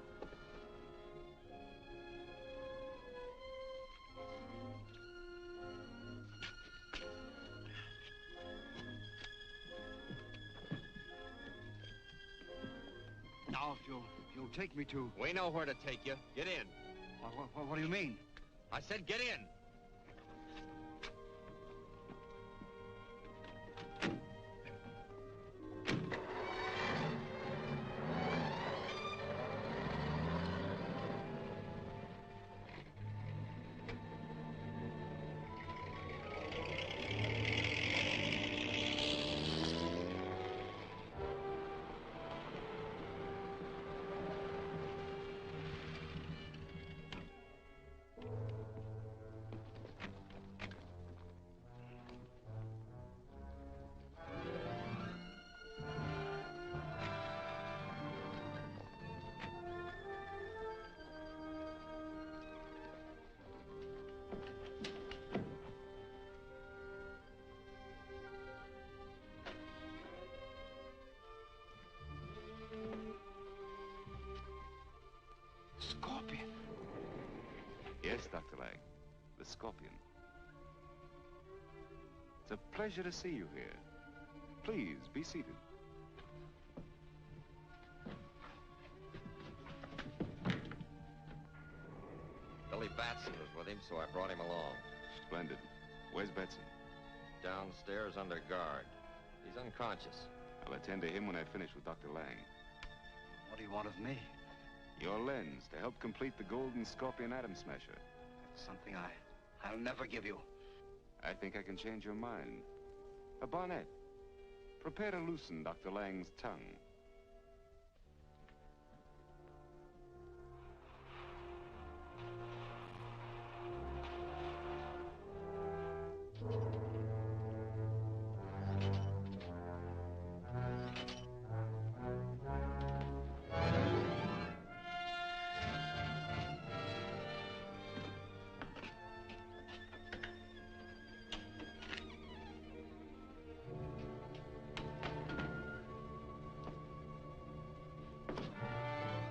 Now, if you'll take me to... We know where to take you. Get in. What do you mean? I said get in. Scorpion. Yes, Dr. Lang. The Scorpion. It's a pleasure to see you here. Please, be seated. Billy Batson was with him, so I brought him along. Splendid. Where's Batson? Downstairs under guard. He's unconscious. I'll attend to him when I finish with Dr. Lang. What do you want of me? Your lens to help complete the Golden Scorpion Atom Smasher. That's something I'll never give you. I think I can change your mind. Barnett, prepare to loosen Dr. Lang's tongue.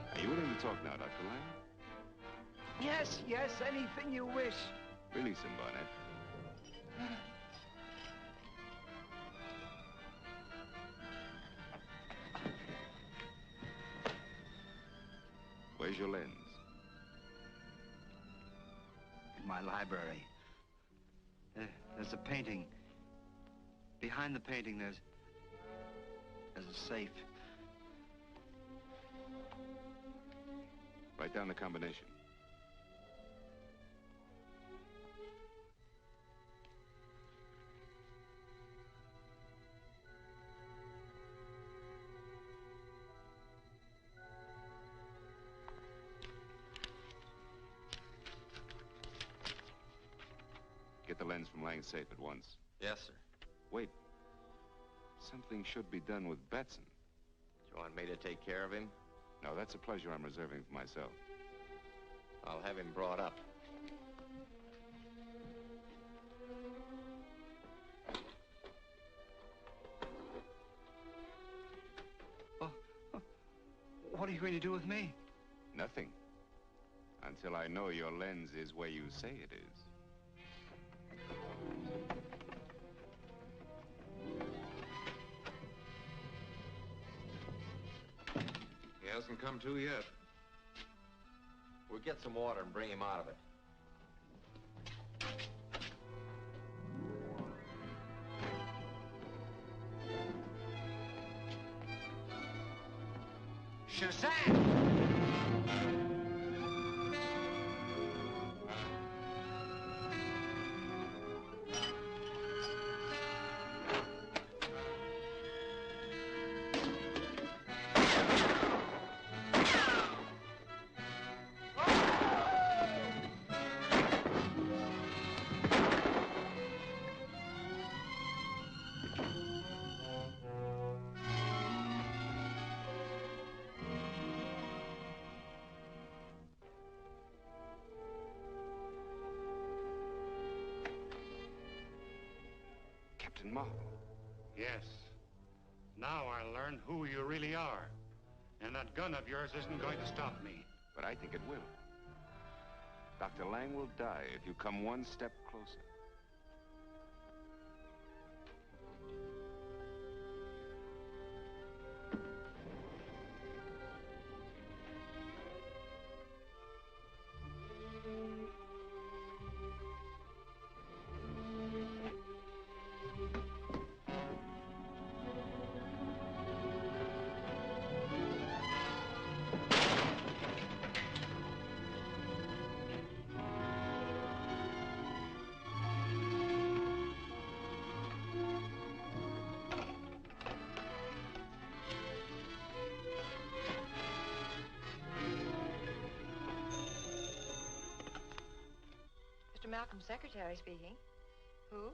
Are you willing to talk now, Dr. Lang? Yes, anything you wish. Release him, Barnett. Where's your lens? In my library. There's a painting. Behind the painting, there's a safe. Write down the combination. Get the lens from Lang's safe at once. Yes, sir. Wait. Something should be done with Batson. Do you want me to take care of him? No, that's a pleasure I'm reserving for myself. I'll have him brought up. What are you going to do with me? Nothing. Until I know your lens is where you say it is. He hasn't come to yet. We'll get some water and bring him out of it. Shazam! Captain Marvel. Yes. Now I'll learn who you really are. And that gun of yours isn't going to stop me. But I think it will. Dr. Lang will die if you come one step closer. Mr. Malcolm's secretary speaking. Who?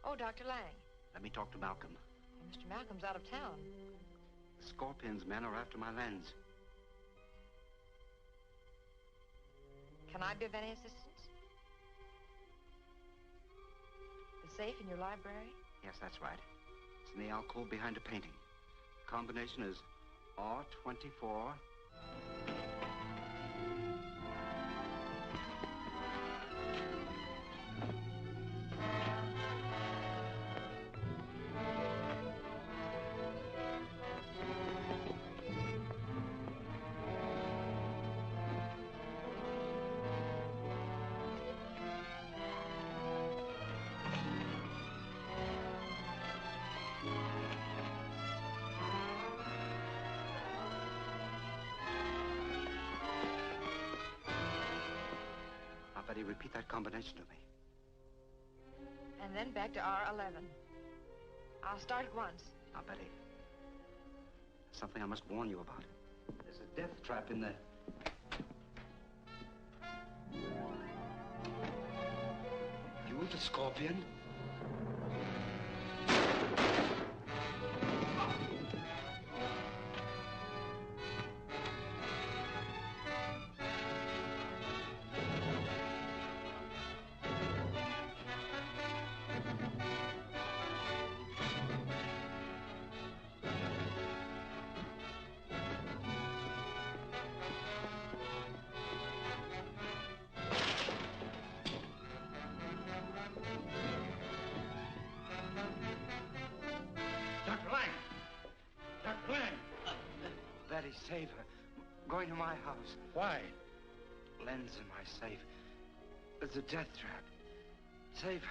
Oh, Dr. Lang. Let me talk to Malcolm. Well, Mr. Malcolm's out of town. The Scorpion's men are after my lens. Can I be of any assistance? The safe in your library? Yes, that's right. It's in the alcove behind a painting. Combination is R24. Betty, repeat that combination to me. And then back to R11. I'll start at once. Now, Betty, there's something I must warn you about. There's a death trap in there. You the Scorpion? Betty, save her. I'm going to my house. Why? Lens in my safe. It's a death trap. Save her.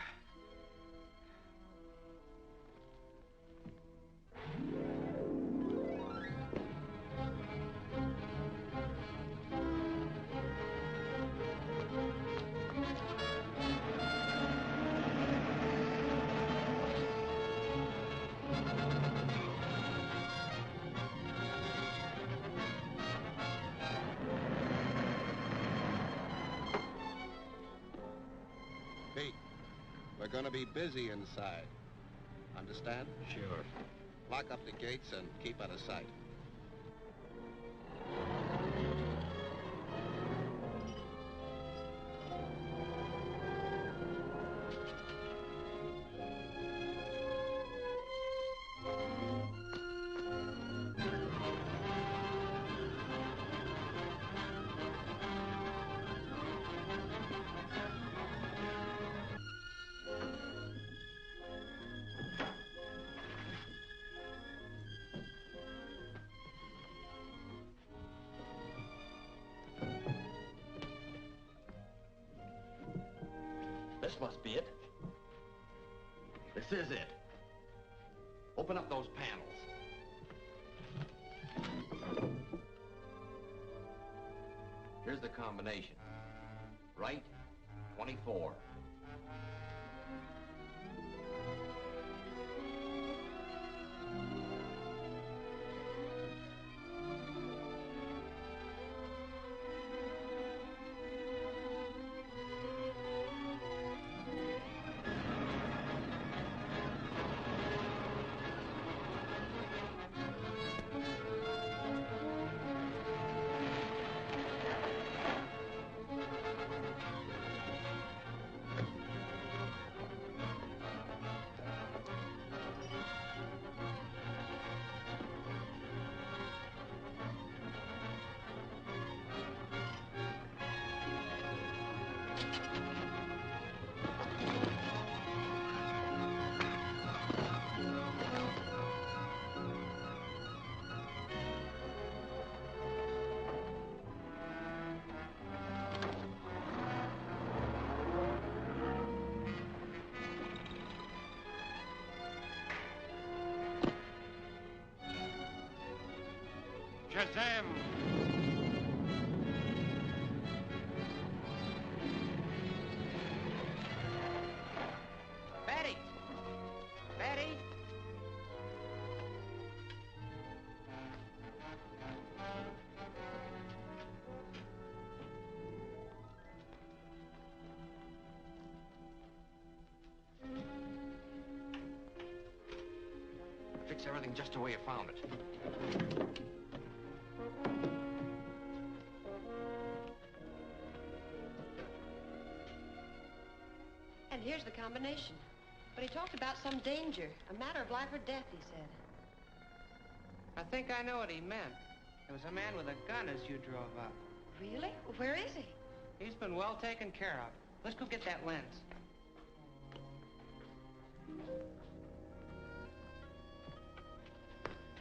Pete, we're gonna be busy inside. Understand? Sure. Lock up the gates and keep out of sight. This must be it. This is it. Open up those panels. Here's the combination. Right, 24. Shazam! Betty! Betty! Fix everything just the way you found it. And here's the combination. But he talked about some danger, a matter of life or death, he said. I think I know what he meant. There was a man with a gun as you drove up. Really? Where is he? He's been well taken care of. Let's go get that lens.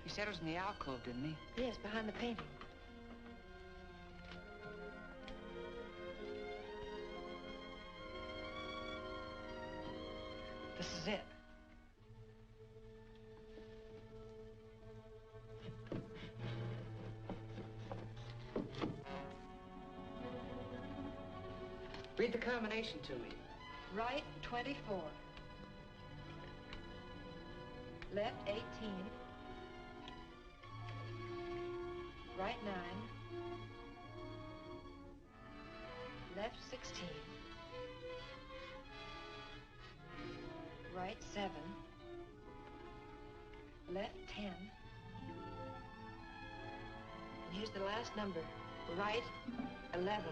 He said it was in the alcove, didn't he? Yes, behind the painting. This is it. Read the combination to me. Right 24. Left 18. Right 9. Left 16. Right 7. Left 10. And here's the last number. Right 11.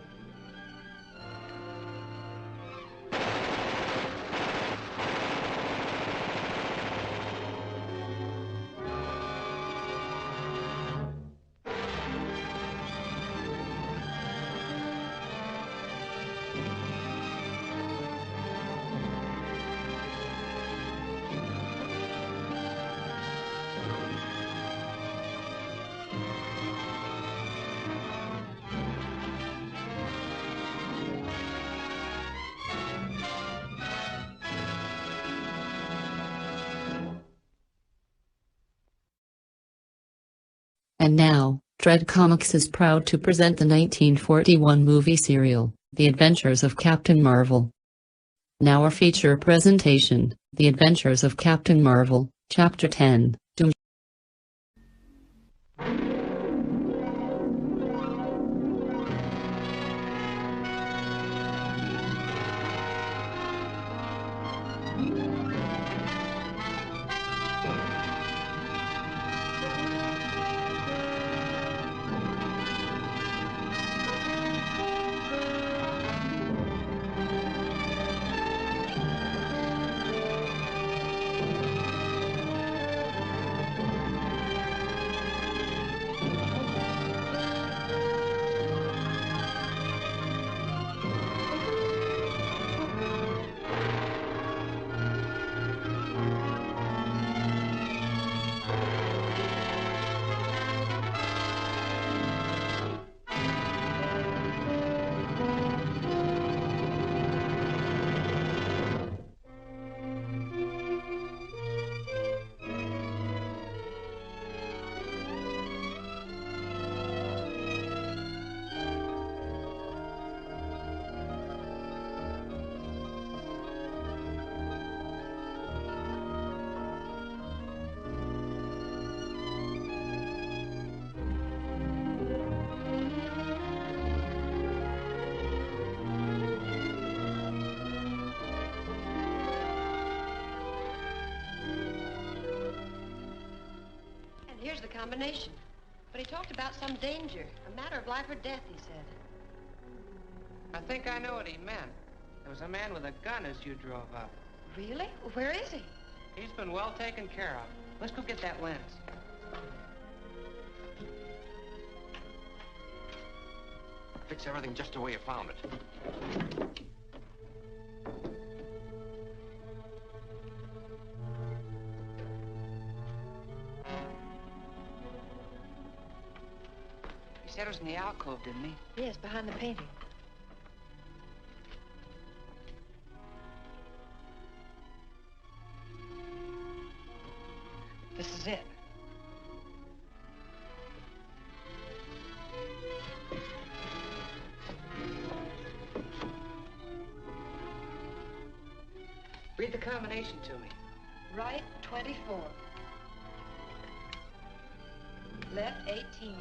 And now, Dread Comics is proud to present the 1941 movie serial, The Adventures of Captain Marvel. Now our feature presentation, The Adventures of Captain Marvel, Chapter 10, Doom. Here's the combination. But he talked about some danger, a matter of life or death, he said. I think I know what he meant. There was a man with a gun as you drove up. Really? Where is he? He's been well taken care of. Let's go get that lens. Fix everything just the way you found it. He said it was in the alcove, didn't he? Yes, behind the painting. This is it. Read the combination to me. Right 24. Left 18.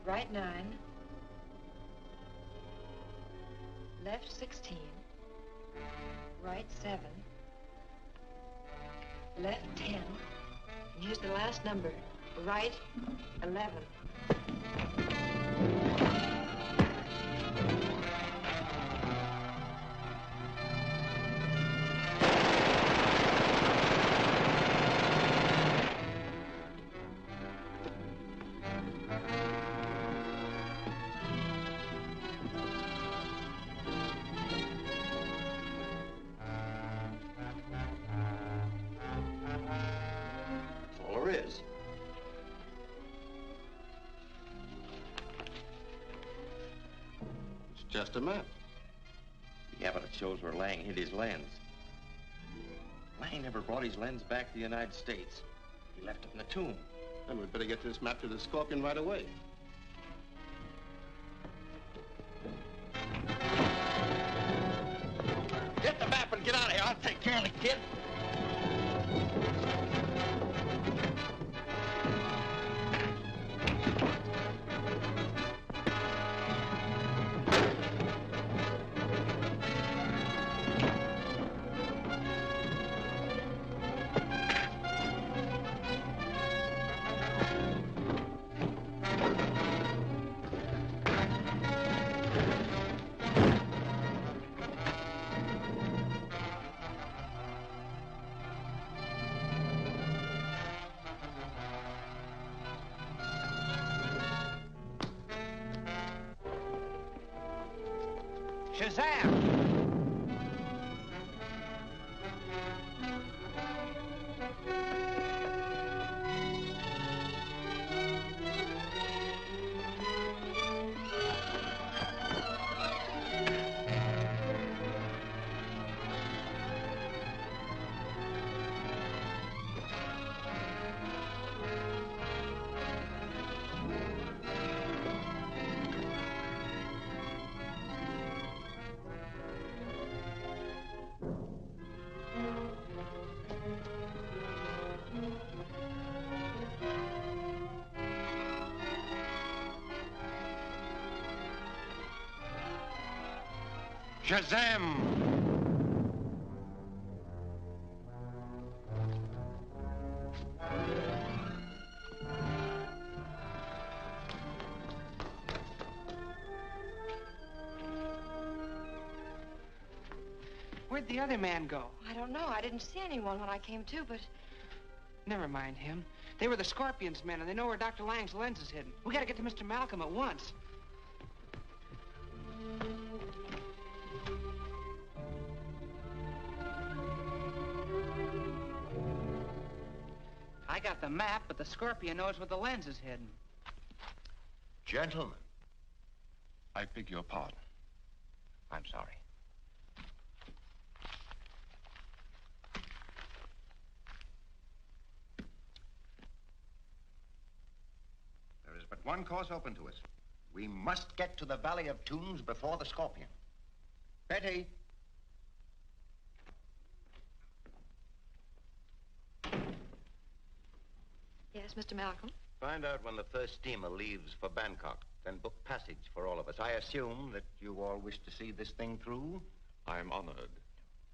Right 9. Left 16. Right 7. Left 10. And here's the last number. Right 11. Just a map. Yeah, but it shows where Lang hid his lens. Lang never brought his lens back to the United States. He left it in the tomb. Then we'd better get this map to the Scorpion right away. Get the map and get out of here. I'll take care of the kid. Shazam! Shazam! Where'd the other man go? I don't know. I didn't see anyone when I came to, but... Never mind him. They were the Scorpion's men, and they know where Dr. Lang's lens is hidden. We gotta get to Mr. Malcolm at once. I got the map, but the Scorpion knows where the lens is hidden. Gentlemen. I beg your pardon. I'm sorry. There is but one course open to us. We must get to the Valley of Tombs before the Scorpion. Betty. Yes, Mr. Malcolm? Find out when the first steamer leaves for Bangkok, then book passage for all of us. I assume that you all wish to see this thing through? I'm honored.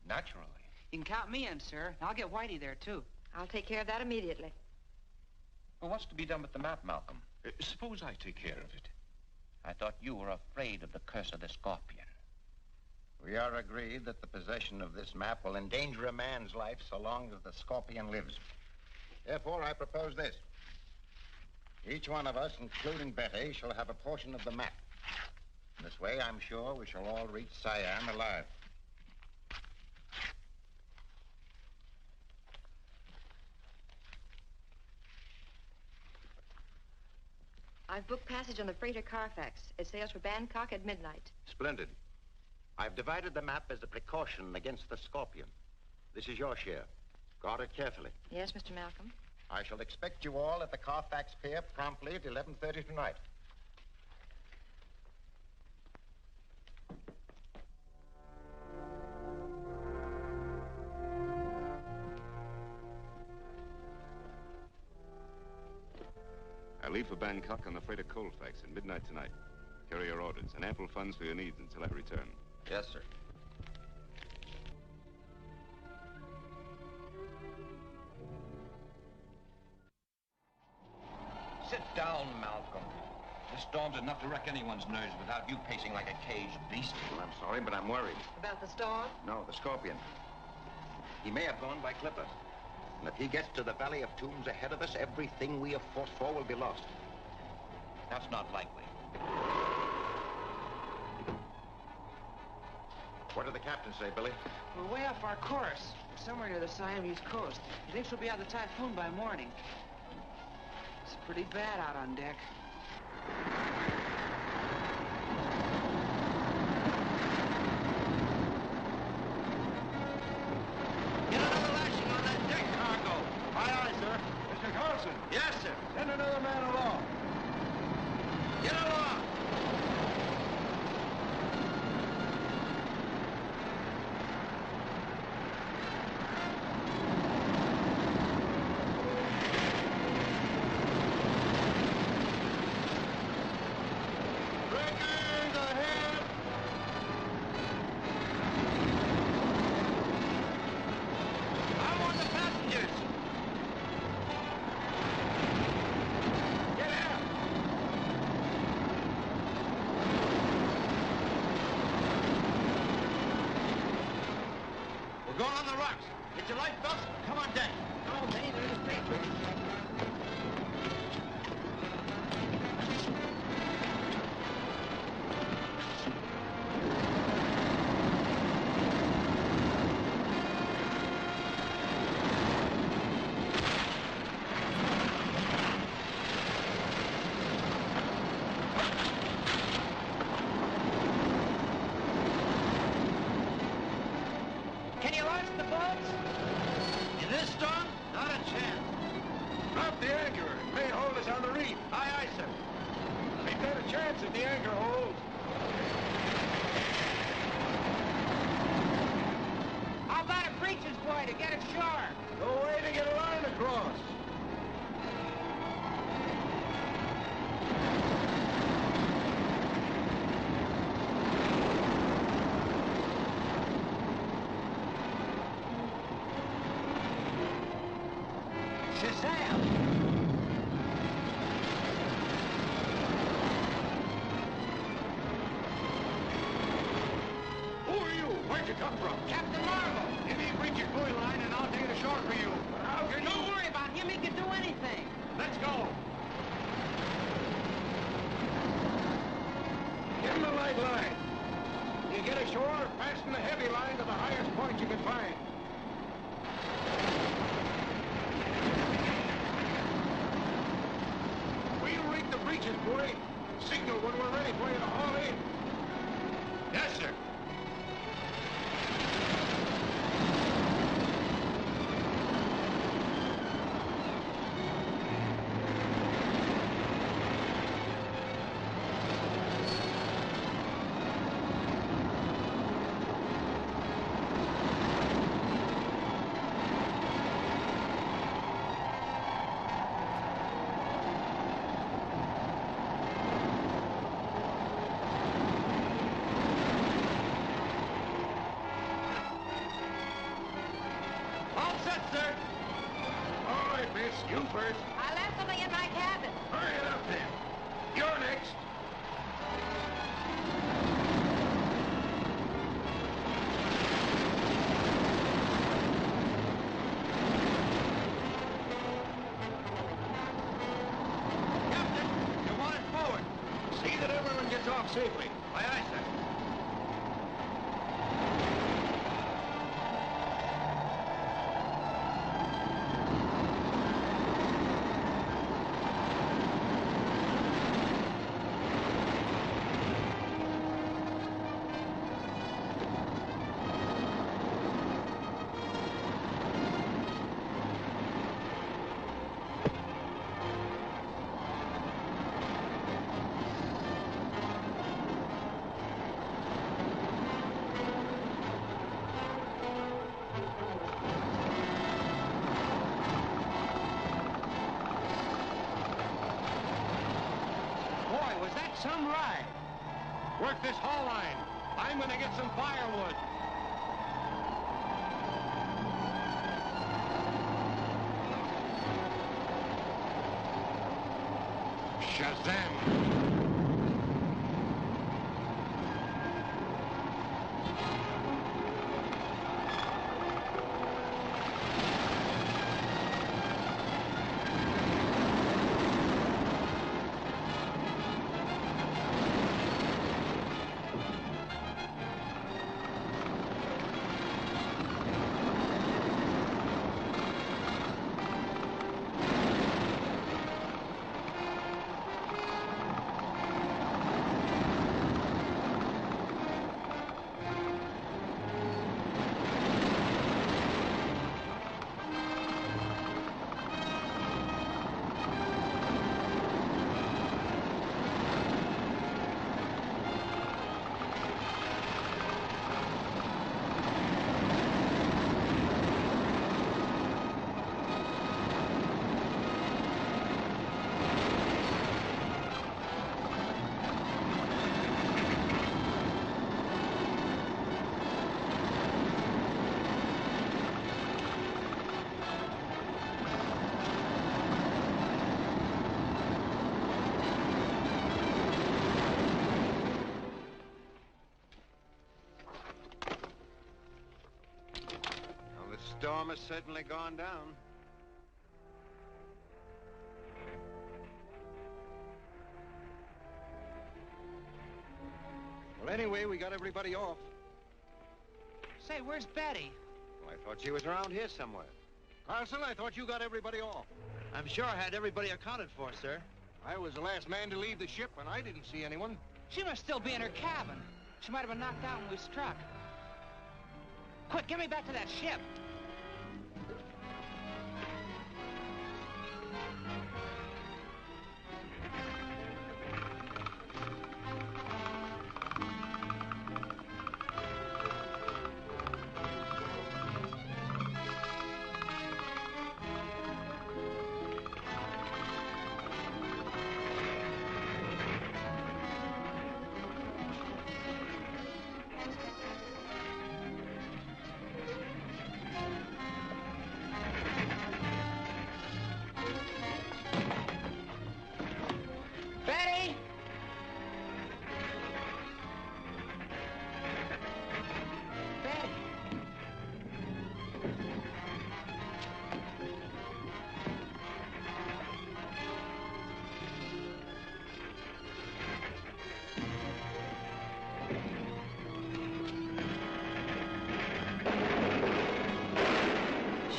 Naturally. You can count me in, sir. I'll get Whitey there, too. I'll take care of that immediately. Well, what's to be done with the map, Malcolm? Suppose I take care of it. I thought you were afraid of the curse of the Scorpion. We are agreed that the possession of this map will endanger a man's life so long as the Scorpion lives. Therefore, I propose this. Each one of us, including Betty, shall have a portion of the map. In this way, I'm sure we shall all reach Siam alive. I've booked passage on the freighter Carfax. It sails for Bangkok at midnight. Splendid. I've divided the map as a precaution against the Scorpion. This is your share. Guard it carefully. Yes, Mr. Malcolm. I shall expect you all at the Carfax Pier promptly at 11:30 tonight. I leave for Bangkok on the freighter Colfax at midnight tonight. Carry your orders and ample funds for your needs until I return. Yes, sir. Sit down, Malcolm. This storm's enough to wreck anyone's nerves without you pacing like a caged beast. Well, I'm sorry, but I'm worried. About the storm? No, the Scorpion. He may have gone by clipper. And if he gets to the Valley of Tombs ahead of us, everything we have fought for will be lost. That's not likely. What did the captain say, Billy? We're way off our course. We're somewhere near the Siamese coast. He thinks we'll be out of the typhoon by morning. It's pretty bad out on deck. Get another lashing on that deck cargo. Aye, aye, sir. Mr. Carlson. Yes, sir. Send another man along. Get along. We're going on the rocks. Get your life belts. Come on deck. Oh, man, there's paper. Can you launch the boats? In this storm? Not a chance. Drop the anchor. It may hold us on the reef. Aye, aye, sir. We've got a chance if the anchor holds. How about a breeches boy to get ashore? No way to get a line across. Shazam! Who are you? Where'd you come from? Captain Marvel! Give me a breeches buoy line and I'll take it ashore for you. How can you? Don't worry about him. He can do anything. Let's go. Give him a light line. You get ashore, fasten the heavy line to the highest point you can find. We'll rig the breeches buoy. Signal when we're ready for you to haul in. Yes, sir. All set, sir. All right, miss. You first. I left something in my cabin. Hurry it up, then. You're next. Captain, you want it forward. See that everyone gets off safely. Aye, aye, sir. some ride. Work this haul line. I'm gonna get some firewood. Shazam! The storm has certainly gone down. Well, anyway, we got everybody off. Say, where's Betty? Well, I thought she was around here somewhere. Carlson, I thought you got everybody off. I'm sure I had everybody accounted for, sir. I was the last man to leave the ship, and I didn't see anyone. She must still be in her cabin. She might have been knocked out when we struck. Quick, get me back to that ship.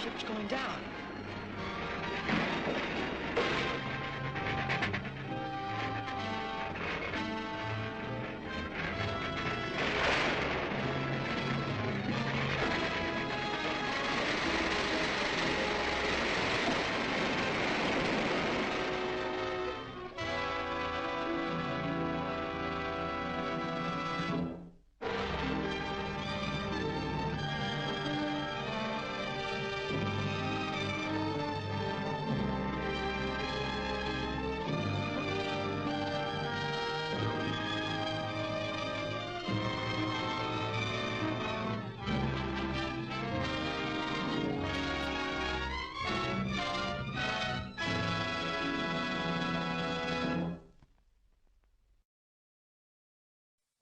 Ship's going down.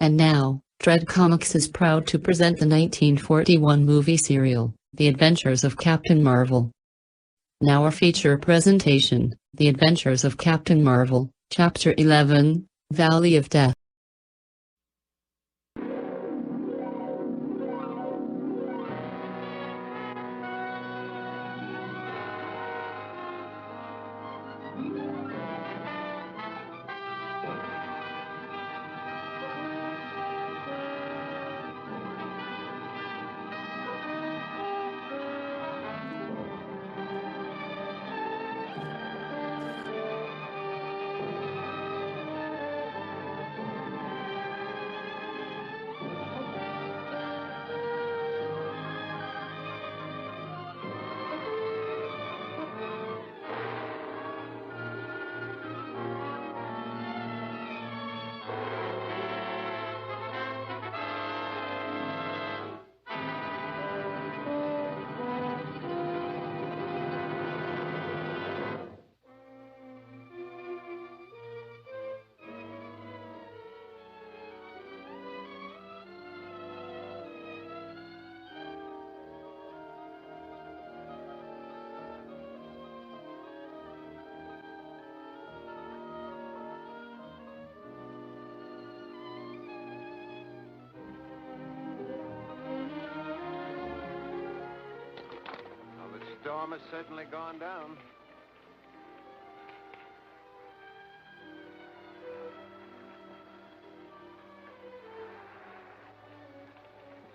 And now, Dread Comics is proud to present the 1941 movie serial, The Adventures of Captain Marvel. Now our feature presentation, The Adventures of Captain Marvel, Chapter 11, Valley of Death. storm has certainly gone down.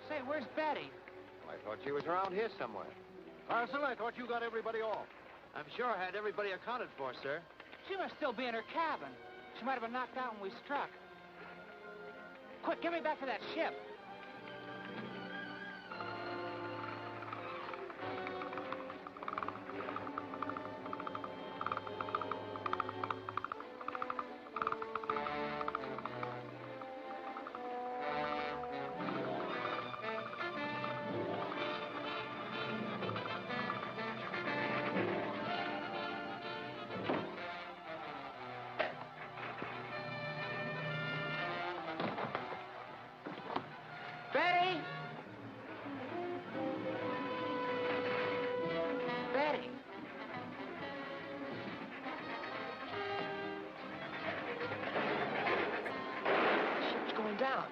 Say, where's Betty? I thought she was around here somewhere. Parson, I thought you got everybody off. I'm sure I had everybody accounted for, sir. She must still be in her cabin. She might have been knocked out when we struck. Quick, get me back to that ship. Betty! Betty! Ship's going down.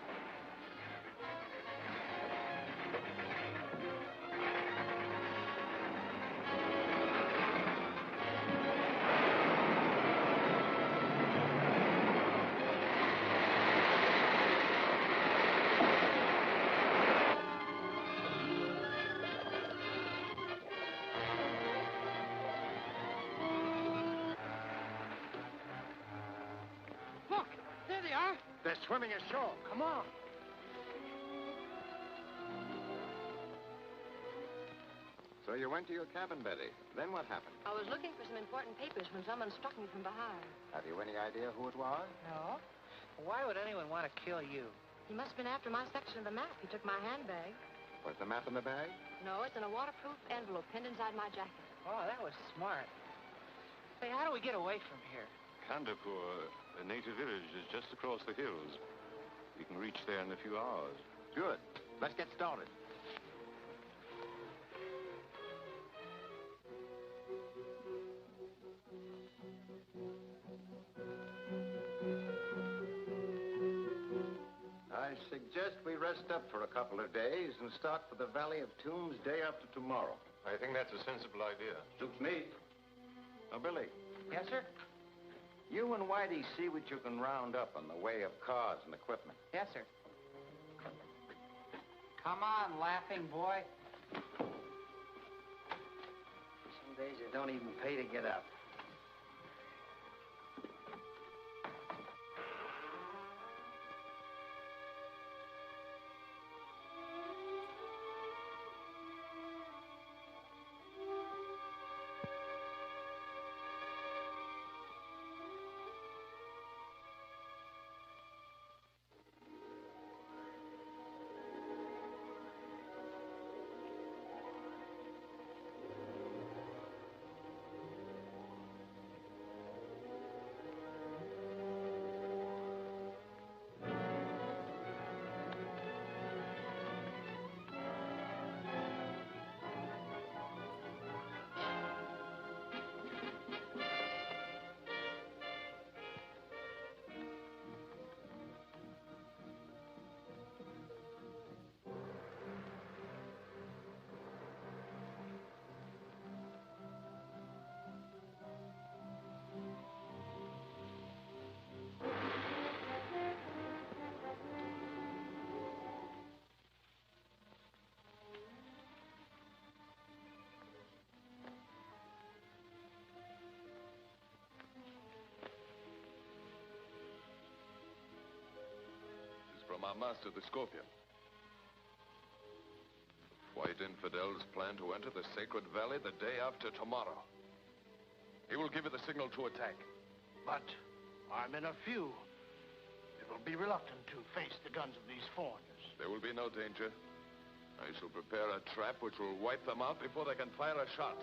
Look, there they are. They're swimming ashore. Come on. So you went to your cabin, Betty. Then what happened? I was looking for some important papers when someone struck me from behind. Have you any idea who it was? No? Why would anyone want to kill you? He must have been after my section of the map. He took my handbag. Was the map in the bag? No, it's in a waterproof envelope pinned inside my jacket. Oh, that was smart. Say, how do we get away from here? Kandapur, a native village, is just across the hills. We can reach there in a few hours. Good. Let's get started. I suggest we rest up for a couple of days and start for the Valley of Tombs day after tomorrow. I think that's a sensible idea. Suits me. Now, Billy, Yes, sir? you and Whitey see what you can round up in the way of cars and equipment. Yes, sir. Come on, laughing boy. Some days it don't even pay to get up. From our master, the Scorpion. White infidels plan to enter the Sacred Valley the day after tomorrow. He will give you the signal to attack. But our men are few. They will be reluctant to face the guns of these foreigners. There will be no danger. I shall prepare a trap which will wipe them out before they can fire a shot.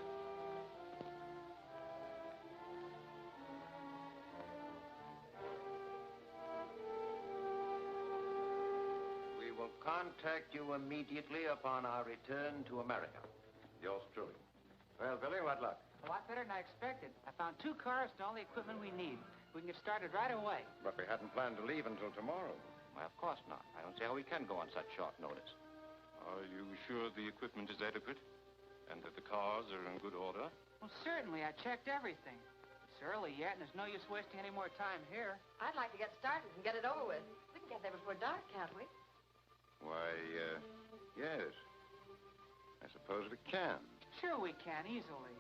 We will contact you immediately upon our return to America. Yours truly. Well, Billy, what luck? A lot better than I expected. I found 2 cars and all the equipment we need. We can get started right away. But we hadn't planned to leave until tomorrow. Why, of course not. I don't see how we can go on such short notice. Are you sure the equipment is adequate? And that the cars are in good order? Well, certainly. I checked everything. It's early yet, and there's no use wasting any more time here. I'd like to get started and get it over with. We can get there before dark, can't we? Why, yes. I suppose we can. Sure we can, easily.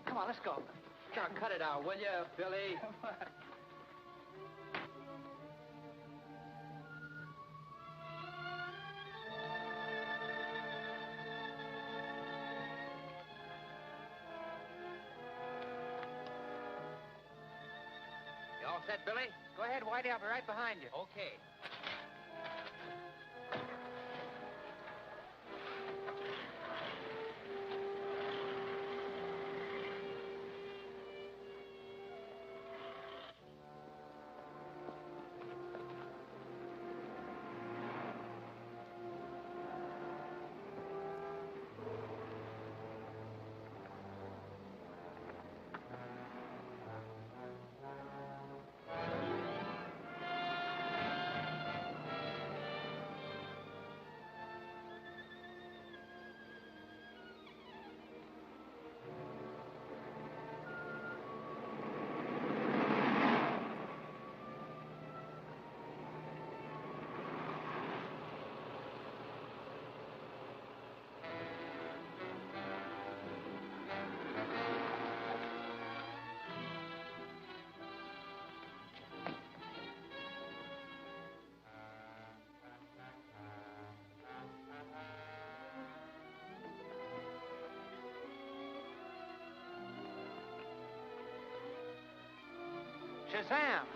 Come on, let's go. Now, cut it out, will you, Billy? Come on. You all set, Billy? Go ahead, Whitey. I'll be right behind you. Okay. Shazam!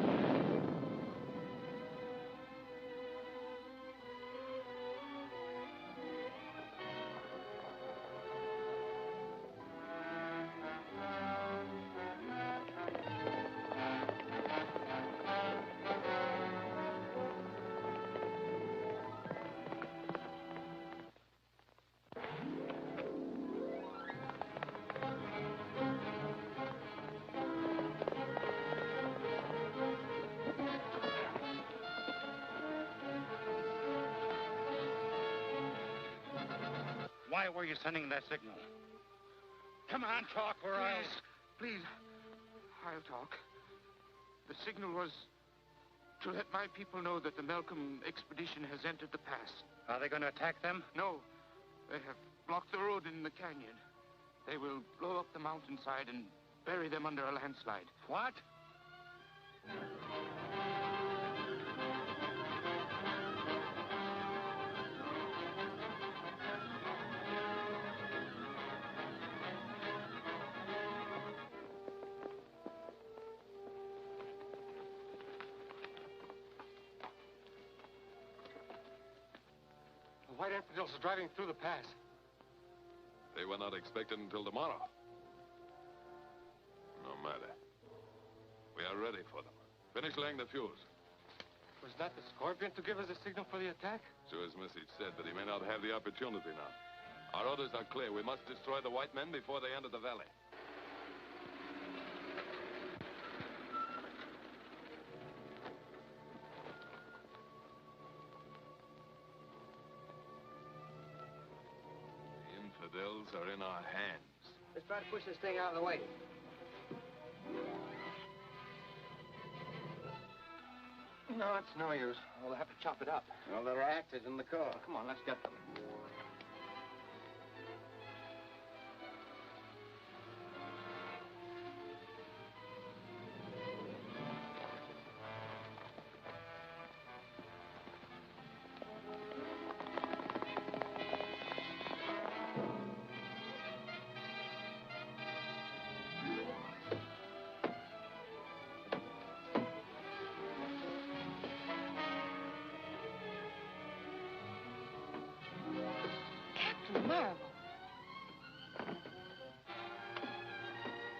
Why were you sending that signal? Come on, talk, or else... Please, I'll talk. The signal was to let my people know that the Malcolm expedition has entered the pass. Are they going to attack them? No. They have blocked the road in the canyon. They will blow up the mountainside and bury them under a landslide. What? The White Infidels are driving through the pass. They were not expected until tomorrow. No matter. We are ready for them. Finish laying the fuse. Was that the Scorpion to give us a signal for the attack? So his message said, but he may not have the opportunity now. Our orders are clear. We must destroy the white men before they enter the valley. The infidels are in our hands. Let's try to push this thing out of the way. No, it's no use. We'll have to chop it up. Well, there are axes in the car. Come on, let's get them. Marvel.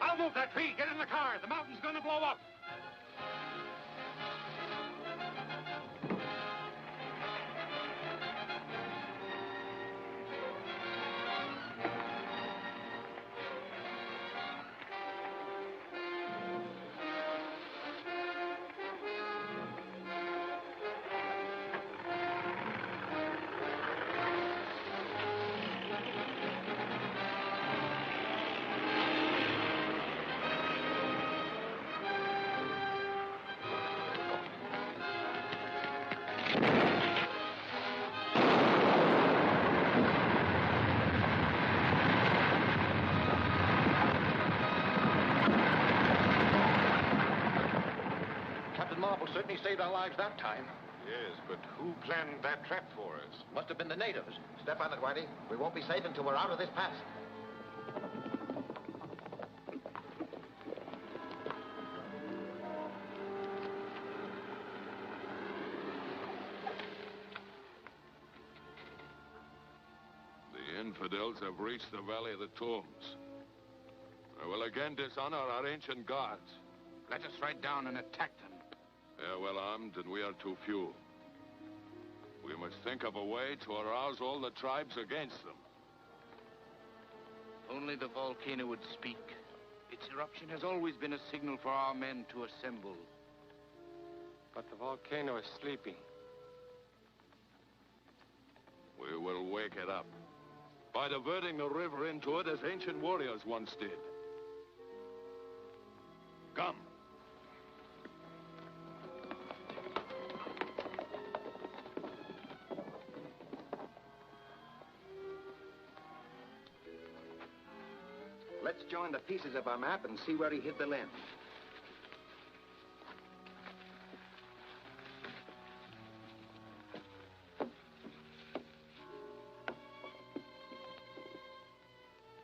I'll move that tree. Get in the car. The mountain's going to blow up. marvel certainly saved our lives that time. Yes, but who planned that trap for us? Must have been the natives. Step on it, Whitey. We won't be safe until we're out of this pass. The infidels have reached the Valley of the Tombs. I will again dishonor our ancient gods. Let us ride down and attack them. They are well armed, and we are too few. We must think of a way to arouse all the tribes against them. Only the volcano would speak. Its eruption has always been a signal for our men to assemble. But the volcano is sleeping. We will wake it up by diverting the river into it as ancient warriors once did. Come. Let's join the pieces of our map and see where he hid the lens.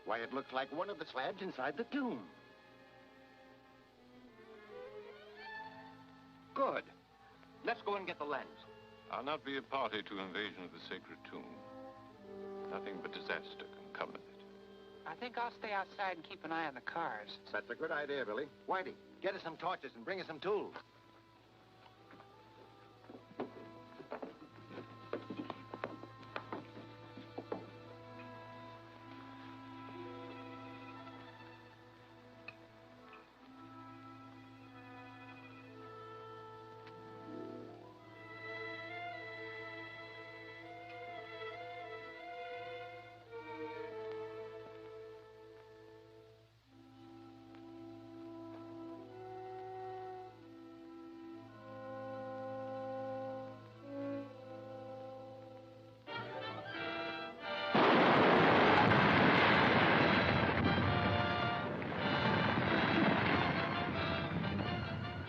Why, it looks like one of the slabs inside the tomb. Good. Let's go and get the lens. I'll not be a party to invasion of the sacred tomb. Nothing but disaster can come of it. I think I'll stay outside and keep an eye on the cars. That's a good idea, Billy. Whitey, get us some torches and bring us some tools.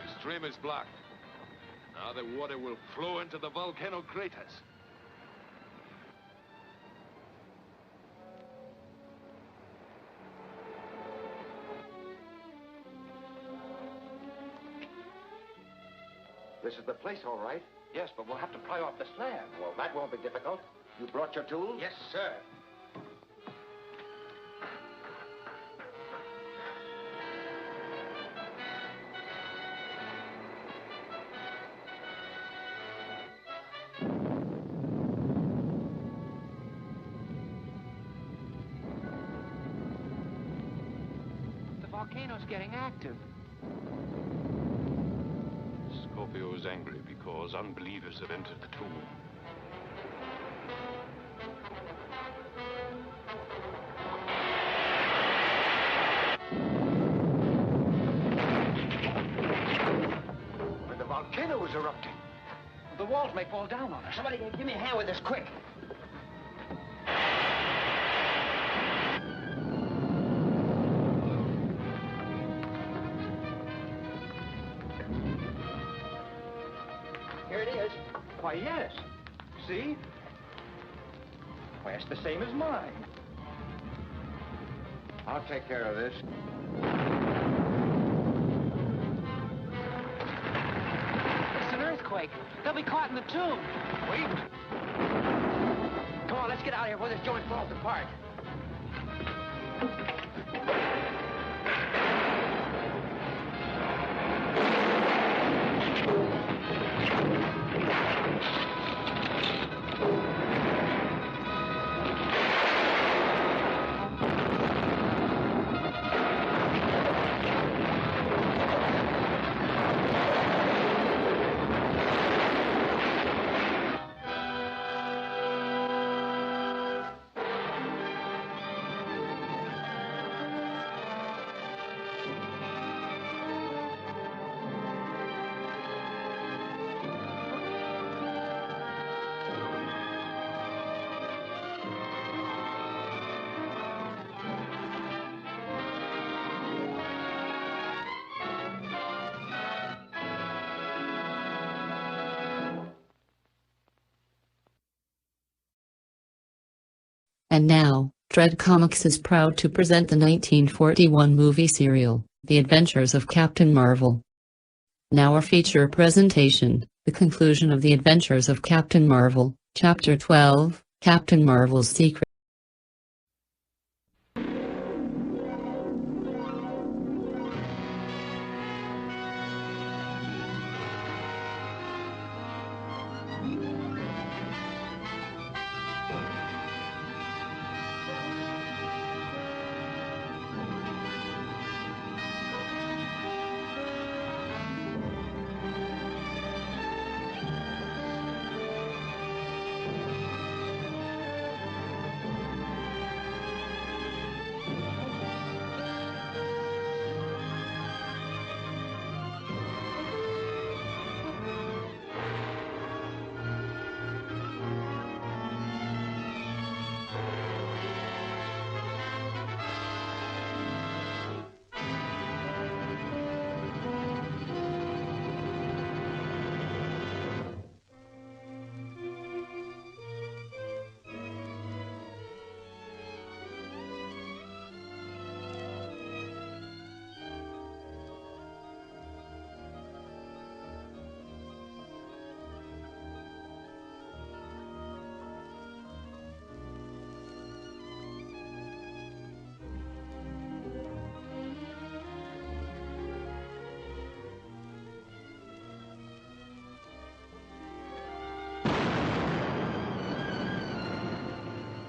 The stream is blocked. Now the water will flow into the volcano craters. This is the place, all right. Yes, but we'll have to pry off the slab. Well, that won't be difficult. You brought your tools? Yes, sir. The volcano's getting active. Scorpio is angry because unbelievers have entered the tomb. When the volcano was erupting. The walls may fall down on us. Somebody give me a hand with this, quick. Here it is. Why, yes. See? Why, it's the same as mine. I'll take care of this. It's an earthquake. They'll be caught in the tomb. Wait. Come on, let's get out of here before this joint falls apart. And now, Dread Comics is proud to present the 1941 movie serial, The Adventures of Captain Marvel. Now our feature presentation, the conclusion of The Adventures of Captain Marvel, Chapter 12, Captain Marvel's Secret.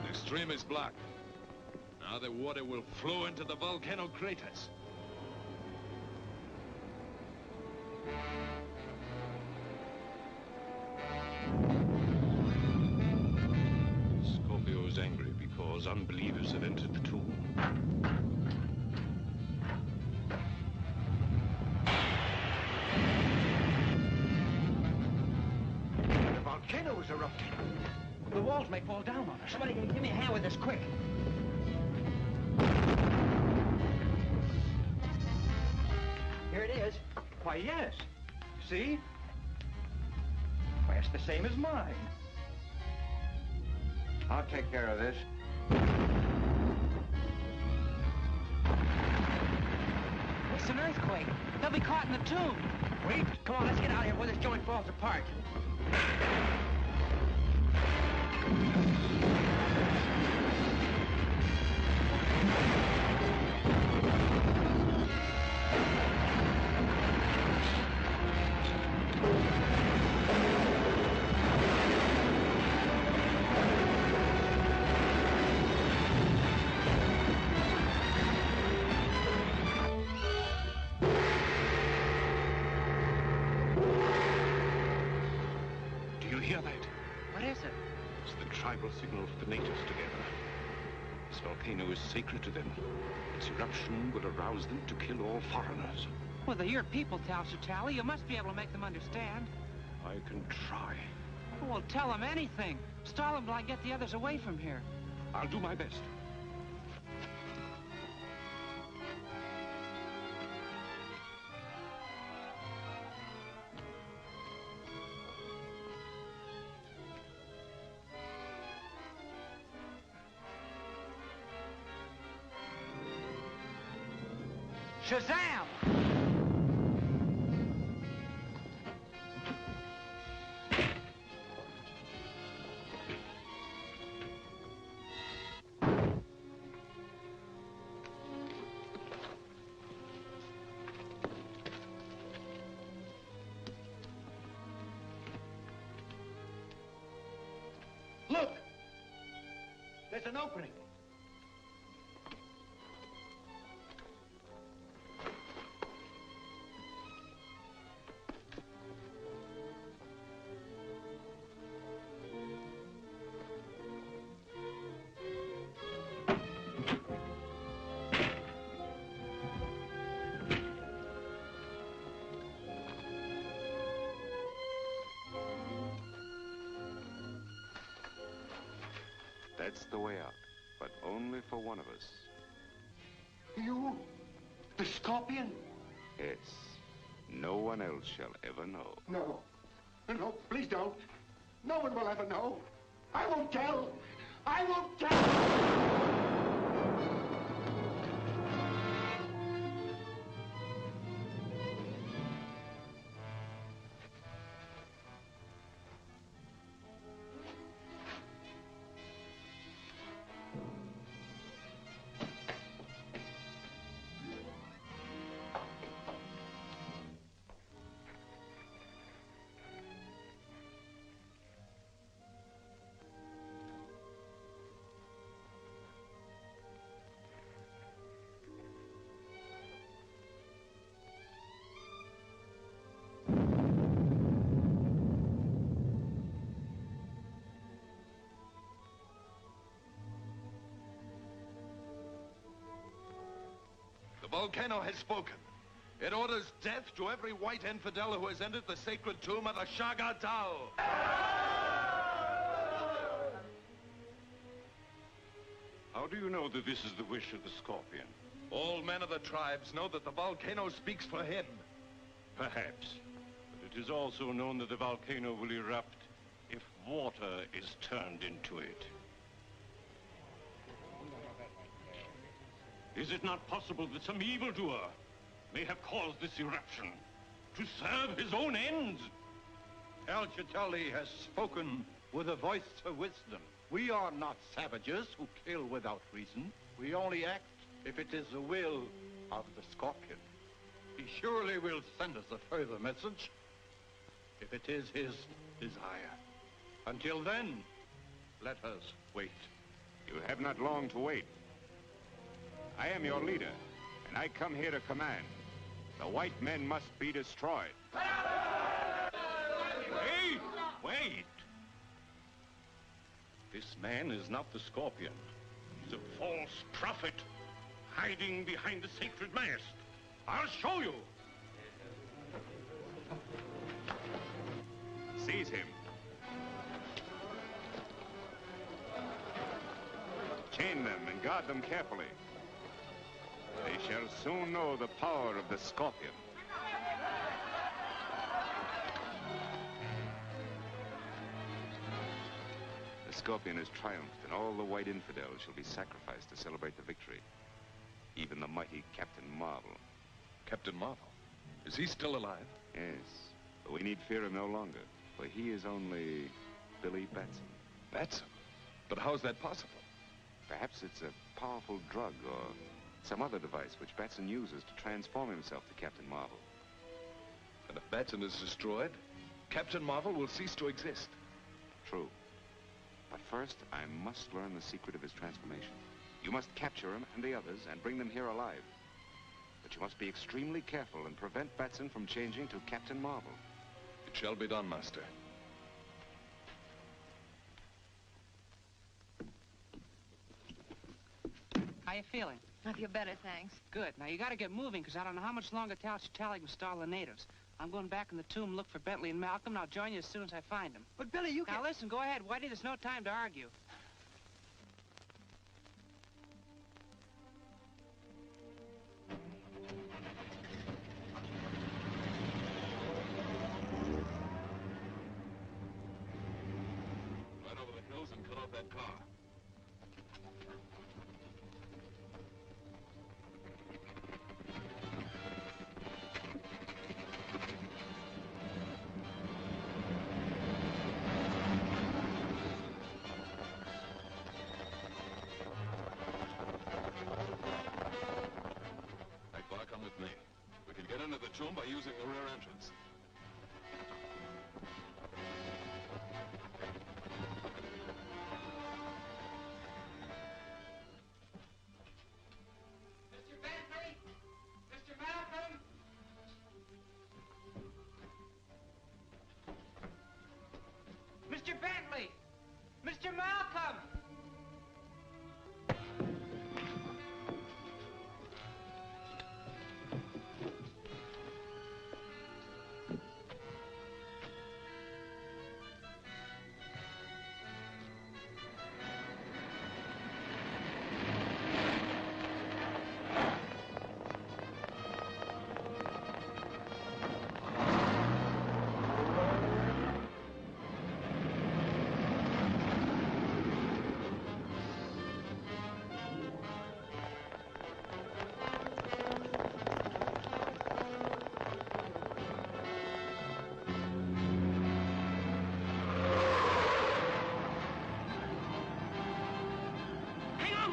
The stream is black. Now the water will flow into the volcano craters. Scorpio is angry because unbelievers have entered the tomb. The volcano is erupting. The walls may fall down on us. Somebody give me a hand with this, quick. Here it is. Why, yes. See? Why, it's the same as mine. I'll take care of this. It's an earthquake. They'll be caught in the tomb. Wait. Come on, let's get out of here before this joint falls apart. Do you hear that? What is it? It's the tribal signal for the natives together. This volcano is sacred to them. Its eruption will arouse them to kill all foreigners. Well, they're your people, Tally. You must be able to make them understand. I can try. Well, tell them anything. Stall them till I get the others away from here. I'll do my best. Shazam! Look! There's an opening. That's the way out, but only for one of us. You? The Scorpion? Yes. No one else shall ever know. No. No, please don't. No one will ever know. I won't tell. I won't die! The volcano has spoken. It orders death to every white infidel who has entered the sacred tomb of the Shagatal. How do you know that this is the wish of the Scorpion? All men of the tribes know that the volcano speaks for him. Perhaps. But it is also known that the volcano will erupt if water is turned into it. Is it not possible that some evildoer may have caused this eruption to serve his own ends? El Chitali has spoken with a voice of wisdom. We are not savages who kill without reason. We only act if it is the will of the Scorpion. He surely will send us a further message if it is his desire. Until then, let us wait. You have not long to wait. I am your leader, and I come here to command. The white men must be destroyed. Wait! Wait! This man is not the Scorpion. He's a false prophet hiding behind the sacred mast. I'll show you. Seize him. Chain them and guard them carefully. They shall soon know the power of the Scorpion. The Scorpion has triumphed, and all the white infidels shall be sacrificed to celebrate the victory. Even the mighty Captain Marvel. Captain Marvel? Is he still alive? Yes, but we need fear him no longer, for he is only Billy Batson. Batson? But how's that possible? Perhaps it's a powerful drug or some other device which Batson uses to transform himself to Captain Marvel. And if Batson is destroyed, Captain Marvel will cease to exist. True. But first, I must learn the secret of his transformation. You must capture him and the others and bring them here alive. But you must be extremely careful and prevent Batson from changing to Captain Marvel. It shall be done, Master. How you feeling? I feel better, thanks. Good. Now, you gotta get moving, because I don't know how much longer Tally can stall the natives. I'm going back in the tomb, look for Bentley and Malcolm, and I'll join you as soon as I find them. But, Billy, you Now, listen, go ahead, Whitey. There's no time to argue. Run over the hills and cut off that car. Come with me. We can get into the tomb by using the rear entrance. Mr. Bentley! Mr. Malcolm! Mr. Bentley! Mr. Malcolm!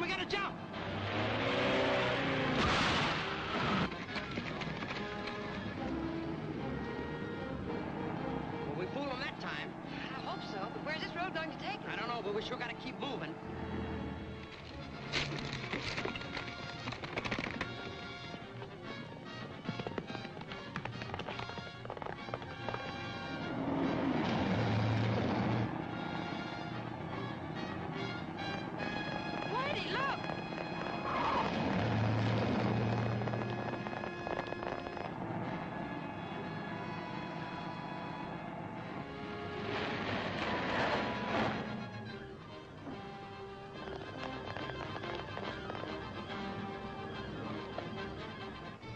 We gotta jump! Well, we fooled them that time. I hope so, but where's this road going to take us? I don't know, but we sure gotta keep moving. Whitey, look!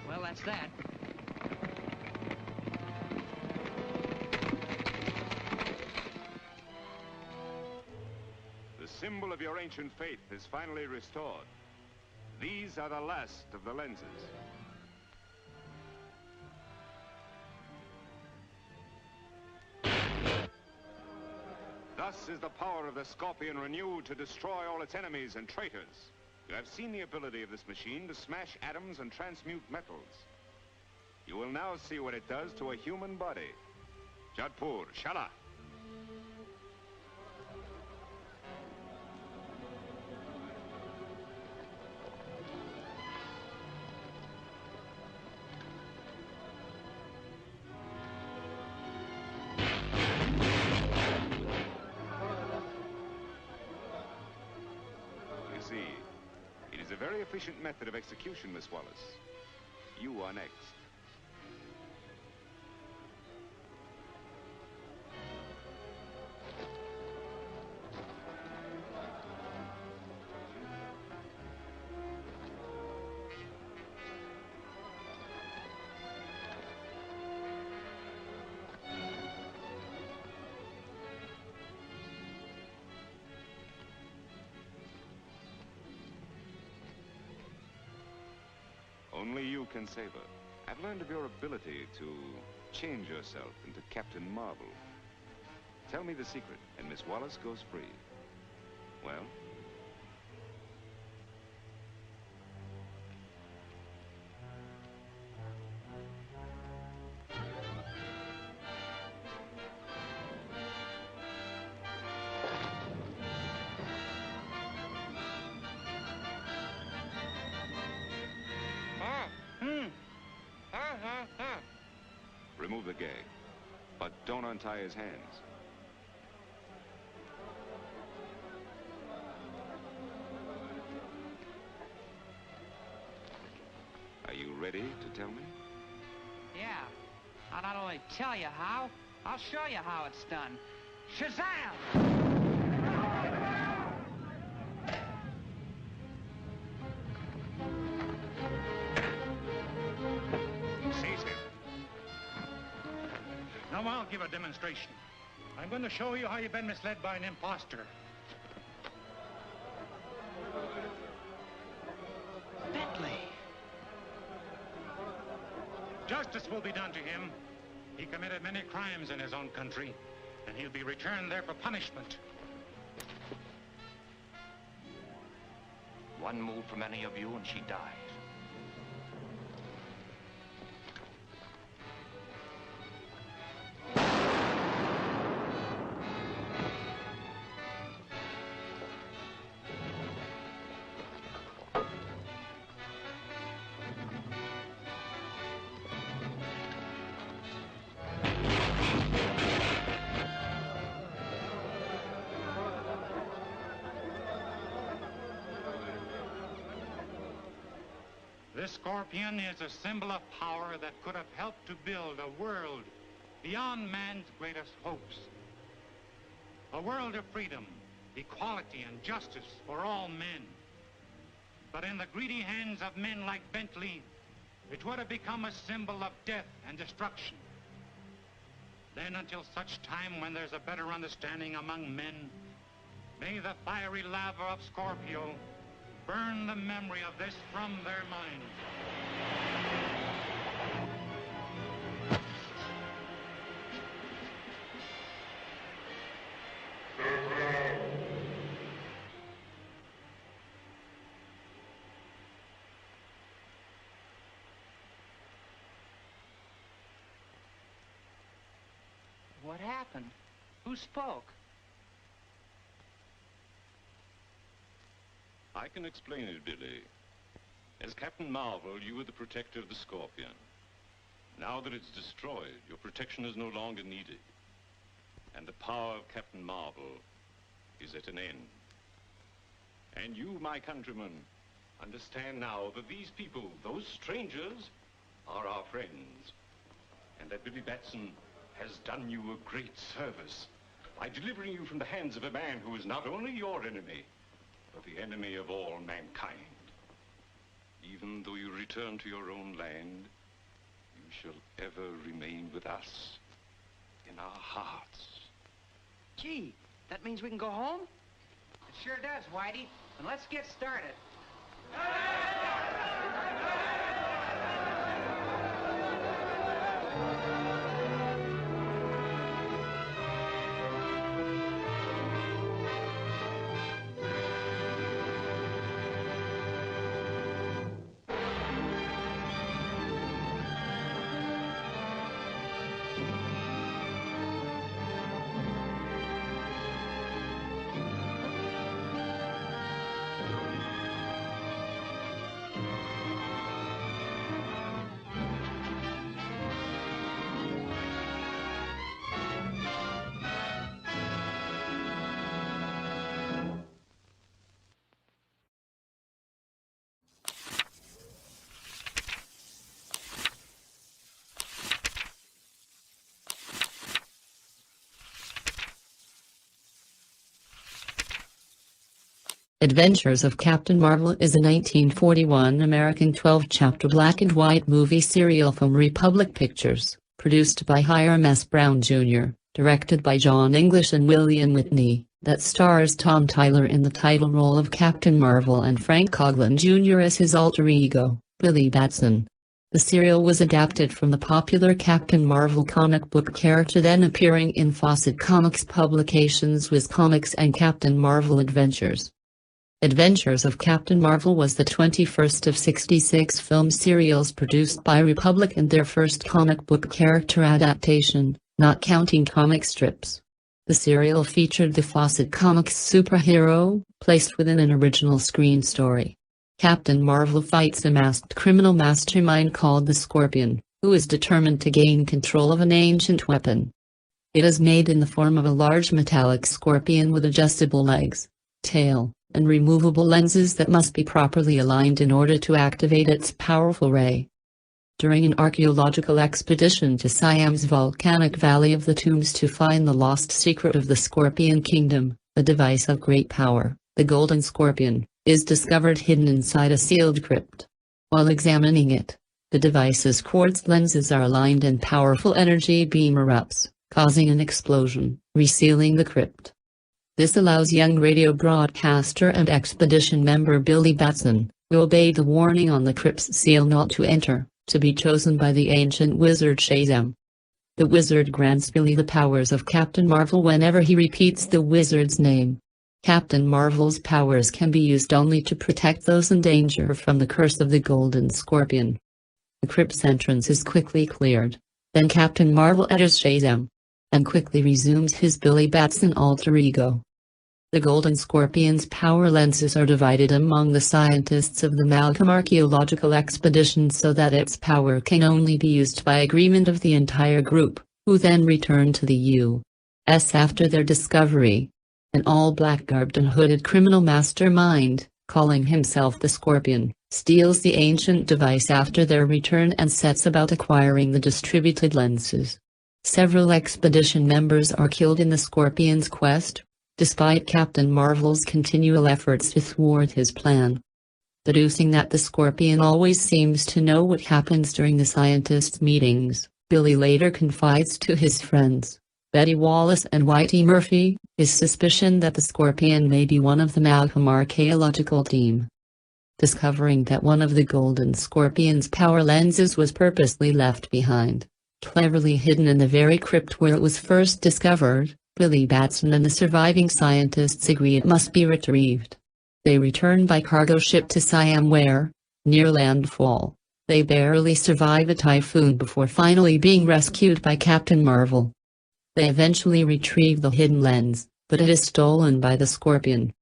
Well, that's that. The symbol of your ancient faith is finally restored. These are the last of the lenses. Thus is the power of the Scorpion renewed to destroy all its enemies and traitors. You have seen the ability of this machine to smash atoms and transmute metals. You will now see what it does to a human body. Jadpur, Shala. You see, it is a very efficient method of execution, Miss Wallace. You are next. Only you can save her. I've learned of your ability to change yourself into Captain Marvel. Tell me the secret, and Miss Wallace goes free. Well? Remove the gag, but don't untie his hands. Are you ready to tell me? Yeah. I'll not only tell you how, I'll show you how it's done. Shazam! Seize him. Now I'll give a demonstration. I'm going to show you how you've been misled by an imposter. Bentley! Justice will be done to him. He committed many crimes in his own country, and he'll be returned there for punishment. One move from any of you and she dies. This scorpion is a symbol of power that could have helped to build a world beyond man's greatest hopes. A world of freedom, equality, and justice for all men. But in the greedy hands of men like Bentley, it would have become a symbol of death and destruction. Then, until such time when there's a better understanding among men, may the fiery lava of Scorpio burn the memory of this from their minds. What happened? Who spoke? I can explain it, Billy. As Captain Marvel, you were the protector of the Scorpion. Now that it's destroyed, your protection is no longer needed. And the power of Captain Marvel is at an end. And you, my countrymen, understand now that these people, those strangers, are our friends. And that Billy Batson has done you a great service by delivering you from the hands of a man who is not only your enemy, but the enemy of all mankind. Even though you return to your own land, you shall ever remain with us in our hearts. Gee, that means we can go home? It sure does, Whitey. And let's get started. Adventures of Captain Marvel is a 1941 American 12-chapter black-and-white movie serial from Republic Pictures, produced by Hiram S. Brown Jr., directed by John English and William Witney, that stars Tom Tyler in the title role of Captain Marvel and Frank Coghlan Jr. as his alter ego, Billy Batson. The serial was adapted from the popular Captain Marvel comic book character then appearing in Fawcett Comics publications Whiz Comics and Captain Marvel Adventures. Adventures of Captain Marvel was the 21st of 66 film serials produced by Republic and their first comic book character adaptation, not counting comic strips. The serial featured the Fawcett Comics superhero, placed within an original screen story. Captain Marvel fights a masked criminal mastermind called the Scorpion, who is determined to gain control of an ancient weapon. It is made in the form of a large metallic scorpion with adjustable legs, tail, and removable lenses that must be properly aligned in order to activate its powerful ray. During an archaeological expedition to Siam's volcanic Valley of the Tombs to find the lost secret of the Scorpion Kingdom, a device of great power, the Golden Scorpion, is discovered hidden inside a sealed crypt. While examining it, the device's quartz lenses are aligned and powerful energy beam erupts, causing an explosion, resealing the crypt. This allows young radio broadcaster and expedition member Billy Batson, who obeyed the warning on the crypt's seal not to enter, to be chosen by the ancient wizard Shazam. The wizard grants Billy the powers of Captain Marvel whenever he repeats the wizard's name. Captain Marvel's powers can be used only to protect those in danger from the curse of the Golden Scorpion. The crypt's entrance is quickly cleared. Then Captain Marvel enters Shazam, and quickly resumes his Billy Batson alter ego. The Golden Scorpion's power lenses are divided among the scientists of the Malcolm Archaeological Expedition so that its power can only be used by agreement of the entire group, who then return to the U.S. after their discovery. An all-black garbed and hooded criminal mastermind, calling himself the Scorpion, steals the ancient device after their return and sets about acquiring the distributed lenses. Several expedition members are killed in the Scorpion's quest, despite Captain Marvel's continual efforts to thwart his plan. Deducing that the Scorpion always seems to know what happens during the scientists' meetings, Billy later confides to his friends, Betty Wallace and Whitey Murphy, his suspicion that the Scorpion may be one of the Malcolm archaeological team. Discovering that one of the Golden Scorpion's power lenses was purposely left behind, cleverly hidden in the very crypt where it was first discovered, Billy Batson and the surviving scientists agree it must be retrieved. They return by cargo ship to Siam where, near landfall, they barely survive a typhoon before finally being rescued by Captain Marvel. They eventually retrieve the hidden lens, but it is stolen by the Scorpion.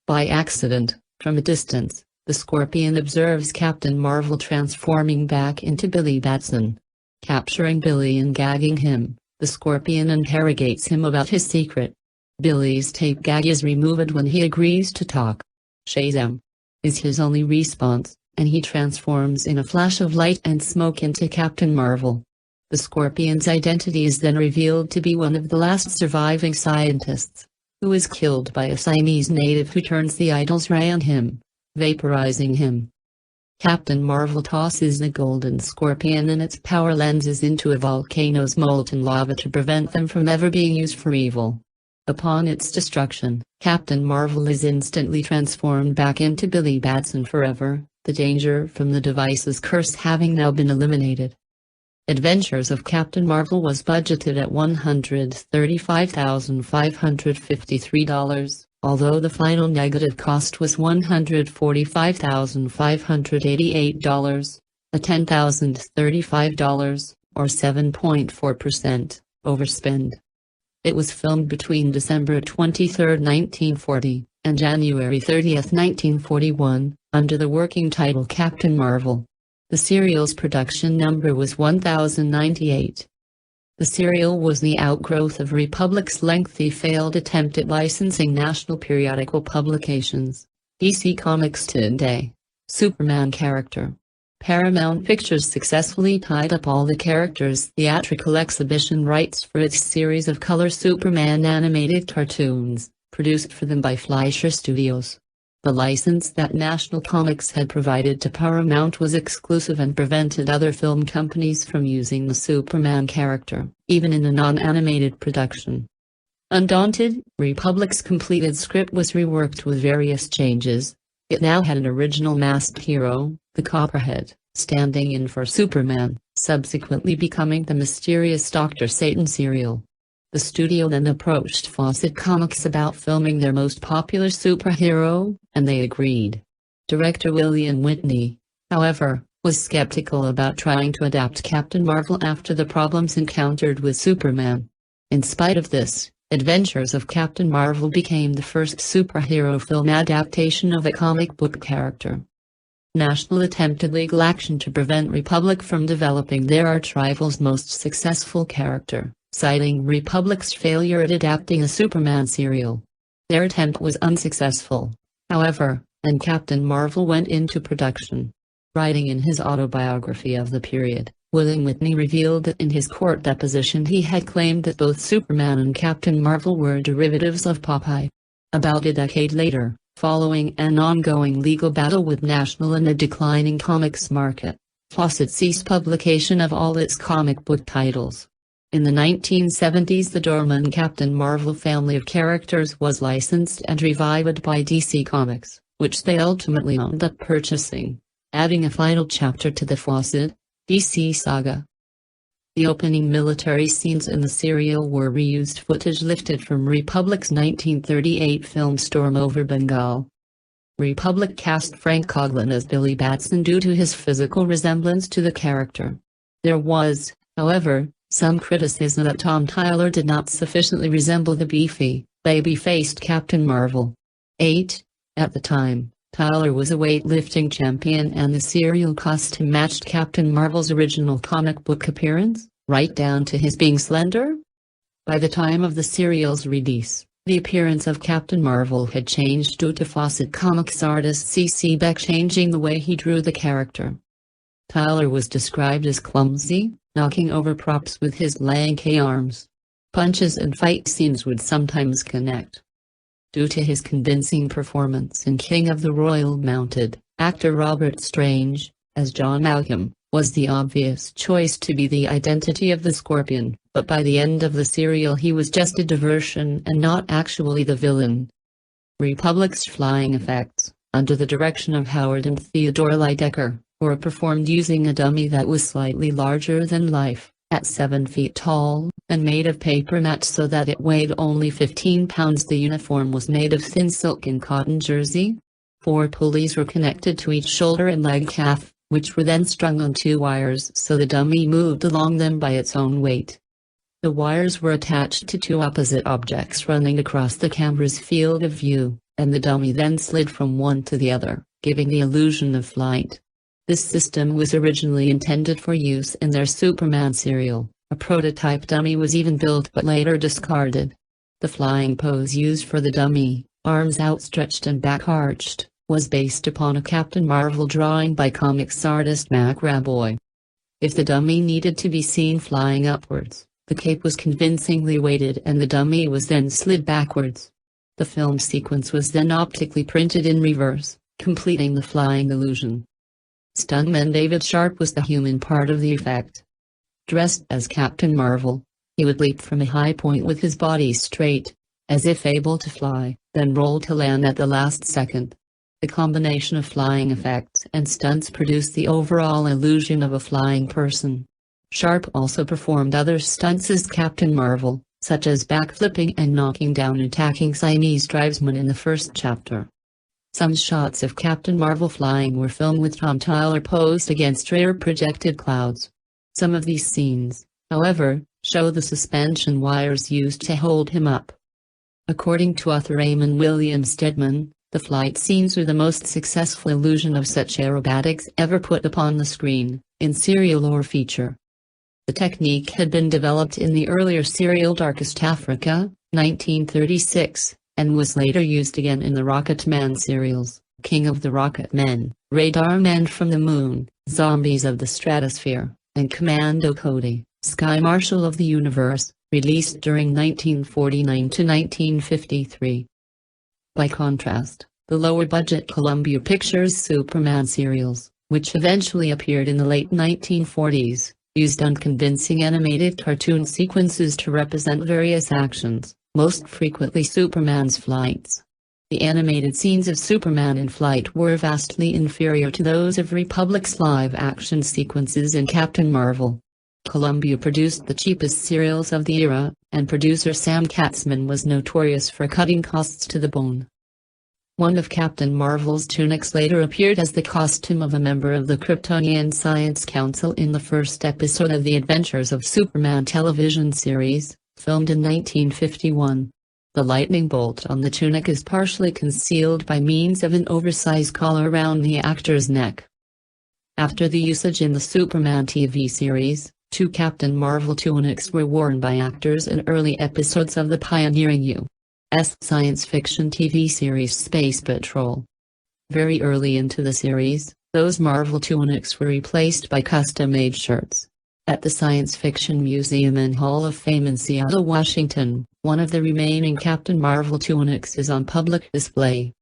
By accident, from a distance, the Scorpion observes Captain Marvel transforming back into Billy Batson. Capturing Billy and gagging him, the Scorpion interrogates him about his secret. Billy's tape gag is removed when he agrees to talk. Shazam! Is his only response, and he transforms in a flash of light and smoke into Captain Marvel. The Scorpion's identity is then revealed to be one of the last surviving scientists, who is killed by a Siamese native who turns the idol's ray on him, vaporizing him. Captain Marvel tosses the golden Scorpion and its power lenses into a volcano's molten lava to prevent them from ever being used for evil. Upon its destruction, Captain Marvel is instantly transformed back into Billy Batson forever, the danger from the device's curse having now been eliminated. Adventures of Captain Marvel was budgeted at $135,553, although the final negative cost was $145,588, a $10,035, or 7.4%, overspend. It was filmed between December 23, 1940, and January 30, 1941, under the working title Captain Marvel. The serial's production number was 1098. The serial was the outgrowth of Republic's lengthy failed attempt at licensing national periodical publications. DC Comics Today. Superman character. Paramount Pictures successfully tied up all the characters' theatrical exhibition rights for its series of color Superman animated cartoons, produced for them by Fleischer Studios. The license that National Comics had provided to Paramount was exclusive and prevented other film companies from using the Superman character, even in a non-animated production. Undaunted, Republic's completed script was reworked with various changes. It now had an original masked hero, the Copperhead, standing in for Superman, subsequently becoming the mysterious Dr. Satan serial. The studio then approached Fawcett Comics about filming their most popular superhero, and they agreed. Director William Witney, however, was skeptical about trying to adapt Captain Marvel after the problems encountered with Superman. In spite of this, Adventures of Captain Marvel became the first superhero film adaptation of a comic book character. National attempted legal action to prevent Republic from developing their arch-rival's most successful character, citing Republic's failure at adapting a Superman serial. Their attempt was unsuccessful, however, and Captain Marvel went into production. Writing in his autobiography of the period, William Witney revealed that in his court deposition he had claimed that both Superman and Captain Marvel were derivatives of Popeye. About a decade later, following an ongoing legal battle with National and a declining comics market, Fawcett ceased publication of all its comic book titles. In the 1970s, the dormant Captain Marvel family of characters was licensed and revived by DC Comics, which they ultimately wound up purchasing, adding a final chapter to the Fawcett DC saga. The opening military scenes in the serial were reused footage lifted from Republic's 1938 film Storm Over Bengal. Republic cast Frank Coghlan as Billy Batson due to his physical resemblance to the character. There was, however, some criticism that Tom Tyler did not sufficiently resemble the beefy, baby-faced Captain Marvel. 8. At the time, Tyler was a weightlifting champion and the serial costume matched Captain Marvel's original comic book appearance, right down to his being slender. By the time of the serial's release, the appearance of Captain Marvel had changed due to Fawcett Comics artist C.C. Beck changing the way he drew the character. Tyler was described as clumsy, knocking over props with his lanky arms. Punches and fight scenes would sometimes connect. Due to his convincing performance in King of the Royal Mounted, actor Robert Strange, as John Malcolm, was the obvious choice to be the identity of the Scorpion, but by the end of the serial he was just a diversion and not actually the villain. Republic's flying effects, under the direction of Howard and Theodore Lydecker, were performed using a dummy that was slightly larger than life, at 7 feet tall, and made of paper mats so that it weighed only 15 pounds. The uniform was made of thin silk and cotton jersey. 4 pulleys were connected to each shoulder and leg calf, which were then strung on 2 wires so the dummy moved along them by its own weight. The wires were attached to two opposite objects running across the camera's field of view, and the dummy then slid from one to the other, giving the illusion of flight. This system was originally intended for use in their Superman serial. A prototype dummy was even built but later discarded. The flying pose used for the dummy, arms outstretched and back arched, was based upon a Captain Marvel drawing by comics artist Mac Raboy. If the dummy needed to be seen flying upwards, the cape was convincingly weighted and the dummy was then slid backwards. The film sequence was then optically printed in reverse, completing the flying illusion. Stuntman David Sharp was the human part of the effect. Dressed as Captain Marvel, he would leap from a high point with his body straight, as if able to fly, then roll to land at the last second. The combination of flying effects and stunts produced the overall illusion of a flying person. Sharp also performed other stunts as Captain Marvel, such as backflipping and knocking down attacking Siamese tribesmen in the first chapter. Some shots of Captain Marvel flying were filmed with Tom Tyler posed against rare projected clouds. Some of these scenes, however, show the suspension wires used to hold him up. According to author Raymond William Stedman, the flight scenes are the most successful illusion of such aerobatics ever put upon the screen, in serial or feature. The technique had been developed in the earlier serial Darkest Africa, 1936, and was later used again in the Rocket Man serials, King of the Rocket Men, Radar Man from the Moon, Zombies of the Stratosphere, and Commando Cody, Sky Marshal of the Universe, released during 1949 to 1953. By contrast, the lower-budget Columbia Pictures Superman serials, which eventually appeared in the late 1940s, used unconvincing animated cartoon sequences to represent various actions, most frequently Superman's flights. The animated scenes of Superman in flight were vastly inferior to those of Republic's live-action sequences in Captain Marvel. Columbia produced the cheapest serials of the era, and producer Sam Katzman was notorious for cutting costs to the bone. One of Captain Marvel's tunics later appeared as the costume of a member of the Kryptonian Science Council in the first episode of the Adventures of Superman television series, filmed in 1951. The lightning bolt on the tunic is partially concealed by means of an oversized collar around the actor's neck. After the usage in the Superman TV series, two Captain Marvel tunics were worn by actors in early episodes of the pioneering U.S. science fiction TV series Space Patrol. Very early into the series, those Marvel tunics were replaced by custom-made shirts. At the Science Fiction Museum and Hall of Fame in Seattle, Washington, one of the remaining Captain Marvel tunics is on public display.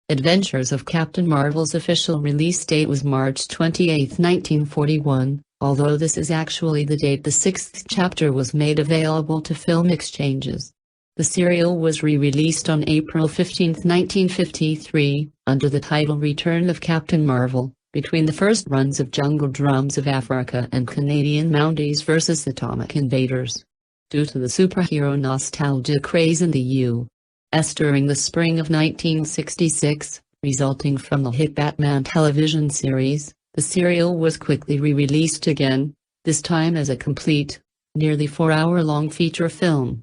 Adventures of Captain Marvel's official release date was March 28, 1941, although this is actually the date the sixth chapter was made available to film exchanges. The serial was re-released on April 15, 1953, under the title Return of Captain Marvel, between the first runs of Jungle Drums of Africa and Canadian Mounties vs. Atomic Invaders. Due to the superhero nostalgia craze in the U.S. during the spring of 1966, resulting from the hit Batman television series, the serial was quickly re-released again, this time as a complete, nearly 4-hour-long feature film.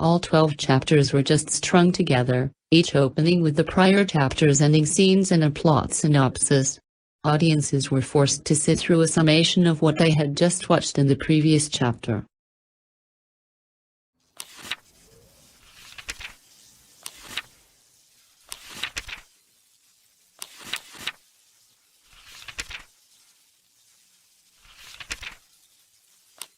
All 12 chapters were just strung together, each opening with the prior chapter's ending scenes and a plot synopsis. Audiences were forced to sit through a summation of what they had just watched in the previous chapter.